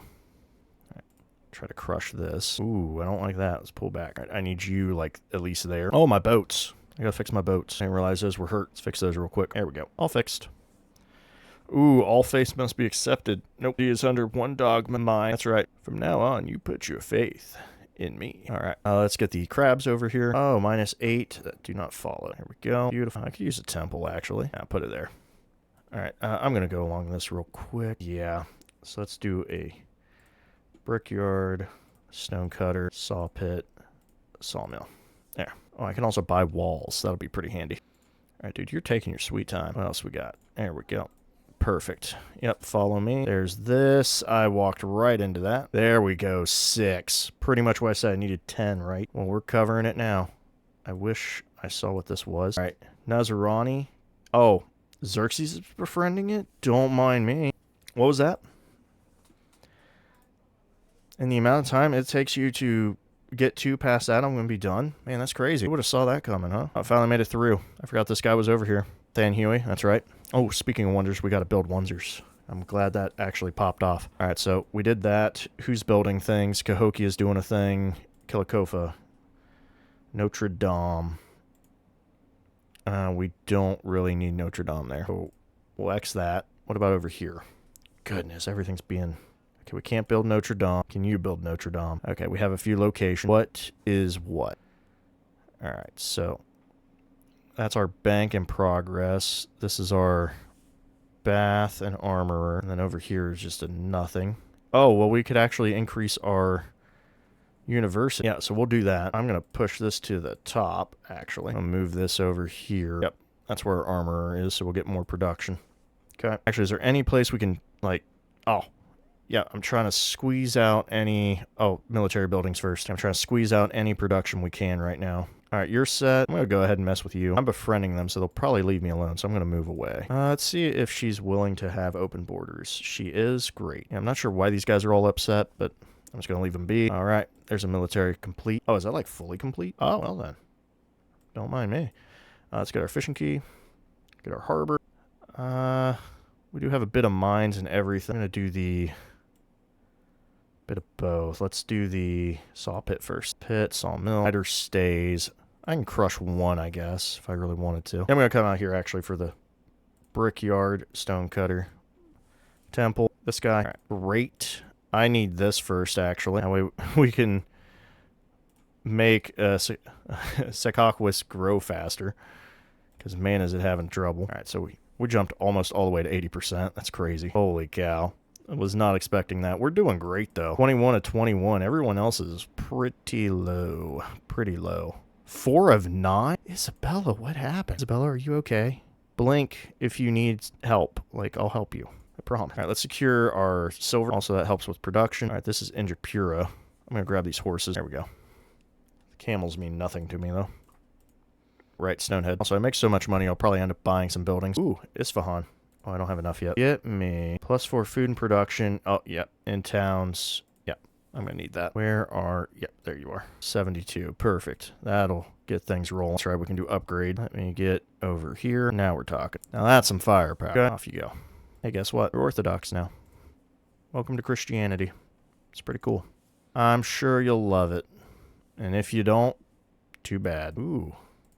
right. Try to crush this. Ooh, I don't like that. Let's pull back. All right, I need you, like, at least there. Oh, my boats. I gotta fix my boats. I didn't realize those were hurt. Let's fix those real quick. There we go. All fixed. Ooh, all faith must be accepted. Nobody is under one dogma. Mine. That's right. From now on, you put your faith in me. All right. Let's get the crabs over here. Oh, -8. That do not follow. There we go. Beautiful. I could use a temple, actually. I'll put it there. All right, I'm going to go along this real quick. Yeah, so let's do a brickyard, stone cutter, saw pit, sawmill. There. Oh, I can also buy walls. That'll be pretty handy. All right, dude, you're taking your sweet time. What else we got? There we go. Perfect. Yep, follow me. There's this. I walked right into that. There we go, 6. Pretty much what I said. I needed 10, right? Well, we're covering it now. I wish I saw what this was. All right, Nazarani. Oh, Xerxes is befriending it? Don't mind me. What was that? And the amount of time it takes you to get 2 past that, I'm going to be done. Man, that's crazy. I would have saw that coming, huh? I finally made it through. I forgot this guy was over here. Than Huey, that's right. Oh, speaking of wonders, we got to build wonders. I'm glad that actually popped off. All right, so we did that. Who's building things? Cahokia is doing a thing. Kilikofa. Notre Dame. We don't really need Notre Dame there. So we'll X that. What about over here? Goodness, everything's being... Okay, we can't build Notre Dame. Can you build Notre Dame? Okay, we have a few locations. What is what? All right, so That's our bank in progress. This is our bath and armorer. And then over here is just a nothing. Oh, well, we could actually increase our university. Yeah, so we'll do that. I'm going to push this to the top, actually. I'll move this over here. Yep, that's where our armorer is, so we'll get more production. Okay. Actually, is there any place we can, like... Oh, yeah, I'm trying to squeeze out any... Oh, military buildings first. I'm trying to squeeze out any production we can right now. All right, you're set. I'm going to go ahead and mess with you. I'm befriending them, so they'll probably leave me alone, so I'm going to move away. Let's see if she's willing to have open borders. She is. Great. Yeah, I'm not sure why these guys are all upset, but I'm just going to leave them be. All right, there's a military complete. Oh, is that like fully complete? Oh, well then. Don't mind me. Let's get our fishing key. Get our harbor. We do have a bit of mines and everything. I'm going to do the... Bit of both. Let's do the saw pit first. Pit, sawmill. Spider stays. I can crush one, I guess, if I really wanted to. I'm going to come out here, actually, for the brickyard, stone cutter, temple. This guy. Right. Great. I need this first, actually. That way we can make Secaucus grow faster. Because, man, is it having trouble. All right, so we jumped almost all the way to 80%. That's crazy. Holy cow. I was not expecting that. We're doing great, though. 21 to 21. Everyone else is pretty low. Pretty low. 4 of 9? Isabella, what happened? Isabella, are you okay? Blink if you need help. Like, I'll help you. I promise. All right, let's secure our silver. Also, that helps with production. All right, this is Injapura. I'm going to grab these horses. There we go. The camels mean nothing to me, though. Right, Stonehead. Also, I make so much money, I'll probably end up buying some buildings. Ooh, Isfahan. Oh, I don't have enough yet. Get me. +4 food and production. Oh, yep. In towns. Yep. I'm going to need that. Where are... Yep, there you are. 72. Perfect. That'll get things rolling. That's right, we can do upgrade. Let me get over here. Now we're talking. Now that's some firepower. Okay. Off you go. Hey, guess what? We're Orthodox now. Welcome to Christianity. It's pretty cool. I'm sure you'll love it. And if you don't, too bad. Ooh.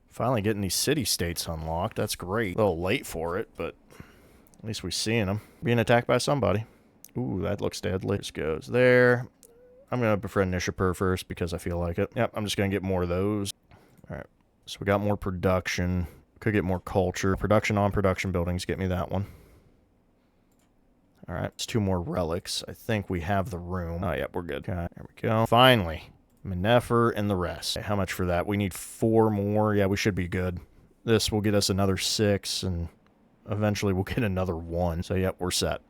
Finally getting these city-states unlocked. That's great. A little late for it, but... At least we're seeing them. Being attacked by somebody. Ooh, that looks deadly. This goes there. I'm going to befriend Nishapur first because I feel like it. Yep, I'm just going to get more of those. All right. So we got more production. Could get more culture. Production on production buildings. Get me that one. All right. It's 2 more relics. I think we have the room. Oh, yep, we're good. Okay, there we go. Finally. Menefer and the rest. Okay, how much for that? We need 4 more. Yeah, we should be good. This will get us another 6 and... Eventually, we'll get another 1. So, yep, we're set.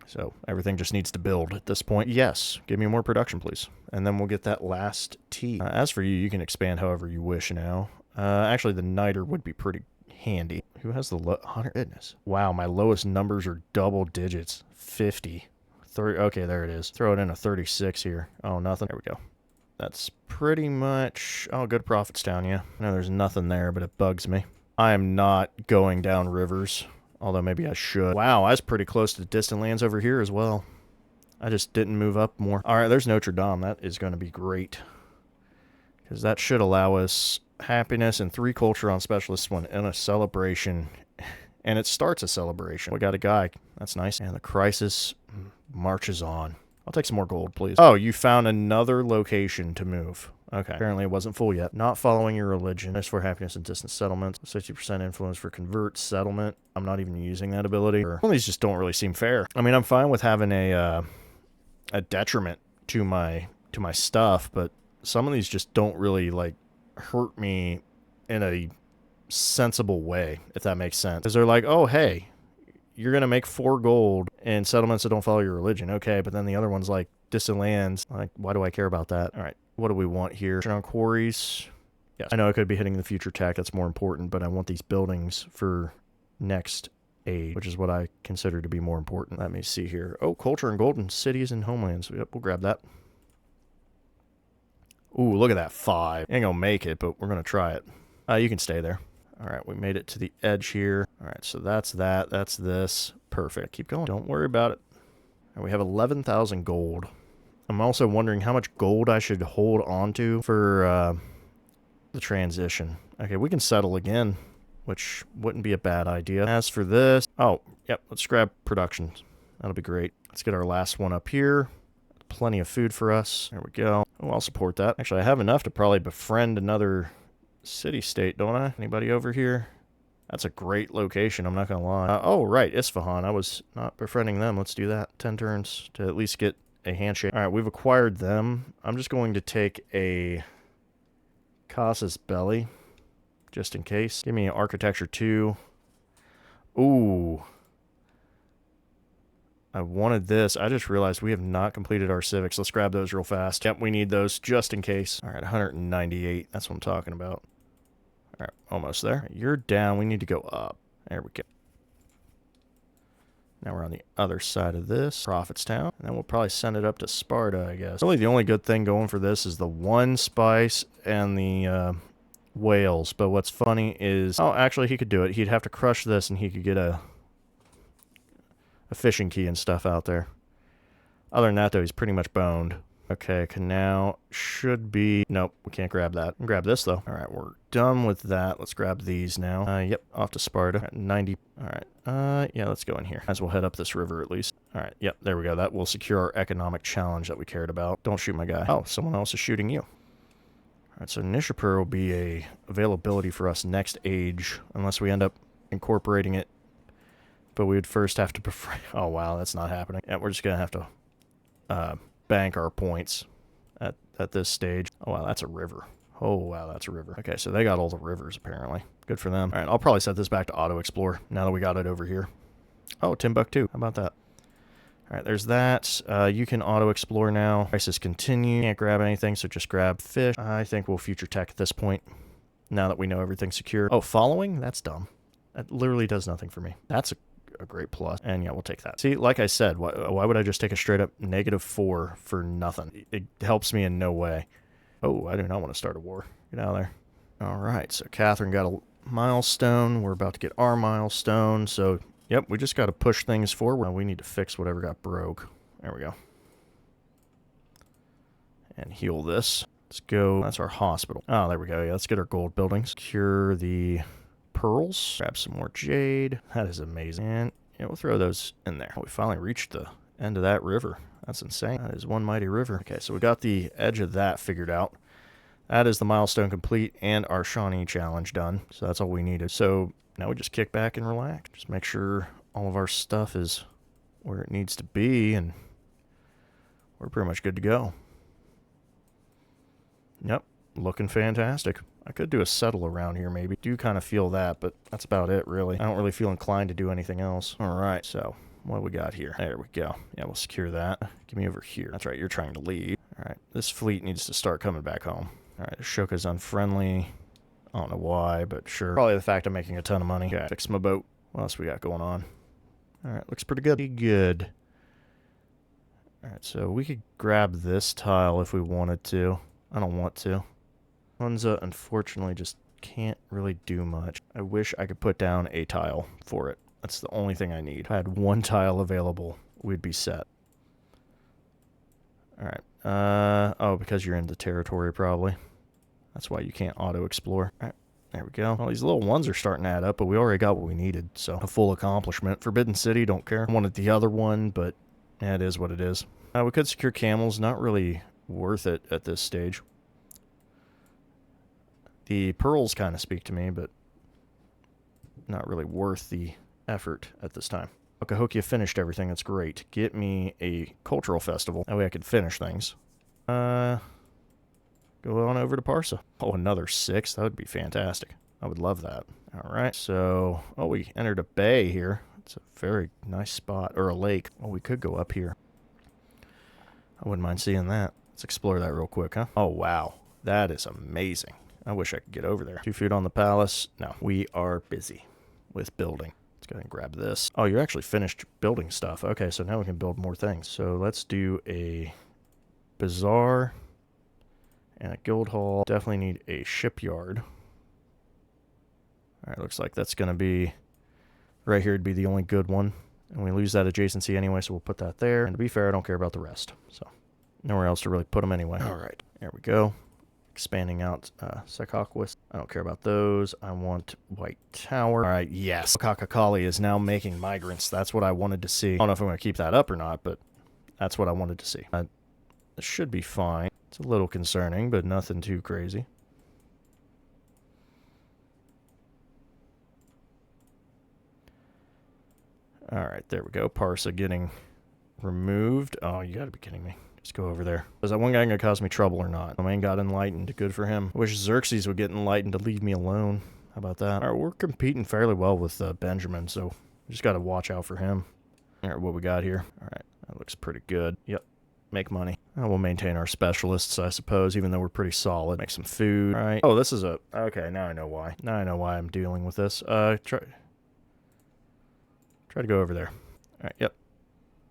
So, everything just needs to build at this point. Yes, give me more production, please. And then we'll get that last tea. As for you, you can expand however you wish now. Actually, the niter would be pretty handy. Who has the 100? Goodness. Wow, my lowest numbers are double digits. 50. 30. Okay, there it is. Throw it in a 36 here. Oh, nothing. There we go. That's pretty much... Oh, good profits down, yeah. I know there's nothing there, but it bugs me. I am not going down rivers, although maybe I should. Wow, I was pretty close to distant lands over here as well. I just didn't move up more. All right, there's Notre Dame. That is going to be great. Because that should allow us happiness and 3 culture on specialists when in a celebration. And it starts a celebration. We got a guy. That's nice. And the crisis marches on. I'll take some more gold, please. Oh, you found another location to move. Okay. Apparently it wasn't full yet. Not following your religion. As for happiness in distant settlements. 60% influence for convert settlement. I'm not even using that ability. Some of these just don't really seem fair. I mean, I'm fine with having a detriment to my stuff, but some of these just don't really, like, hurt me in a sensible way, if that makes sense. Because they're like, oh, hey, you're going to make 4 gold in settlements that don't follow your religion. Okay, but then the other one's like distant lands. Like, why do I care about that? All right. What do we want here? On quarries. Yes. I know I could be hitting the future tech. That's more important, but I want these buildings for next age, which is what I consider to be more important. Let me see here. Oh, culture and golden cities and homelands. Yep, we'll grab that. Ooh, look at that 5. Ain't gonna make it, but we're gonna try it. You can stay there. All right, we made it to the edge here. All right, so that's that. That's this. Perfect. Keep going. Don't worry about it. And we have 11,000 gold. I'm also wondering how much gold I should hold on to for the transition. Okay, we can settle again, which wouldn't be a bad idea. As for this... Oh, yep, let's grab production. That'll be great. Let's get our last one up here. Plenty of food for us. There we go. Oh, I'll support that. Actually, I have enough to probably befriend another city-state, don't I? Anybody over here? That's a great location, I'm not going to lie. Oh, right, Isfahan. I was not befriending them. Let's do that. 10 turns to at least get a handshake. All right, we've acquired them. I'm just going to take a Casus Belli, just in case. Give me an Architecture 2. Ooh. I wanted this. I just realized we have not completed our civics. Let's grab those real fast. Yep, we need those just in case. All right, 198. That's what I'm talking about. All right, almost there. You're down. We need to go up. There we go. Now we're on the other side of this. Prophetstown. And then we'll probably send it up to Sparta, I guess. Really, the only good thing going for this is the 1 spice and the whales. But what's funny is... Oh, actually, he could do it. He'd have to crush this, and he could get a fishing key and stuff out there. Other than that, though, he's pretty much boned. Okay, canal should be... Nope, we can't grab that. We can grab this, though. All right, we're done with that. Let's grab these now. Yep, off to Sparta. 90. All right. Yeah, let's go in here. Might as well head up this river at least. All right, yep, there we go. That will secure our economic challenge that we cared about. Don't shoot my guy. Oh, someone else is shooting you. All right, so Nishapur will be a availability for us next age, unless we end up incorporating it. But we would first have to prefer... Oh, wow, that's not happening. Yeah, we're just going to have to... bank our points at this stage. Oh, wow, that's a river. Oh, wow, that's a river. Okay, so they got all the rivers, apparently. Good for them. All right, I'll probably set this back to auto-explore now that we got it over here. Oh, Timbuktu. How about that? All right, there's that. You can auto-explore now. Prices continue. Can't grab anything, so just grab fish. I think we'll future tech at this point, now that we know everything's secure. Oh, following? That's dumb. That literally does nothing for me. That's a great plus. And yeah, we'll take that. See, like I said, why would I just take a straight up -4 for nothing? It helps me in no way. Oh, I do not want to start a war. Get out of there. All right, so Catherine got a milestone. We're about to get our milestone. So, yep, we just got to push things forward. We need to fix whatever got broke. There we go. And heal this. Let's go. That's our hospital. Oh, there we go. Yeah, let's get our gold building. Secure the... pearls. Grab some more jade. That is amazing. And yeah, we'll throw those in there. We finally reached the end of that river. That's insane. That is one mighty river. Okay, so we got the edge of that figured out. That is the milestone complete and our Shawnee challenge done. So that's all we needed. So now we just kick back and relax. Just make sure all of our stuff is where it needs to be, and we're pretty much good to go. Yep, looking fantastic. I could do a settle around here, maybe. Do kind of feel that, but that's about it, really. I don't really feel inclined to do anything else. All right, so what do we got here? There we go. Yeah, we'll secure that. Give me over here. That's right, you're trying to leave. All right, this fleet needs to start coming back home. All right, Ashoka's unfriendly. I don't know why, but sure. Probably the fact I'm making a ton of money. Okay, fix my boat. What else we got going on? All right, looks pretty good. Pretty good. All right, so we could grab this tile if we wanted to. I don't want to. Hunza, unfortunately, just can't really do much. I wish I could put down a tile for it. That's the only thing I need. If I had one tile available, we'd be set. All right. Oh, because you're in the territory, probably. That's why you can't auto-explore. All right. There we go. Well, these little ones are starting to add up, but we already got what we needed, so a full accomplishment. Forbidden City, don't care. I wanted the other one, but yeah, it is what it is. We could secure camels. Not really worth it at this stage. The pearls kind of speak to me, but not really worth the effort at this time. Okay, Hokia finished everything. That's great. Get me a cultural festival. That way I could finish things. Go on over to Parsa. Oh, another 6. That would be fantastic. I would love that. All right, so... Oh, we entered a bay here. It's a very nice spot. Or a lake. Oh, we could go up here. I wouldn't mind seeing that. Let's explore that real quick, huh? Oh, wow. That is amazing. I wish I could get over there. 2 food on the palace. No, we are busy with building. Let's go ahead and grab this. Oh, you're actually finished building stuff. Okay, so now we can build more things. So let's do a bazaar and a guild hall. Definitely need a shipyard. All right, looks like that's going to be right here. It'd be the only good one. And we lose that adjacency anyway, so we'll put that there. And to be fair, I don't care about the rest. So nowhere else to really put them anyway. All right, there we go. Expanding out Sekakwas. I don't care about those. I want White Tower. All right, yes. Kakakali is now making migrants. That's what I wanted to see. I don't know if I'm going to keep that up or not, but that's what I wanted to see. This should be fine. It's a little concerning, but nothing too crazy. All right, there we go. Parsa getting removed. Oh, you gotta be kidding me. Just go over there. Is that one guy gonna cause me trouble or not? The man got enlightened. Good for him. I wish Xerxes would get enlightened to leave me alone. How about that? All right, we're competing fairly well with Benjamin, so we just gotta watch out for him. All right, what we got here? All right, that looks pretty good. Yep. Make money. We'll maintain our specialists, I suppose, even though we're pretty solid. Make some food. All right. Oh, this is a... Okay, now I know why. Now I know why I'm dealing with this. Try to go over there. All right, yep.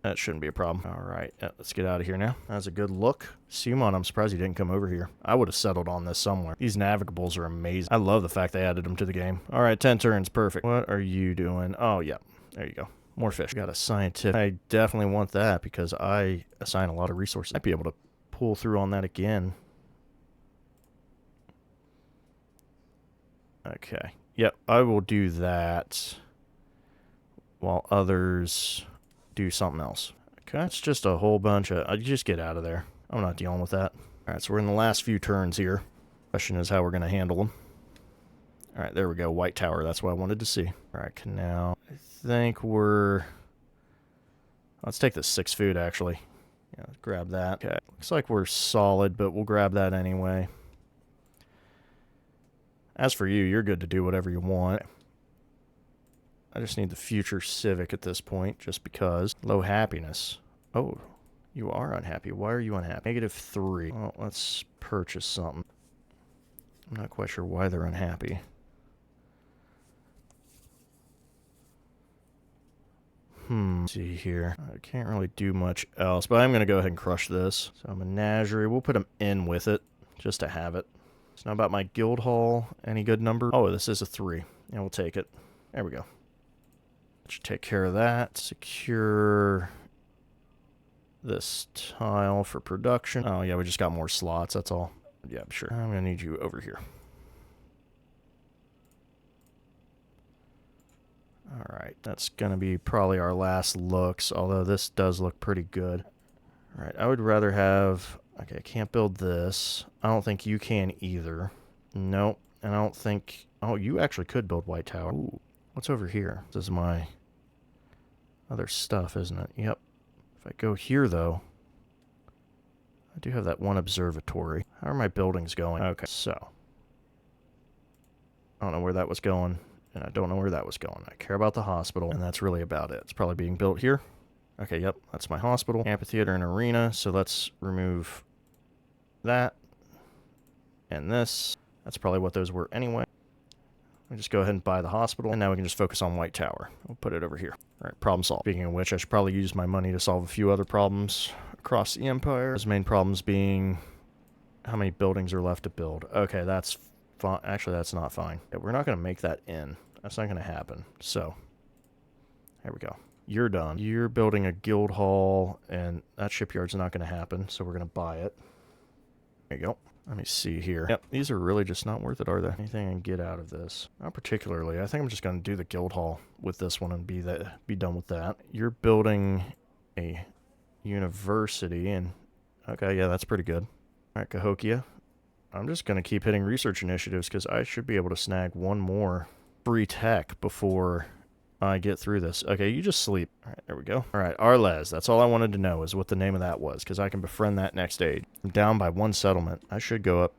That shouldn't be a problem. All right, let's get out of here now. That's a good look. Simon, I'm surprised he didn't come over here. I would have settled on this somewhere. These navigables are amazing. I love the fact they added them to the game. All right, 10 turns, perfect. What are you doing? Oh, yeah, there you go. More fish. Got a scientific. I definitely want that because I assign a lot of resources. I'd be able to pull through on that again. Okay. Yep, I will do that while others do something else. Okay. It's just a whole bunch of... You just get out of there. I'm not dealing with that. All right, so we're in the last few turns here. Question is how we're going to handle them. All right, there we go. White Tower. That's what I wanted to see. All right, canal. I think we're... Let's take the 6 food, actually. Yeah, let's grab that. Okay, looks like we're solid, but we'll grab that anyway. As for you, you're good to do whatever you want. I just need the future civic at this point, just because. Low happiness. Oh, you are unhappy. Why are you unhappy? -3. Well, let's purchase something. I'm not quite sure why they're unhappy. Let's see here. I can't really do much else, but I'm going to go ahead and crush this. So menagerie, we'll put them in with it, just to have it. It's not about my guild hall. Any good number? Oh, this is a 3. Yeah, we'll take it. There we go. Should take care of that. Secure this tile for production. Oh, yeah, we just got more slots, that's all. Yeah, sure. I'm going to need you over here. Alright, that's going to be probably our last looks, although this does look pretty good. Alright, I would rather have... Okay, I can't build this. I don't think you can either. Nope, and I don't think... Oh, you actually could build White Tower. Ooh, what's over here? This is my other stuff, isn't it? Yep. If I go here, though... I do have that one observatory. How are my buildings going? Okay, so... I don't know where that was going. And I don't know where that was going. I care about the hospital, and that's really about it. It's probably being built here. Okay, yep, that's my hospital. Amphitheater and arena, so let's remove that. And this. That's probably what those were anyway. We'll just go ahead and buy the hospital, and now we can just focus on White Tower. We'll put it over here. All right, problem solved. Speaking of which, I should probably use my money to solve a few other problems across the empire. Those main problems being how many buildings are left to build. Okay, that's fine. Actually, that's not fine. Yeah, we're not going to make that in. That's not going to happen. So, there we go. You're done. You're building a guild hall, and that shipyard's not going to happen, so we're going to buy it. There you go. Let me see here. Yep, these are really just not worth it, are they? Anything I can get out of this? Not particularly. I think I'm just going to do the guild hall with this one and be done with that. You're building a university, and okay, yeah, that's pretty good. All right, Cahokia. I'm just going to keep hitting research initiatives because I should be able to snag one more free tech before I get through this. Okay, you just sleep. All right, there we go. All right, Arles. That's all I wanted to know is what the name of that was because I can befriend that next stage. I'm down by 1 settlement. I should go up.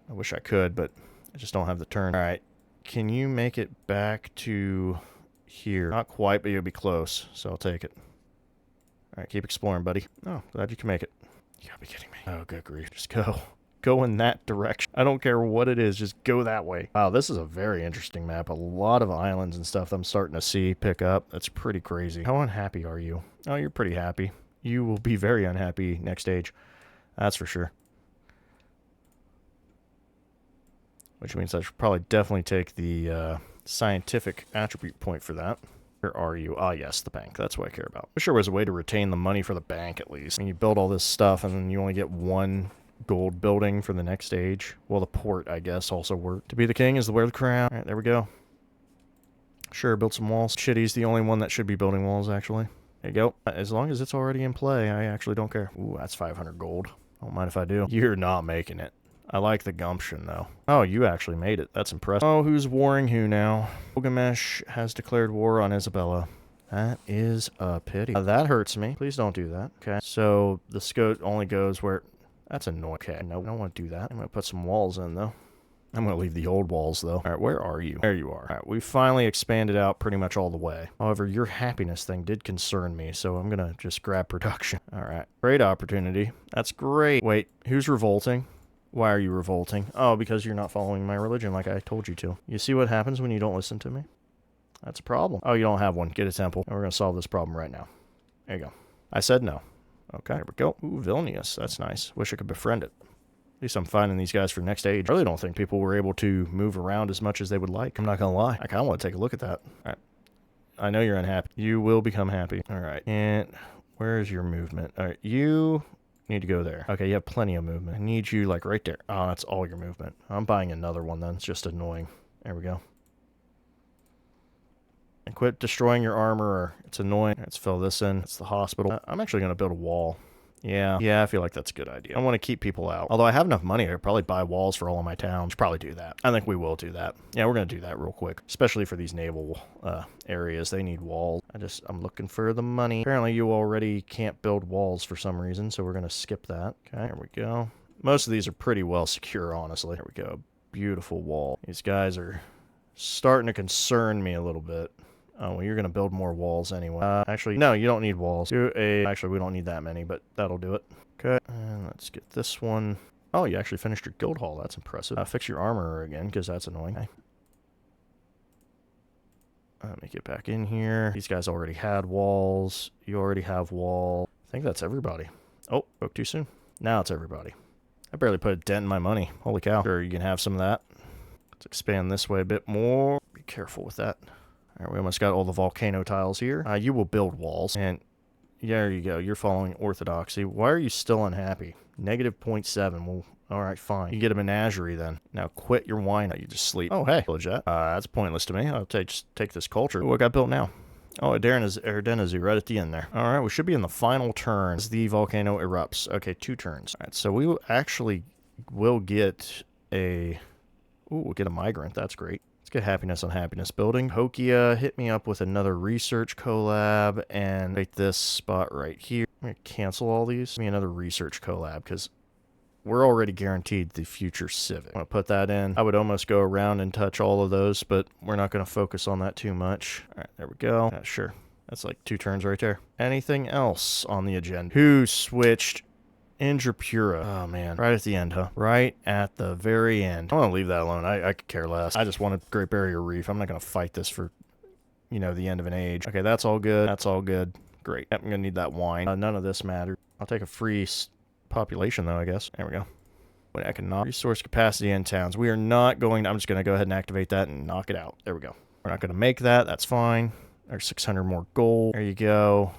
I wish I could, but I just don't have the turn. All right, can you make it back to here? Not quite, but you'll be close, so I'll take it. All right, keep exploring, buddy. Oh, glad you can make it. You gotta be kidding me. Oh, good grief. Just go. Go in that direction. I don't care what it is, just go that way. Wow, this is a very interesting map. A lot of islands and stuff that I'm starting to see pick up. That's pretty crazy. How unhappy are you? Oh, you're pretty happy. You will be very unhappy next stage. That's for sure. Which means I should probably definitely take the scientific attribute point for that. Where are you? Ah, yes, the bank. That's what I care about. I'm sure there was a way to retain the money for the bank, at least. I mean, you build all this stuff, and then you only get 1 gold building for the next stage. Well, the port, I guess, also worked. To be the king is to wear the crown. All right, there we go. Sure, build some walls. Shitty's the only one that should be building walls, actually. There you go. As long as it's already in play, I actually don't care. Ooh, that's 500 gold. Don't mind if I do. You're not making it. I like the gumption, though. Oh, you actually made it. That's impressive. Oh, who's warring who now? Gilgamesh has declared war on Isabella. That is a pity. That hurts me. Please don't do that. Okay. So the scope only goes where... That's annoying. Okay, no, I don't want to do that. I'm going to put some walls in, though. I'm going to leave the old walls, though. All right, where are you? There you are. All right, we finally expanded out pretty much all the way. However, your happiness thing did concern me, so I'm going to just grab production. All right, great opportunity. That's great. Wait, who's revolting? Why are you revolting? Oh, because you're not following my religion like I told you to. You see what happens when you don't listen to me? That's a problem. Oh, you don't have one. Get a temple. And we're going to solve this problem right now. There you go. I said no. Okay, here we go. Ooh, Vilnius. That's nice. Wish I could befriend it. At least I'm finding these guys for next age. I really don't think people were able to move around as much as they would like. I'm not going to lie. I kind of want to take a look at that. All right. I know you're unhappy. You will become happy. All right. And where is your movement? All right. You need to go there. Okay, you have plenty of movement. I need you, like, right there. Oh, that's all your movement. I'm buying another one, then. It's just annoying. There we go. And quit destroying your armor. It's annoying. Let's fill this in. It's the hospital. I'm actually going to build a wall. Yeah, I feel like that's a good idea. I want to keep people out. Although I have enough money, I could probably buy walls for all of my towns. Should probably do that. I think we will do that. Yeah, we're going to do that real quick. Especially for these naval areas. They need walls. I'm looking for the money. Apparently you already can't build walls for some reason, so we're going to skip that. Okay, here we go. Most of these are pretty well secure, honestly. Here we go. Beautiful wall. These guys are starting to concern me a little bit. Oh, well, you're going to build more walls anyway. Actually, no, you don't need walls. Actually, we don't need that many, but that'll do it. Okay, and let's get this one. Oh, you actually finished your guild hall. That's impressive. Fix your armor again, because that's annoying. Okay. Let me get back in here. These guys already had walls. You already have walls. I think that's everybody. Oh, spoke too soon. Now it's everybody. I barely put a dent in my money. Holy cow. Sure, you can have some of that. Let's expand this way a bit more. Be careful with that. All right, we almost got all the volcano tiles here. You will build walls. And there you go. You're following orthodoxy. Why are you still unhappy? Negative 0.7. Well, all right, fine. You get a menagerie then. Now quit your whine. You just sleep. Oh, hey. That's pointless to me. I'll just take this culture. What got built now? Oh, Ardennes right at the end there. All right, we should be in the final turn as the volcano erupts. Okay, 2 turns. All right, so we will get a... Ooh, we'll get a migrant. That's great. Get happiness on happiness building. Hokia, hit me up with another research collab and make this spot right here. I'm going to cancel all these. Give me another research collab because we're already guaranteed the future civic. I'm going to put that in. I would almost go around and touch all of those, but we're not going to focus on that too much. All right, there we go. Yeah, sure. That's like 2 turns right there. Anything else on the agenda? Who switched? Indrapura. Oh, man. Right at the end, huh? Right at the very end. I want to leave that alone. I could care less. I just wanted Great Barrier Reef. I'm not going to fight this for, the end of an age. Okay, that's all good. That's all good. Great. Yep, I'm going to need that wine. None of this matters. I'll take a free population, though, I guess. There we go. When economic resource capacity in towns. We are not going to... I'm just going to go ahead and activate that and knock it out. There we go. We're not going to make that. That's fine. There's 600 more gold. There you go.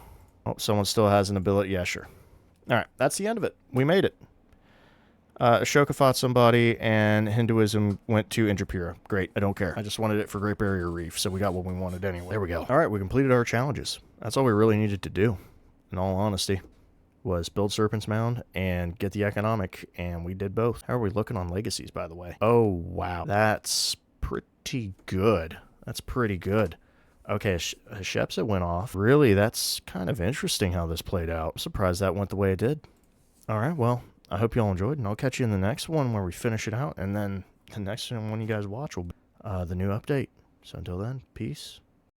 Oh, someone still has an ability. Yeah, sure. All right, that's the end of it. We made it. Ashoka fought somebody, and Hinduism went to Indrapura. Great, I don't care. I just wanted it for Great Barrier Reef, so we got what we wanted anyway. There we go. All right, we completed our challenges. That's all we really needed to do, in all honesty, was build Serpent's Mound and get the economic, and we did both. How are we looking on legacies, by the way? Oh, wow. That's pretty good. That's pretty good. Okay, Hatshepsut went off. Really, that's kind of interesting how this played out. I'm surprised that went the way it did. All right, well, I hope you all enjoyed, and I'll catch you in the next one where we finish it out, and then the next one you guys watch will be the new update. So until then, peace.